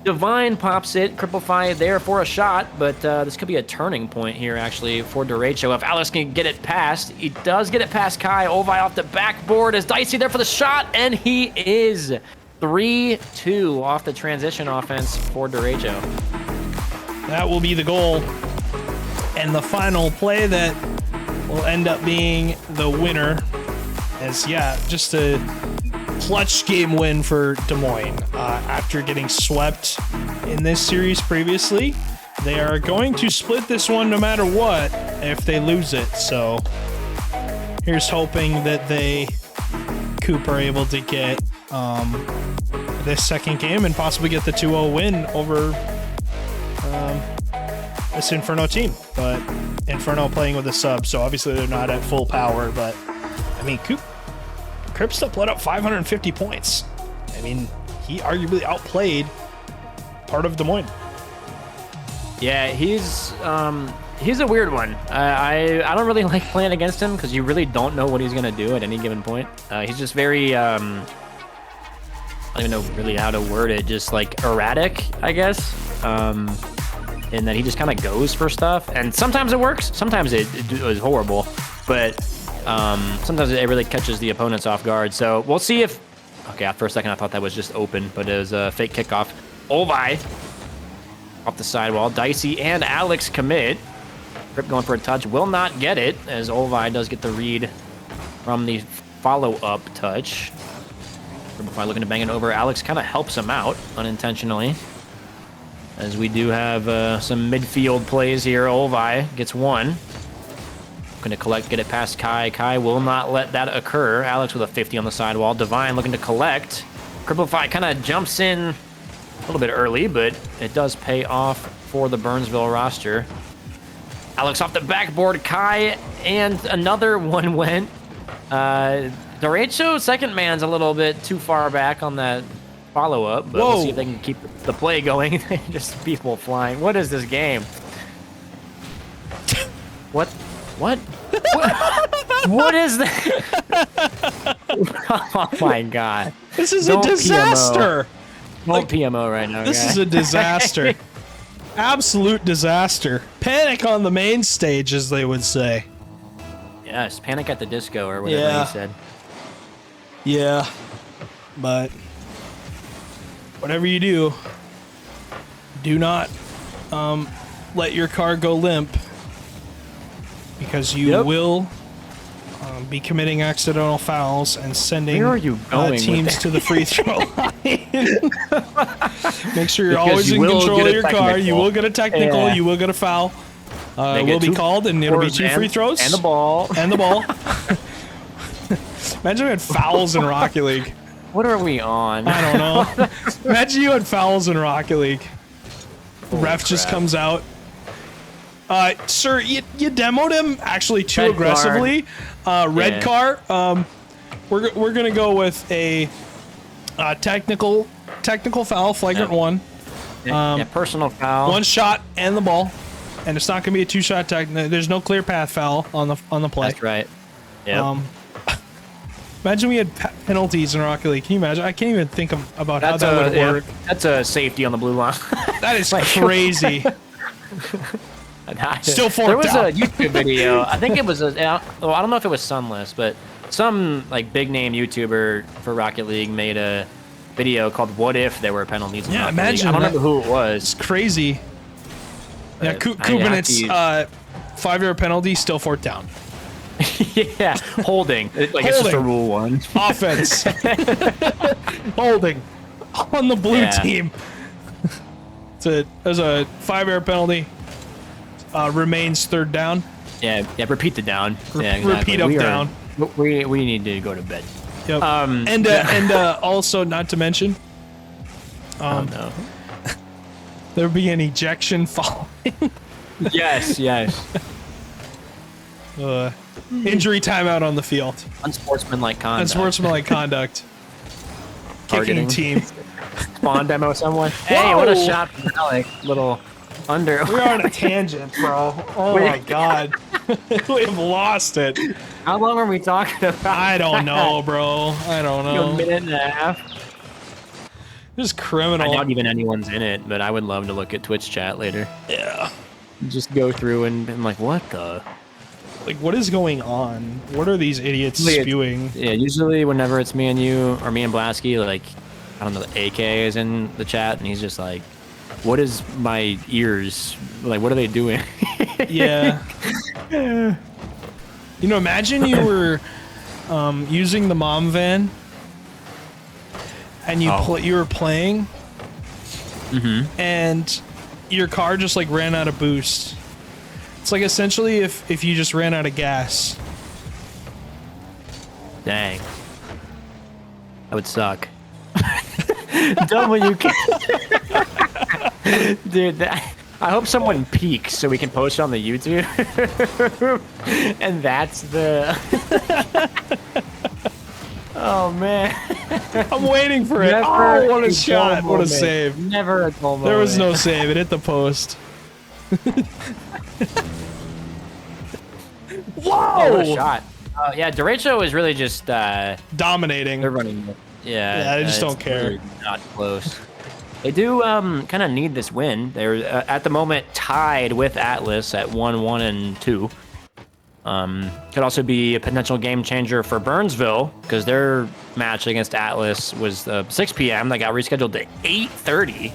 Divine pops it. Cripplify there for a shot, but this could be a turning point here, actually, for Derecho. If Alex can get it past, he does get it past Kai. Ovi off the backboard. Is Dicey there for the shot? And he is. 3-2 off the transition offense for Derecho. That will be the goal. And the final play that will end up being the winner is, yeah, just a clutch game win for Des Moines. After getting swept in this series previously, they are going to split this one no matter what if they lose it. So here's hoping that Coop are able to get this second game and possibly get the 2-0 win over this Inferno team. But Inferno playing with a sub, so obviously they're not at full power, but I mean, Crip still put up 550 points. I mean, he arguably outplayed part of Des Moines. Yeah, he's a weird one. I don't really like playing against him because you really don't know what he's gonna do at any given point. He's just very I don't even know really how to word it, just like erratic, I guess. In that he just kind of goes for stuff, and sometimes it works, sometimes it is horrible, but sometimes it really catches the opponents off guard. So we'll see if. Okay, for a second I thought that was just open, but it was a fake kickoff. Ovi off the sidewall. Dicey and Alex commit. Crip going for a touch, will not get it, as Ovi does get the read from the follow-up touch. Crip looking to bang it over. Alex kind of helps him out unintentionally, as we do have some midfield plays here. Ovi gets one. Going to collect, get it past Kai. Kai will not let that occur. Alex with a 50 on the sidewall. Divine looking to collect. Cripplify kind of jumps in a little bit early, but it does pay off for the Burnsville roster. Alex off the backboard. Kai, and another one went. Derecho second man's a little bit too far back on that follow-up, but we'll see if they can keep the play going. Just people flying. What is this game? What? What is that? Oh my god. This is a disaster. No PMO right now, This guys. is a disaster. Absolute disaster. Panic on the main stage, as they would say. Yes, Panic at the Disco, or whatever he said. Yeah, but whatever you do, do not let your car go limp, because you will be committing accidental fouls and sending teams to the free throw line. Make sure you're always in control of your car. You will get a technical. You will get a foul. It will be called, and it'll be 2 free throws. And the ball. And the ball. Imagine we had fouls in Rocket League. What are we on? I don't know. Imagine you had fouls in Rocket League. Ref just comes out. Sir, you demoed him actually too Red aggressively. Red Yeah. car. We're gonna go with a technical foul, flagrant one. Yeah, personal foul. One shot and the ball, and it's not gonna be a 2-shot technical. There's no clear path foul on the play. That's right. Yeah. Imagine we had penalties in Rocket League. Can you imagine? I can't even think about how that would work. That's a safety on the blue line. That is crazy. Still fourth There was down. a YouTube video. I think it was I don't know if it was Sunless, but some like big name YouTuber for Rocket League made a video called "What If There Were Penalties?" In Yeah, Rocket League. imagine I don't that. remember who it was. It's crazy. Yeah, But Kubinet's I 5-yard penalty, still fourth down. Yeah, holding. It's just a Holding. rule one. Offense. Holding on the blue Yeah. team. There's a 5-yard penalty. Remains third down. Yeah. Repeat the down. Yeah, exactly. Repeat up down. We need to go to bed. Yep. And also not to mention, Oh no. there'll be an ejection following. Yes. Injury timeout on the field. Unsportsmanlike conduct. Unsportsmanlike conduct. Kicking Targeting. team. Spawn demo someone. Hey, what a Whoa! shot from Alec. Little under. We're on a tangent, bro. Oh my god. We have lost it. How long are we talking about? I don't know, bro. I don't A know. minute and a half. This is I criminal. doubt even anyone's in it, but I would love to look at Twitch chat later. Yeah. Just go through and I'm like, what the? Like, what is going on? What are these idiots spewing? Yeah, usually whenever it's me and you or me and Blasky, like, I don't know, the AK is in the chat and he's just like, what is my ears? Like, what are they doing? Yeah. You know, imagine you were using the mom van and you were playing and your car just like ran out of boost. It's like essentially if you just ran out of gas. Dang. That would suck. WK. Dude, I hope someone peeks so we can post it on the YouTube. And that's the... Oh, man. I'm waiting for it. Never Oh, what a dull shot. What a moment. save. Never a dull moment. There was no save. It hit the post. Oh, what a Whoa! shot. Yeah, Derecho is really just... Dominating. They're running... Yeah, I just don't it's care. really not close. They do kind of need this win. They're at the moment tied with Atlas at 1-1-2. Could also be a potential game changer for Burnsville because their match against Atlas was 6 p.m. That got rescheduled to 8:30,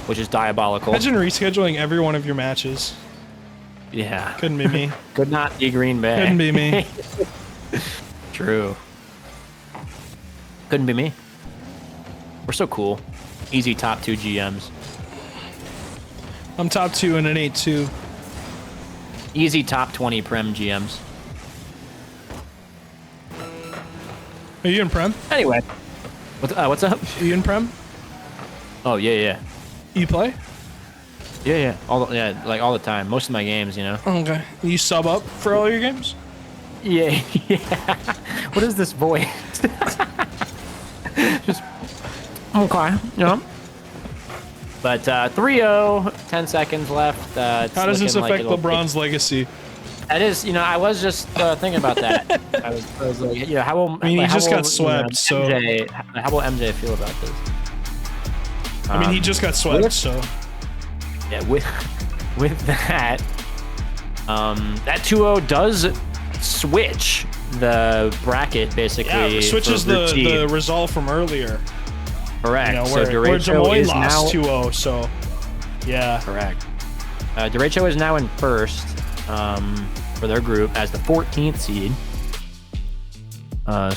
which is diabolical. Imagine rescheduling every one of your matches. Yeah, Couldn't be me. could not be Green Bay. Couldn't be me. True. Couldn't be me. We're so cool. Easy top 2 GMs. I'm top 2 in an 8-2. Easy top 20 Prem GMs. Are you in Prem? Anyway, what's up? Are you in Prem? Oh yeah. You play? Yeah. Like all the time. Most of my games, you know. Okay. You sub up for all your games? Yeah. What is this voice? Just okay, yeah. But 3-0, 10 seconds left. It's How does this looking like affect it'll LeBron's legacy? That is, I was just thinking about that. I was like, how will I mean, he how just will, got swept, so- MJ, how will MJ feel about this? I mean, he just got swept, with- so. Yeah, with that, that 2-0 does switch the bracket basically. Yeah, switches for Group C. the result from earlier. Correct. You know, So where Des Derecho Moines is now lost 2-0, so. Yeah. correct. Derecho is now in first for their group as the 14th seed.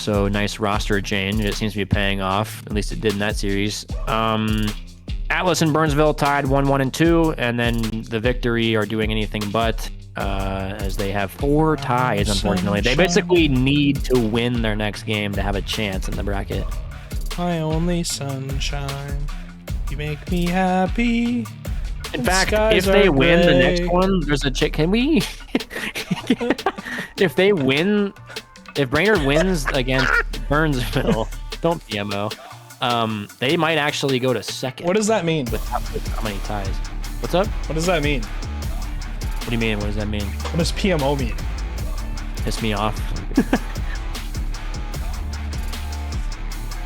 So nice roster change. It seems to be paying off. At least it did in that series. Atlas and Burnsville tied 1-1-2, and then the Victory are doing anything but. as they have 4 ties, unfortunately. They basically need to win their next game to have a chance in the bracket. My only sunshine, you make me happy. In fact, if they win the next one, there's a chick. Can we? If they win, if Brainerd wins against Burnsville, don't PMO. They might actually go to second. What does that mean? With how many ties? What's up? What does that mean? What do you mean? What does that mean? What does PMO mean? Piss me off.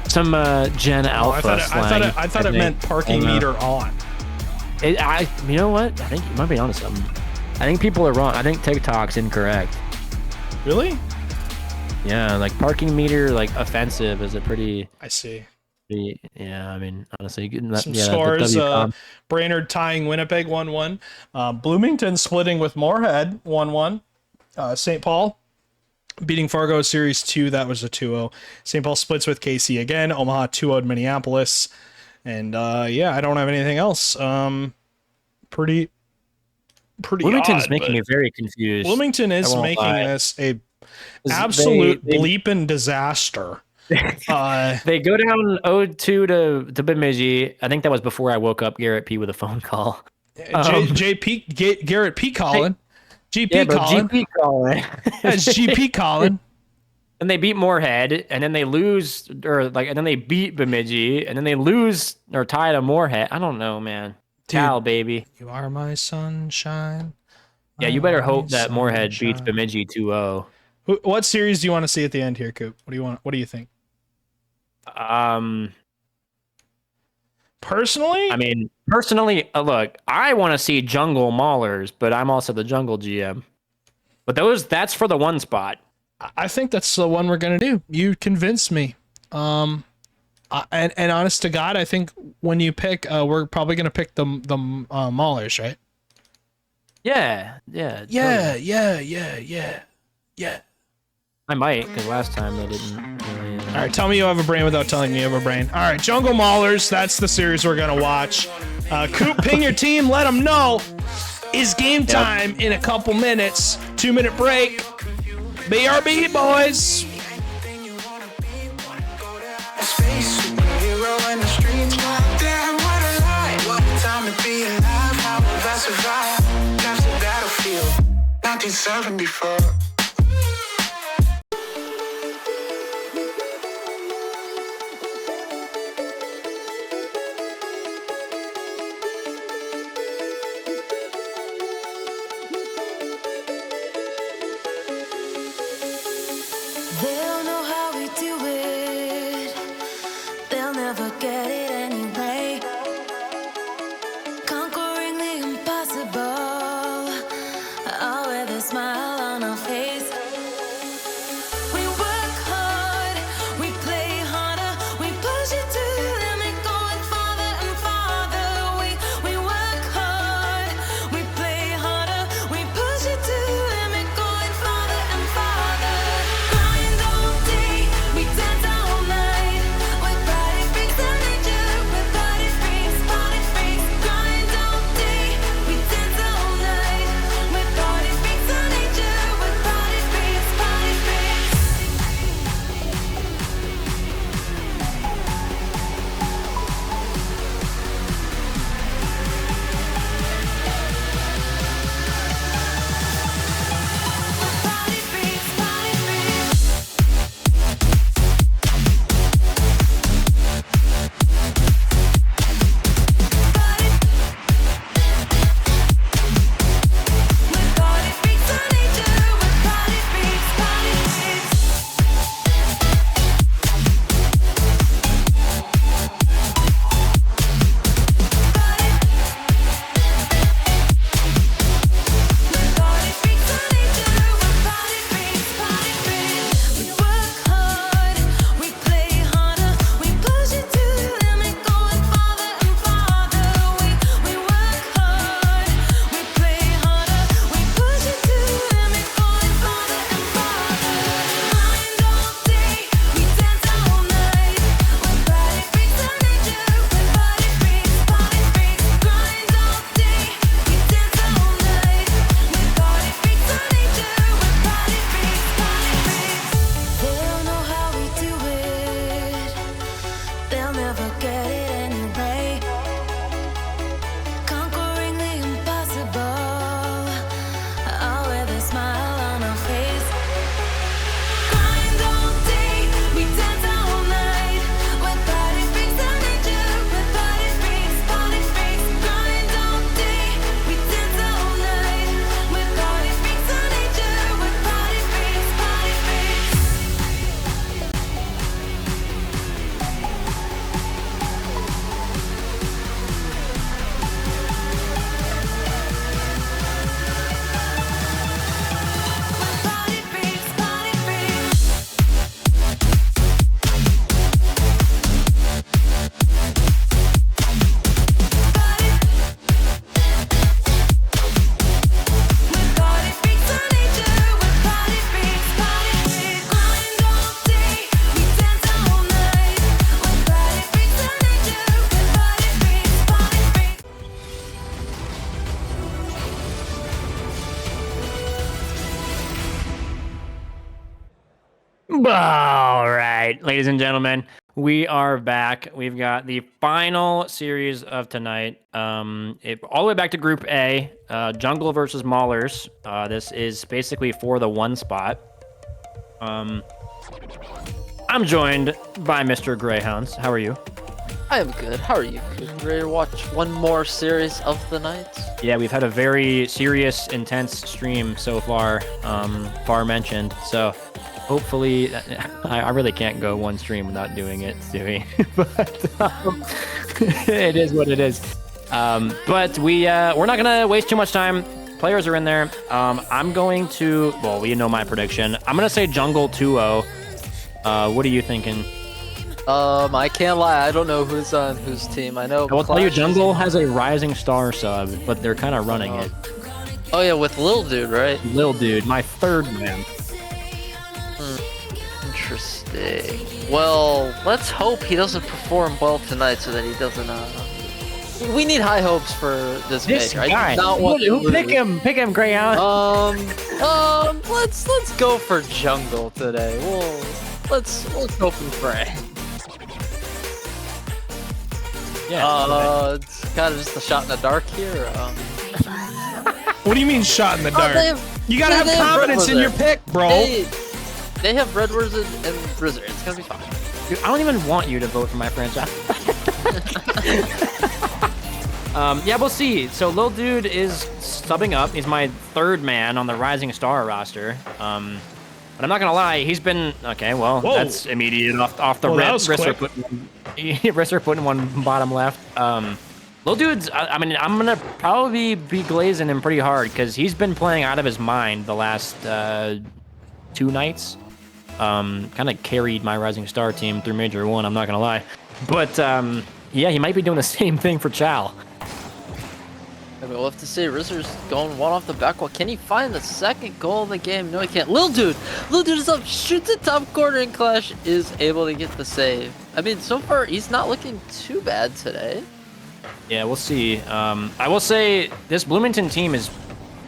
Some Gen Alpha. I thought it meant parking meter on. You know what? I think you might be onto something. I think people are wrong. I think TikTok's incorrect. Really? Yeah, like parking meter, like offensive is a pretty. I see. Yeah, I mean, honestly, some scores. Brainerd tying Winnipeg 1-1. Bloomington splitting with Moorhead 1-1. St. Paul beating Fargo Series 2. That was a 2-0. St. Paul splits with KC again. Omaha 2-0'd Minneapolis. And yeah, I don't have anything else. Pretty. Bloomington's odd, making me very confused. Bloomington is making this a absolute bleeping disaster. They go down 0-2 to Bemidji. I think that was before I woke up Garrett P with a phone call. Garrett P calling. GP calling. GP calling. That's GP calling. And they beat Moorhead, and then they lose, and then they beat Bemidji, and then they lose or tie to Moorhead. I don't know, man. Cal, baby. You are my sunshine. Yeah, you better hope that Moorhead beats Bemidji 2-0. What series do you want to see at the end here, Coop? What do you want? What do you think? Personally, I mean, look, I want to see Jungle Maulers, but I'm also the Jungle GM. But that's for the 1 spot. I think that's the one we're gonna do. You convinced me. And honest to God, I think when you pick, we're probably gonna pick the Maulers, right? Yeah. I might, because last time they didn't really. All right, tell me you have a brain without telling me you have a brain. All right, Jungle Maulers, that's the series we're going to watch. Coop, ping your team, let them know. Is game time in a couple minutes. 2-minute break. BRB, boys. Superhero in the streets. Damn, what a life. What a time to be alive. How have I survived? That's the battlefield. 1974. They don't know how we do it. They'll never get it anyway. Conquering the impossible. All with a smile on our face. All right, ladies and gentlemen, we are back. We've got the final series of tonight. All the way back to Group A, Jungle versus Maulers. This is basically for the 1 spot. I'm joined by Mr. Greyhounds. How are you? I am good. How are you? Ready to watch one more series of the night? Yeah, we've had a very serious, intense stream so far, far mentioned. So hopefully, I really can't go one stream without doing it, Stewie. But it is what it is. But we're not gonna waste too much time. Players are in there. I'm going to, well, you know my prediction. I'm gonna say Jungle 2-0. What are you thinking? I can't lie. I don't know who's on whose team. I know. I will tell you, Jungle has a Rising Star sub, but they're kind of running it. Oh yeah, with Lil Dude, right? Lil Dude, my 3rd man. Interesting. Well, let's hope he doesn't perform well tonight, so that he doesn't. We need high hopes for this This major. guy. I do not want to lose. Pick him, Greyhound. Let's go for Jungle today. Let's hope and pray. Yeah. It's kind of just a shot in the dark here. What do you mean shot in the dark? You gotta have they have confidence Red in your Wizard. pick, bro. They have Red Wizard and Blizzard. It's gonna be fine. Dude, I don't even want you to vote for my franchise. Yeah, we'll see. So Lil Dude is subbing up. He's my 3rd man on the Rising Star roster. But I'm not gonna lie, he's been okay. Well, Whoa. that's immediate off the Well, that rip. was Risser quick. putting one bottom left. Lil Dude's. I mean, I'm gonna probably be glazing him pretty hard because he's been playing out of his mind the last 2 nights. Kind of carried my Rising Star team through Major 1. I'm not gonna lie, but yeah, he might be doing the same thing for Chow. We'll have to see. Rizzer's going one off the back wall. Can he find the 2nd goal of the game? No, he can't. Lil Dude is up, shoots it top corner, and Clash is able to get the save. I mean, so far, he's not looking too bad today. Yeah, we'll see. I will say this Bloomington team is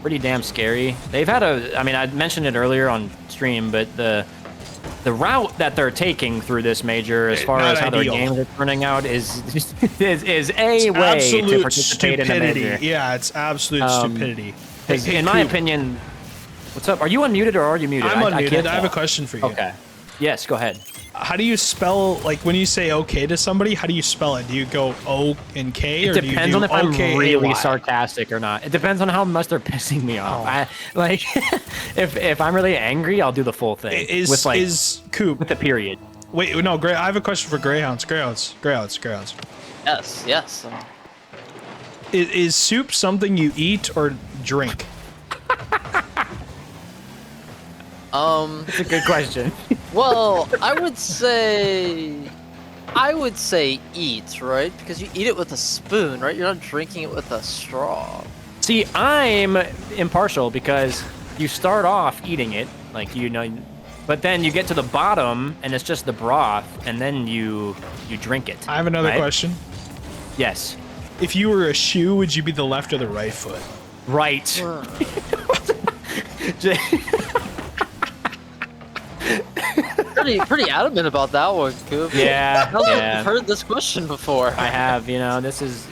pretty damn scary. They've had I mean, I mentioned it earlier on stream, but the route that they're taking through this major, as far as how their games are turning out, is a way Absolute to participate stupidity. in the major. Yeah, it's absolute stupidity. 'Cause Hey, in my Coop, opinion, what's up? Are you unmuted or are you muted? I'm unmuted. can't I have a tell. question for you. Okay. Yes, go ahead. How do you spell, like, when you say okay to somebody, how do you spell it? Do you go O and K, It or do you depends do on if I'm really OKAY? sarcastic or not. It depends on how much they're pissing me off. Oh. I like if I'm really angry, I'll do the full thing with like Is Coop? with the period. Wait, no, I have a question for Greyhounds. Greyhounds. Yes. Is soup something you eat or drink? It's a good question. Well, I would say eat, right? Because you eat it with a spoon, right? You're not drinking it with a straw. See, I'm impartial because you start off eating it, like but then you get to the bottom and it's just the broth, and then you drink it. I have another right? question. Yes. If you were a shoe, would you be the left or the right foot? Right. Pretty adamant about that one, Coop. Yeah. I don't think Yeah. I've heard this question before. I have, this is,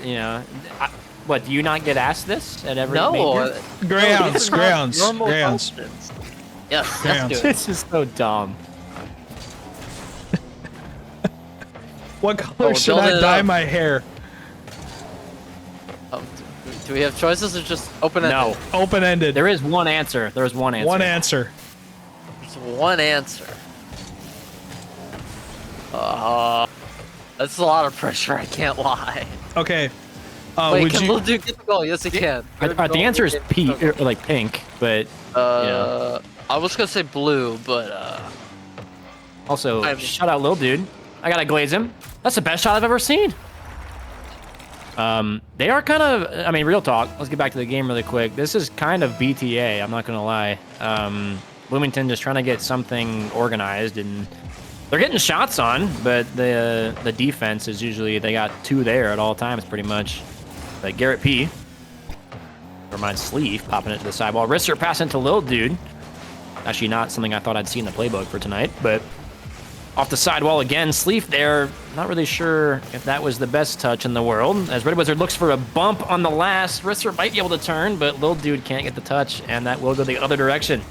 what, do you not get asked this at every No. major? Greyhounds. Normal questions. Yes, let's Greyhounds. do it. This is so dumb. What color Oh, should building I it dye up. my hair? Do we have choices or just open-ended? No. Open-ended. There is one answer. There is one answer. One answer. There's one answer. That's a lot of pressure, I can't lie. Okay. Wait, Would can you? Lil Dude get the goal? Yes, he can. The answer is pink, but I was gonna say blue, but also shout out Lil Dude. I gotta glaze him. That's the best shot I've ever seen. They are kind of, I mean, real talk. Let's get back to the game really quick. This is kind of BTA, I'm not gonna lie. Bloomington just trying to get something organized, and they're getting shots on, but the defense is usually, they got 2 there at all times pretty much. Like Garrett P. Or mine Sleeve popping it to the sidewall. Risser passing to Lil Dude. Actually, not something I thought I'd see in the playbook for tonight, but off the sidewall again, Sleef there. Not really sure if that was the best touch in the world. As Red Wizard looks for a bump on the last, Risser might be able to turn, but Lil Dude can't get the touch, and that will go the other direction.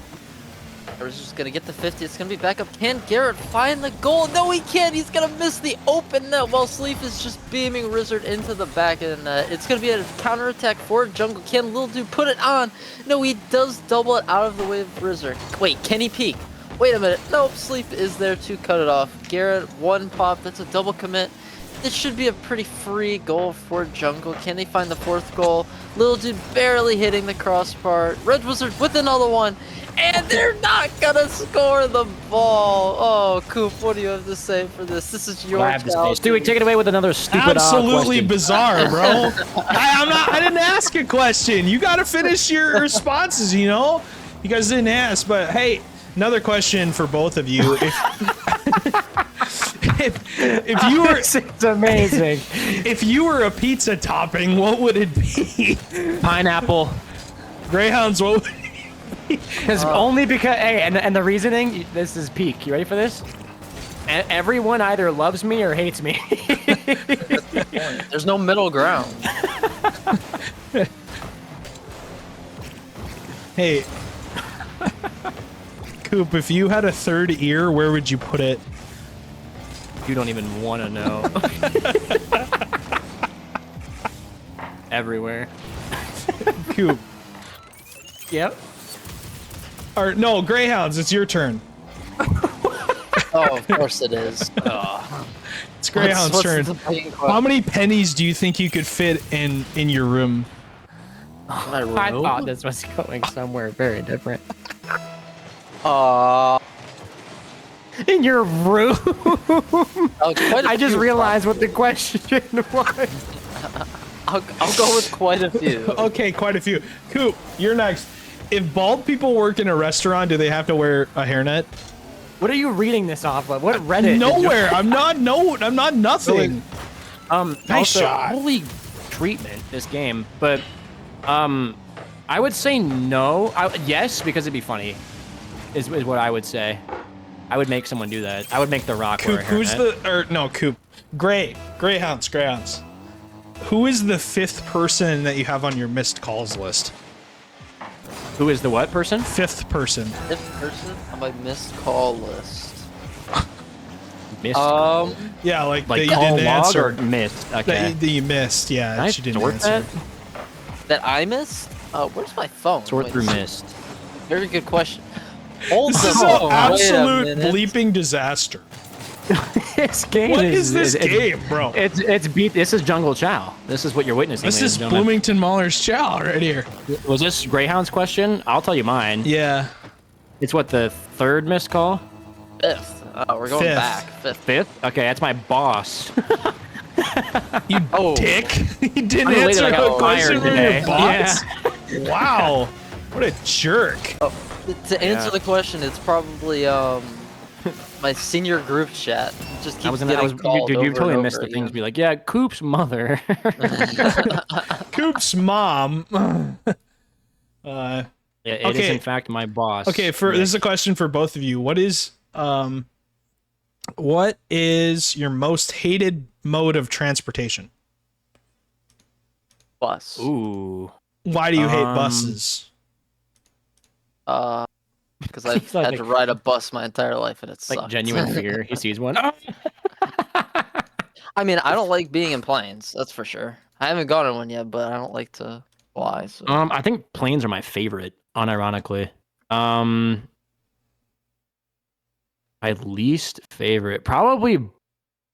Risser's gonna get the 50. It's gonna be back up. Can Garrett find the goal? No, he can't. He's gonna miss the open net while Sleef is just beaming Rizzard into the back of the net. It's gonna be a counterattack for Jungle. Can Lil Dude put it on? No, he does double it out of the way of Rizzard. Wait, can he peek? Wait a minute. Nope, Sleep is there to cut it off. Garrett, one pop. That's a double commit. This should be a pretty free goal for Jungle. Can they find the fourth goal? Lil Dude barely hitting the crossbar. Red Wizard with another one. And they're not gonna score the ball. Oh, Coop, what do you have to say for this? This is your challenge. Stewie, take it away with another stupid Absolutely question. bizarre, bro. I didn't ask a question. You got to finish your responses, you know? You guys didn't ask, but hey, another question for both of you. If you were, it's amazing. If you were a pizza topping, what would it be? Pineapple. Greyhounds, what would only because, hey, and the reasoning, this is peak. You ready for this? Everyone either loves me or hates me. There's no middle ground. Hey, Coop, if you had a third ear, where would you put it? You don't even want to know. Everywhere. Coop. Yep. Or no, Greyhounds, it's your turn. Oh, of course it is. Oh. It's Greyhound's turn. How many pennies do you think you could fit in your room? I thought this was going somewhere very different. In your room? I just realized what the question was. I'll go with quite a few. Okay, quite a few. Coop, you're next. If bald people work in a restaurant, do they have to wear a hairnet? What are you reading this off of? What Reddit? Nowhere. I'm not nothing. Nice also, shot. Holy treatment, this game. But I would say no. Yes, because it'd be funny. Is what I would say. I would make someone do that. I would make The Rock wear a hairnet. Coop. Greyhounds. Who is the fifth person that you have on your missed calls list? Who is the what person? Fifth person. Fifth person on my missed call list. Missed call? Yeah, like that you call didn't log answer. Or missed? Okay. That you missed, yeah. Can That you didn't sort answer. That I missed? Where's my phone? Sort through missed. Very good question. Hold This is the an phone. absolute Wait a minute. bleeping disaster. This game What is this game, bro? This is Jungle Chow. This is what you're witnessing. This is ladies and gentlemen. Bloomington Mahler's chow right here. Was this Greyhound's question? I'll tell you mine. Yeah. It's what, the third missed call? Fifth. We're going Fifth. back. Fifth? Okay, that's my boss. You dick. He didn't I'm answer like a question from today. your boss. Wow. What a jerk. To answer the question, it's probably my senior group chat. Just keeps getting called dude, over you totally and missed over the things. again. Be like, yeah, Coop's mother. Coop's mom. Yeah, it is Okay. in fact my boss. Okay, this is a question for both of you. What is your most hated mode of transportation? Bus. Ooh. Why do you hate buses? Because I've He's like had to ride a bus my entire life and it Like sucks. genuine fear. He sees one. I mean, I don't like being in planes. That's for sure. I haven't gone in one yet, but I don't like to fly. So. I think planes are my favorite, unironically. My least favorite, probably.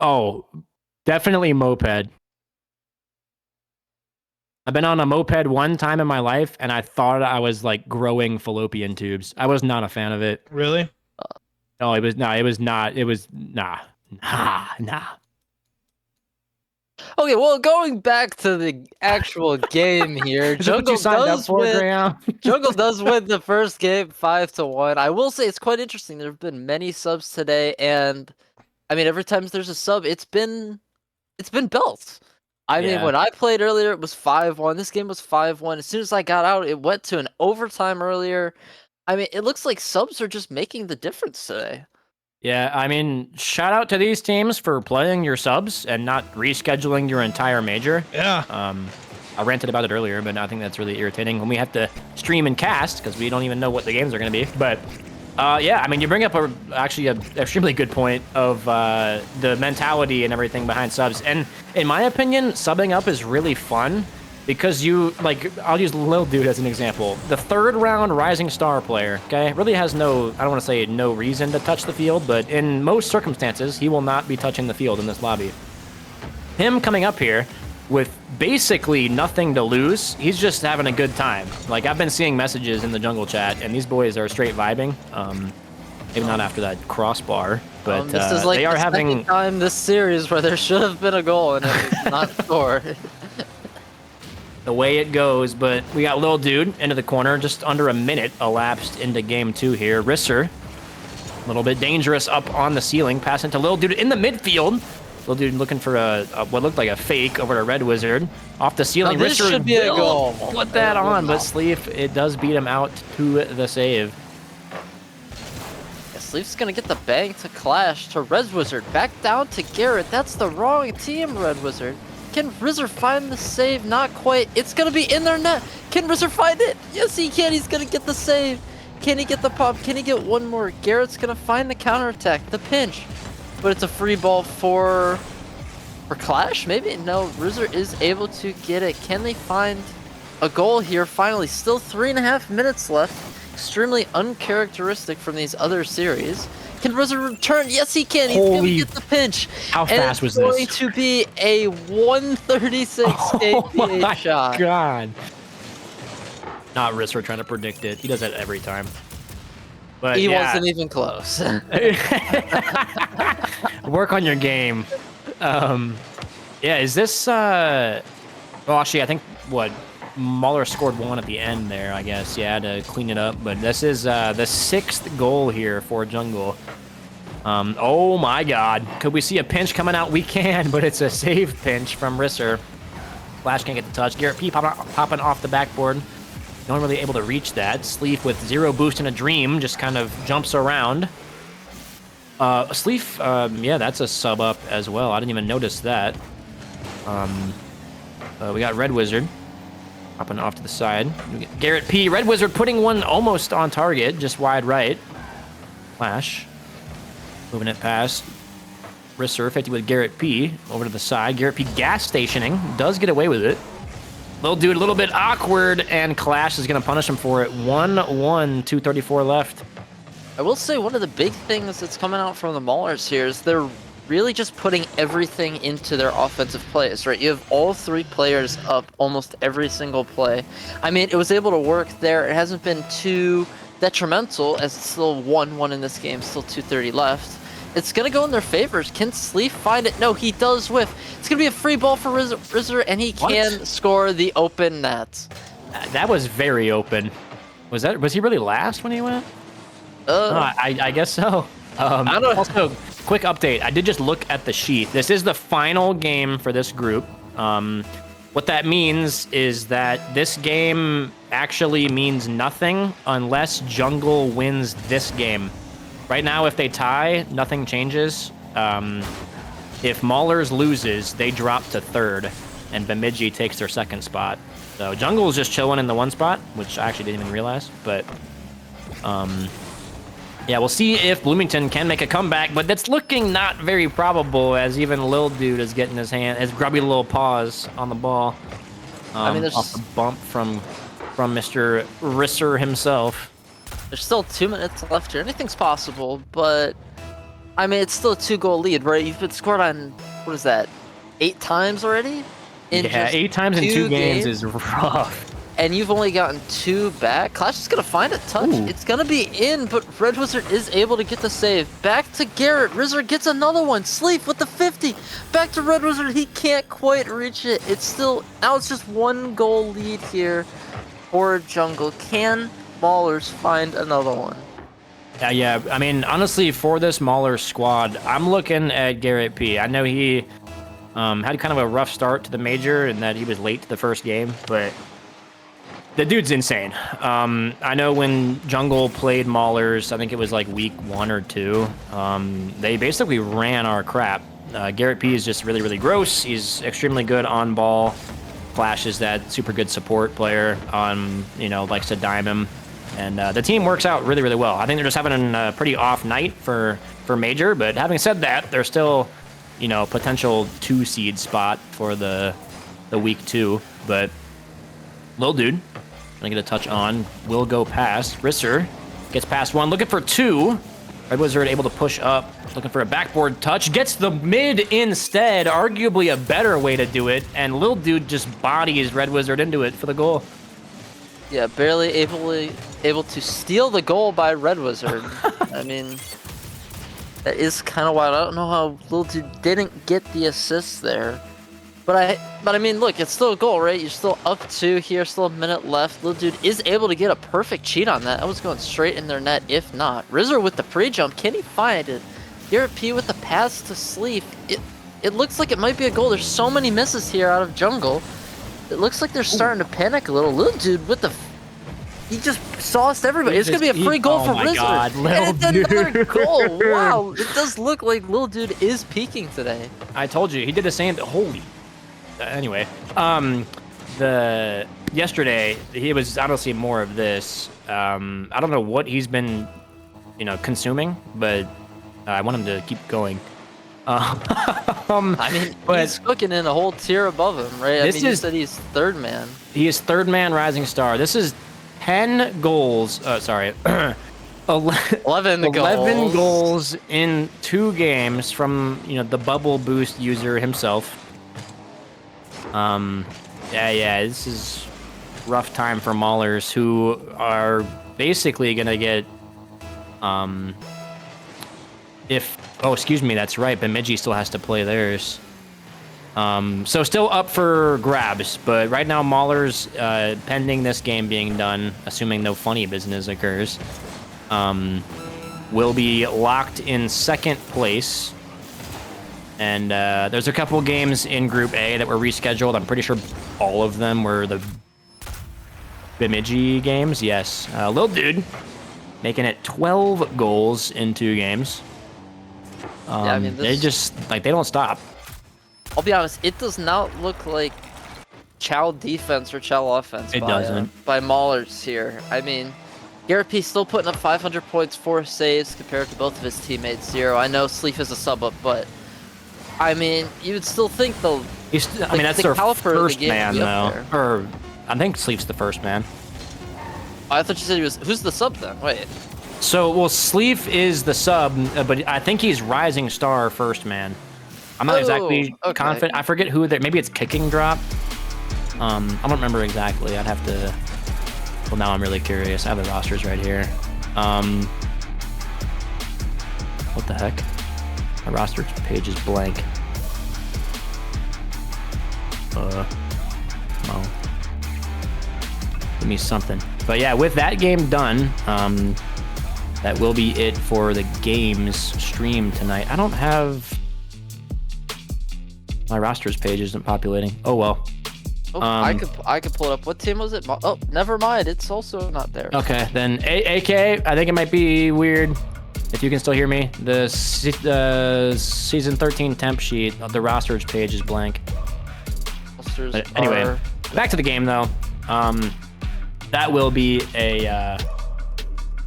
Oh, definitely moped. I've been on a moped one time in my life, and I thought I was like growing fallopian tubes. I was not a fan of it. Really? No, it was not. Nah. Okay, well, going back to the actual game here, Is that what you Jungle signed up does for, win. Graham? Jungle does win the first game 5-1. I will say it's quite interesting. There have been many subs today, and I mean, every time there's a sub, it's been built. I mean, Yeah. when I played earlier, it was 5-1. This game was 5-1. As soon as I got out, it went to an overtime earlier. I mean, it looks like subs are just making the difference today. Yeah, I mean, shout out to these teams for playing your subs and not rescheduling your entire major. Yeah. I ranted about it earlier, but I think that's really irritating when we have to stream and cast because we don't even know what the games are going to be. But yeah, I mean, you bring up actually an extremely good point of the mentality and everything behind subs. And in my opinion, subbing up is really fun because you, like, I'll use Lil Dude as an example. The 3rd round Rising Star player, okay, really has no, I don't want to say no reason to touch the field, but in most circumstances, he will not be touching the field in this lobby. Him coming up here with basically nothing to lose, he's just having a good time. Like, I've been seeing messages in the jungle chat, and these boys are straight vibing. Maybe not after that crossbar, but this is like they are the having second time this series where there should have been a goal and it's not scored. the way it goes. But we got Lil Dude into the corner, just under a minute elapsed into game 2 here. Risser, a little bit dangerous up on the ceiling, passing to Lil Dude in the midfield. Lil Dude looking for a what looked like a fake over to Red Wizard. Off the ceiling, Now this Risser should be a goal. Put that on, but Sleeve, it does beat him out to the save. Sleeve's gonna get the bang to Clash to Red Wizard. Back down to Garrett. That's the wrong team, Red Wizard. Can Rizzer find the save? Not quite. It's gonna be in their net. Can Rizzer find it? Yes, he can. He's gonna get the save. Can he get the pop? Can he get one more? Garrett's gonna find the counterattack, the pinch. But it's a free ball for Clash, maybe? No, Rizzer is able to get it. Can they find a goal here? Finally, still 3.5 minutes left. Extremely uncharacteristic from these other series. Can Rizzer return? Yes, he can. He's going to get the pinch. How fast was this? It's going to be a 136 KPA shot. Oh my god. Not Rizzer trying to predict it. He does that every time. But he yeah. wasn't even close. Work on your game. Yeah, is this... Well, actually, I think, what... Mahler scored 1 at the end there, I guess. Yeah, to clean it up. But this is the 6th goal here for Jungle. Oh my god. Could we see a pinch coming out? We can, but it's a save pinch from Risser. Flash can't get the touch. Garrett P popping off the backboard. No one really able to reach that. Sleeve with 0 boost in a dream just kind of jumps around. Sleeve, yeah, that's a sub up as well. I didn't even notice that. We got Red Wizard. Popping off to the side. Garrett P. Red Wizard putting one almost on target, just wide right. Flash. Moving it past. Risser, 50 with Garrett P. Over to the side. Garrett P. gas stationing. Does get away with it. Little dude, a little bit awkward, and Clash is going to punish him for it. 1-1, 2:34 left. I will say one of the big things that's coming out from the Maulers here is they're really just putting everything into their offensive plays, right? You have all 3 players up almost every single play. I mean, it was able to work there. It hasn't been too detrimental as it's still 1-1 in this game, still 2:30 left. It's going to go in their favors. Can Sleeve find it? No, he does whiff. It's going to be a free ball for Rizzer, and he can score the open net. That was very open. Was he really last when he went? I guess so. I don't know. Also, quick update. I did just look at the sheet. This is the final game for this group. What that means is that this game actually means nothing unless Jungle wins this game. Right now, if they tie, nothing changes. If Maulers loses, they drop to 3rd, and Bemidji takes their 2nd spot. So Jungle is just chilling in the 1 spot, which I actually didn't even realize. But yeah, we'll see if Bloomington can make a comeback, but that's looking not very probable as even Lil Dude is getting his grubby little paws on the ball. I mean, there's off the bump from Mr. Risser himself. There's still 2 minutes left here. Anything's possible, but I mean, it's still a 2-goal lead, right? You've been scored on, what is that, 8 times already? Yeah, 8 times in 2 games is rough. And you've only gotten 2 back. Clash is going to find a touch. Ooh. It's going to be in, but Red Wizard is able to get the save. Back to Garrett. Rizzer gets another one. Sleep with the 50. Back to Red Wizard. He can't quite reach it. Now it's just 1-goal lead here for Jungle. Can Maulers find another one? Yeah, I mean, honestly, for this Mauler squad, I'm looking at Garrett P. I know he had kind of a rough start to the major and that he was late to the first game, but The dude's insane. I know when Jungle played Maulers, I think it was like week 1 or 2, they basically ran our crap. Garrett P is just really, really gross. He's extremely good on ball. Flash is that super good support player, likes to dime him. And the team works out really, really well. I think they're just having a pretty off night for Major, but having said that, they're still, potential 2 seed spot for the week 2. But Lil Dude, gonna get a touch on, will go past. Risser gets past 1, looking for 2. Red Wizard able to push up, looking for a backboard touch, gets the mid instead, arguably a better way to do it, and Lil Dude just bodies Red Wizard into it for the goal. Yeah, barely able to steal the goal by Red Wizard. I mean, that is kind of wild. I don't know how Lil Dude didn't get the assist there. But I mean, look, it's still a goal, right? You're still up 2 here, still a minute left. Lil Dude is able to get a perfect cheat on that. That was going straight in their net, if not. Rizzer with the pre-jump, can he find it? Garrett P with the pass to Sleep. It looks like it might be a goal. There's so many misses here out of Jungle. It looks like they're starting to panic a little. Lil Dude with the... He just sauced everybody. It's going to be a free goal for Rizzer. God, and it's another goal. Wow, it does look like Lil Dude is peaking today. I told you, he did the same... Holy... Anyway, yesterday he was honestly more of this. I don't know what he's been, consuming, but I want him to keep going. I mean, he's cooking in a whole tier above him, right? You said he's third man. He is third man rising star. This is 10 goals. 11 goals in 2 games from the bubble boost user himself. This is rough time for Maulers, who are basically gonna get, excuse me, that's right, Bemidji still has to play theirs. So still up for grabs, but right now Maulers, pending this game being done, assuming no funny business occurs, will be locked in 2nd place. And there's a couple games in Group A that were rescheduled. I'm pretty sure all of them were the Bemidji games. Yes. Lil Dude making it 12 goals in 2 games. They just, they don't stop. I'll be honest, it does not look like Chow defense or Chow offense by Maulers here. I mean, Garrett P still putting up 500 points, 4 saves compared to both of his teammates, 0. I know Sleef is a sub-up, but... I mean, you would still think that's their first man, though. Or, I think Sleep's the first man. I thought you said he was... Who's the sub, then? Wait. So, Sleep is the sub, but I think he's Rising Star first man. I'm not exactly confident. I forget who maybe it's Kicking Drop. I don't remember exactly. I'd have to... Well, now I'm really curious. I have the rosters right here. What the heck? My roster page is blank. No. Give me something. But yeah, with that game done, that will be it for the games stream tonight. I don't have... My rosters page isn't populating. Oh, well. I could pull it up. What team was it? Oh, never mind. It's also not there. Okay, then AK, I think it might be weird. If you can still hear me, the season 13 temp sheet of the rosters page is blank. But anyway, back to the game though. That will be a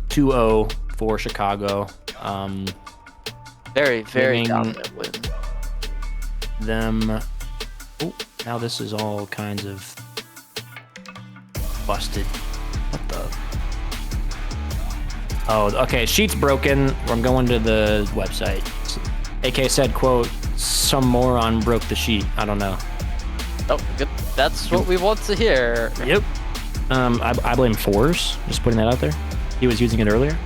2-0 for Chicago. Very, very dominant win. Oh, now this is all kinds of busted. What the? Oh, okay, sheet's broken. I'm going to the website. AK said, quote, some moron broke the sheet. I don't know. Oh, good. That's what we want to hear. Yep. I blame Force. Just putting that out there. He was using it earlier.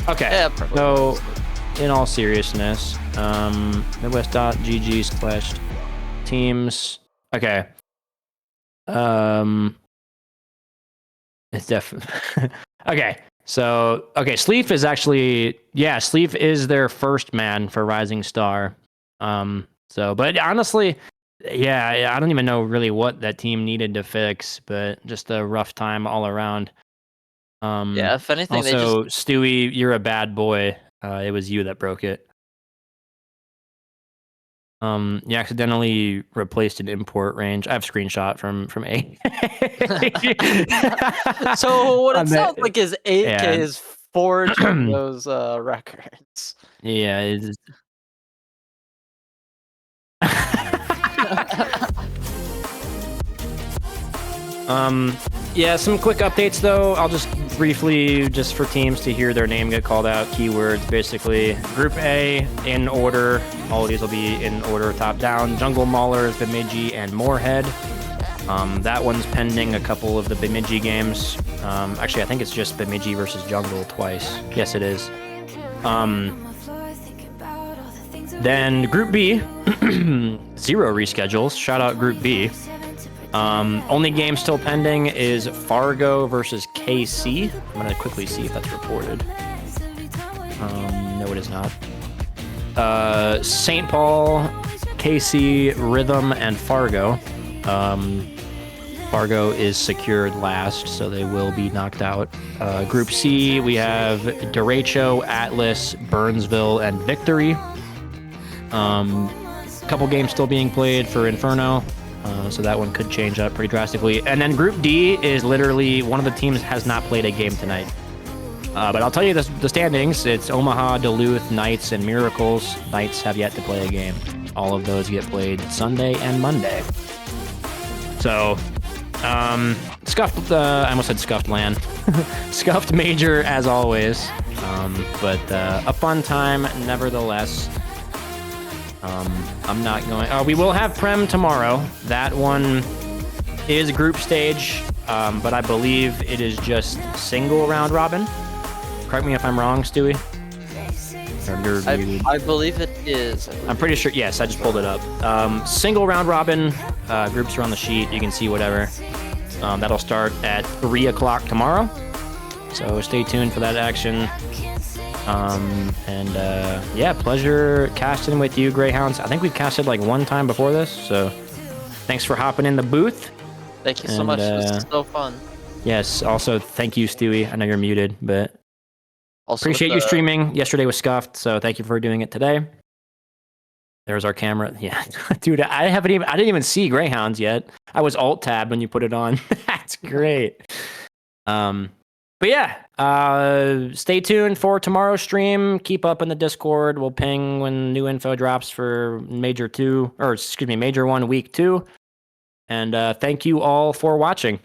Okay. Yeah, so, in all seriousness, Midwest.gg/teams. Okay. It's definitely... Okay. So, Sleef is actually, Sleef is their first man for Rising Star. But honestly, Yeah, I don't even know really what that team needed to fix, but just a rough time all around. Yeah, if anything, they Also, Stewie, you're a bad boy. It was you that broke it. You accidentally replaced an import range. I have screenshot from A. So what it On that- sounds like is 8K yeah. is forging those records. Yeah, it's yeah, some quick updates though. I'll just briefly, just for teams to hear their name get called out, keywords basically. Group A in order. All of these will be in order top down. Jungle Maulers, Bemidji, and Moorhead. That one's pending a couple of the Bemidji games. Actually, I think it's just Bemidji versus Jungle twice. Yes, it is. Then Group B, 0 reschedules. Shout out Group B. Only game still pending is Fargo versus KC. I'm gonna quickly see if that's reported. No, it is not. St. Paul, KC, Rhythm, and Fargo. Fargo is secured last, so they will be knocked out. Group C, we have Derecho, Atlas, Burnsville, and Victory. Couple games still being played for Inferno. So that one could change up pretty drastically. And then Group D is literally one of the teams has not played a game tonight. But I'll tell you the standings. It's Omaha, Duluth, Knights, and Miracles. Knights have yet to play a game. All of those get played Sunday and Monday. So, scuffed, I almost said scuffed land. Scuffed major as always. But a fun time nevertheless. I'm not going. We will have Prem tomorrow. That one is group stage, but I believe it is just single round robin. Correct me if I'm wrong, Stewie. I believe it is. I'm pretty sure. Yes, I just pulled it up. Single round robin. Groups are on the sheet. You can see whatever. That'll start at 3 o'clock tomorrow. So stay tuned for that action. Yeah, pleasure casting with you, Greyhounds. I think we've casted like one time before this, so thanks for hopping in the booth. Thank you so much. This is so fun. Yes, also thank you, Stewie. I know you're muted, but Also appreciate you streaming. Yesterday was scuffed, so thank you for doing it today. There's our camera. Yeah, dude, I didn't even see Greyhounds yet. I was alt tab when you put it on. That's great. But yeah, stay tuned for tomorrow's stream. Keep up in the Discord. We'll ping when new info drops for Major 1, Week 2. And thank you all for watching.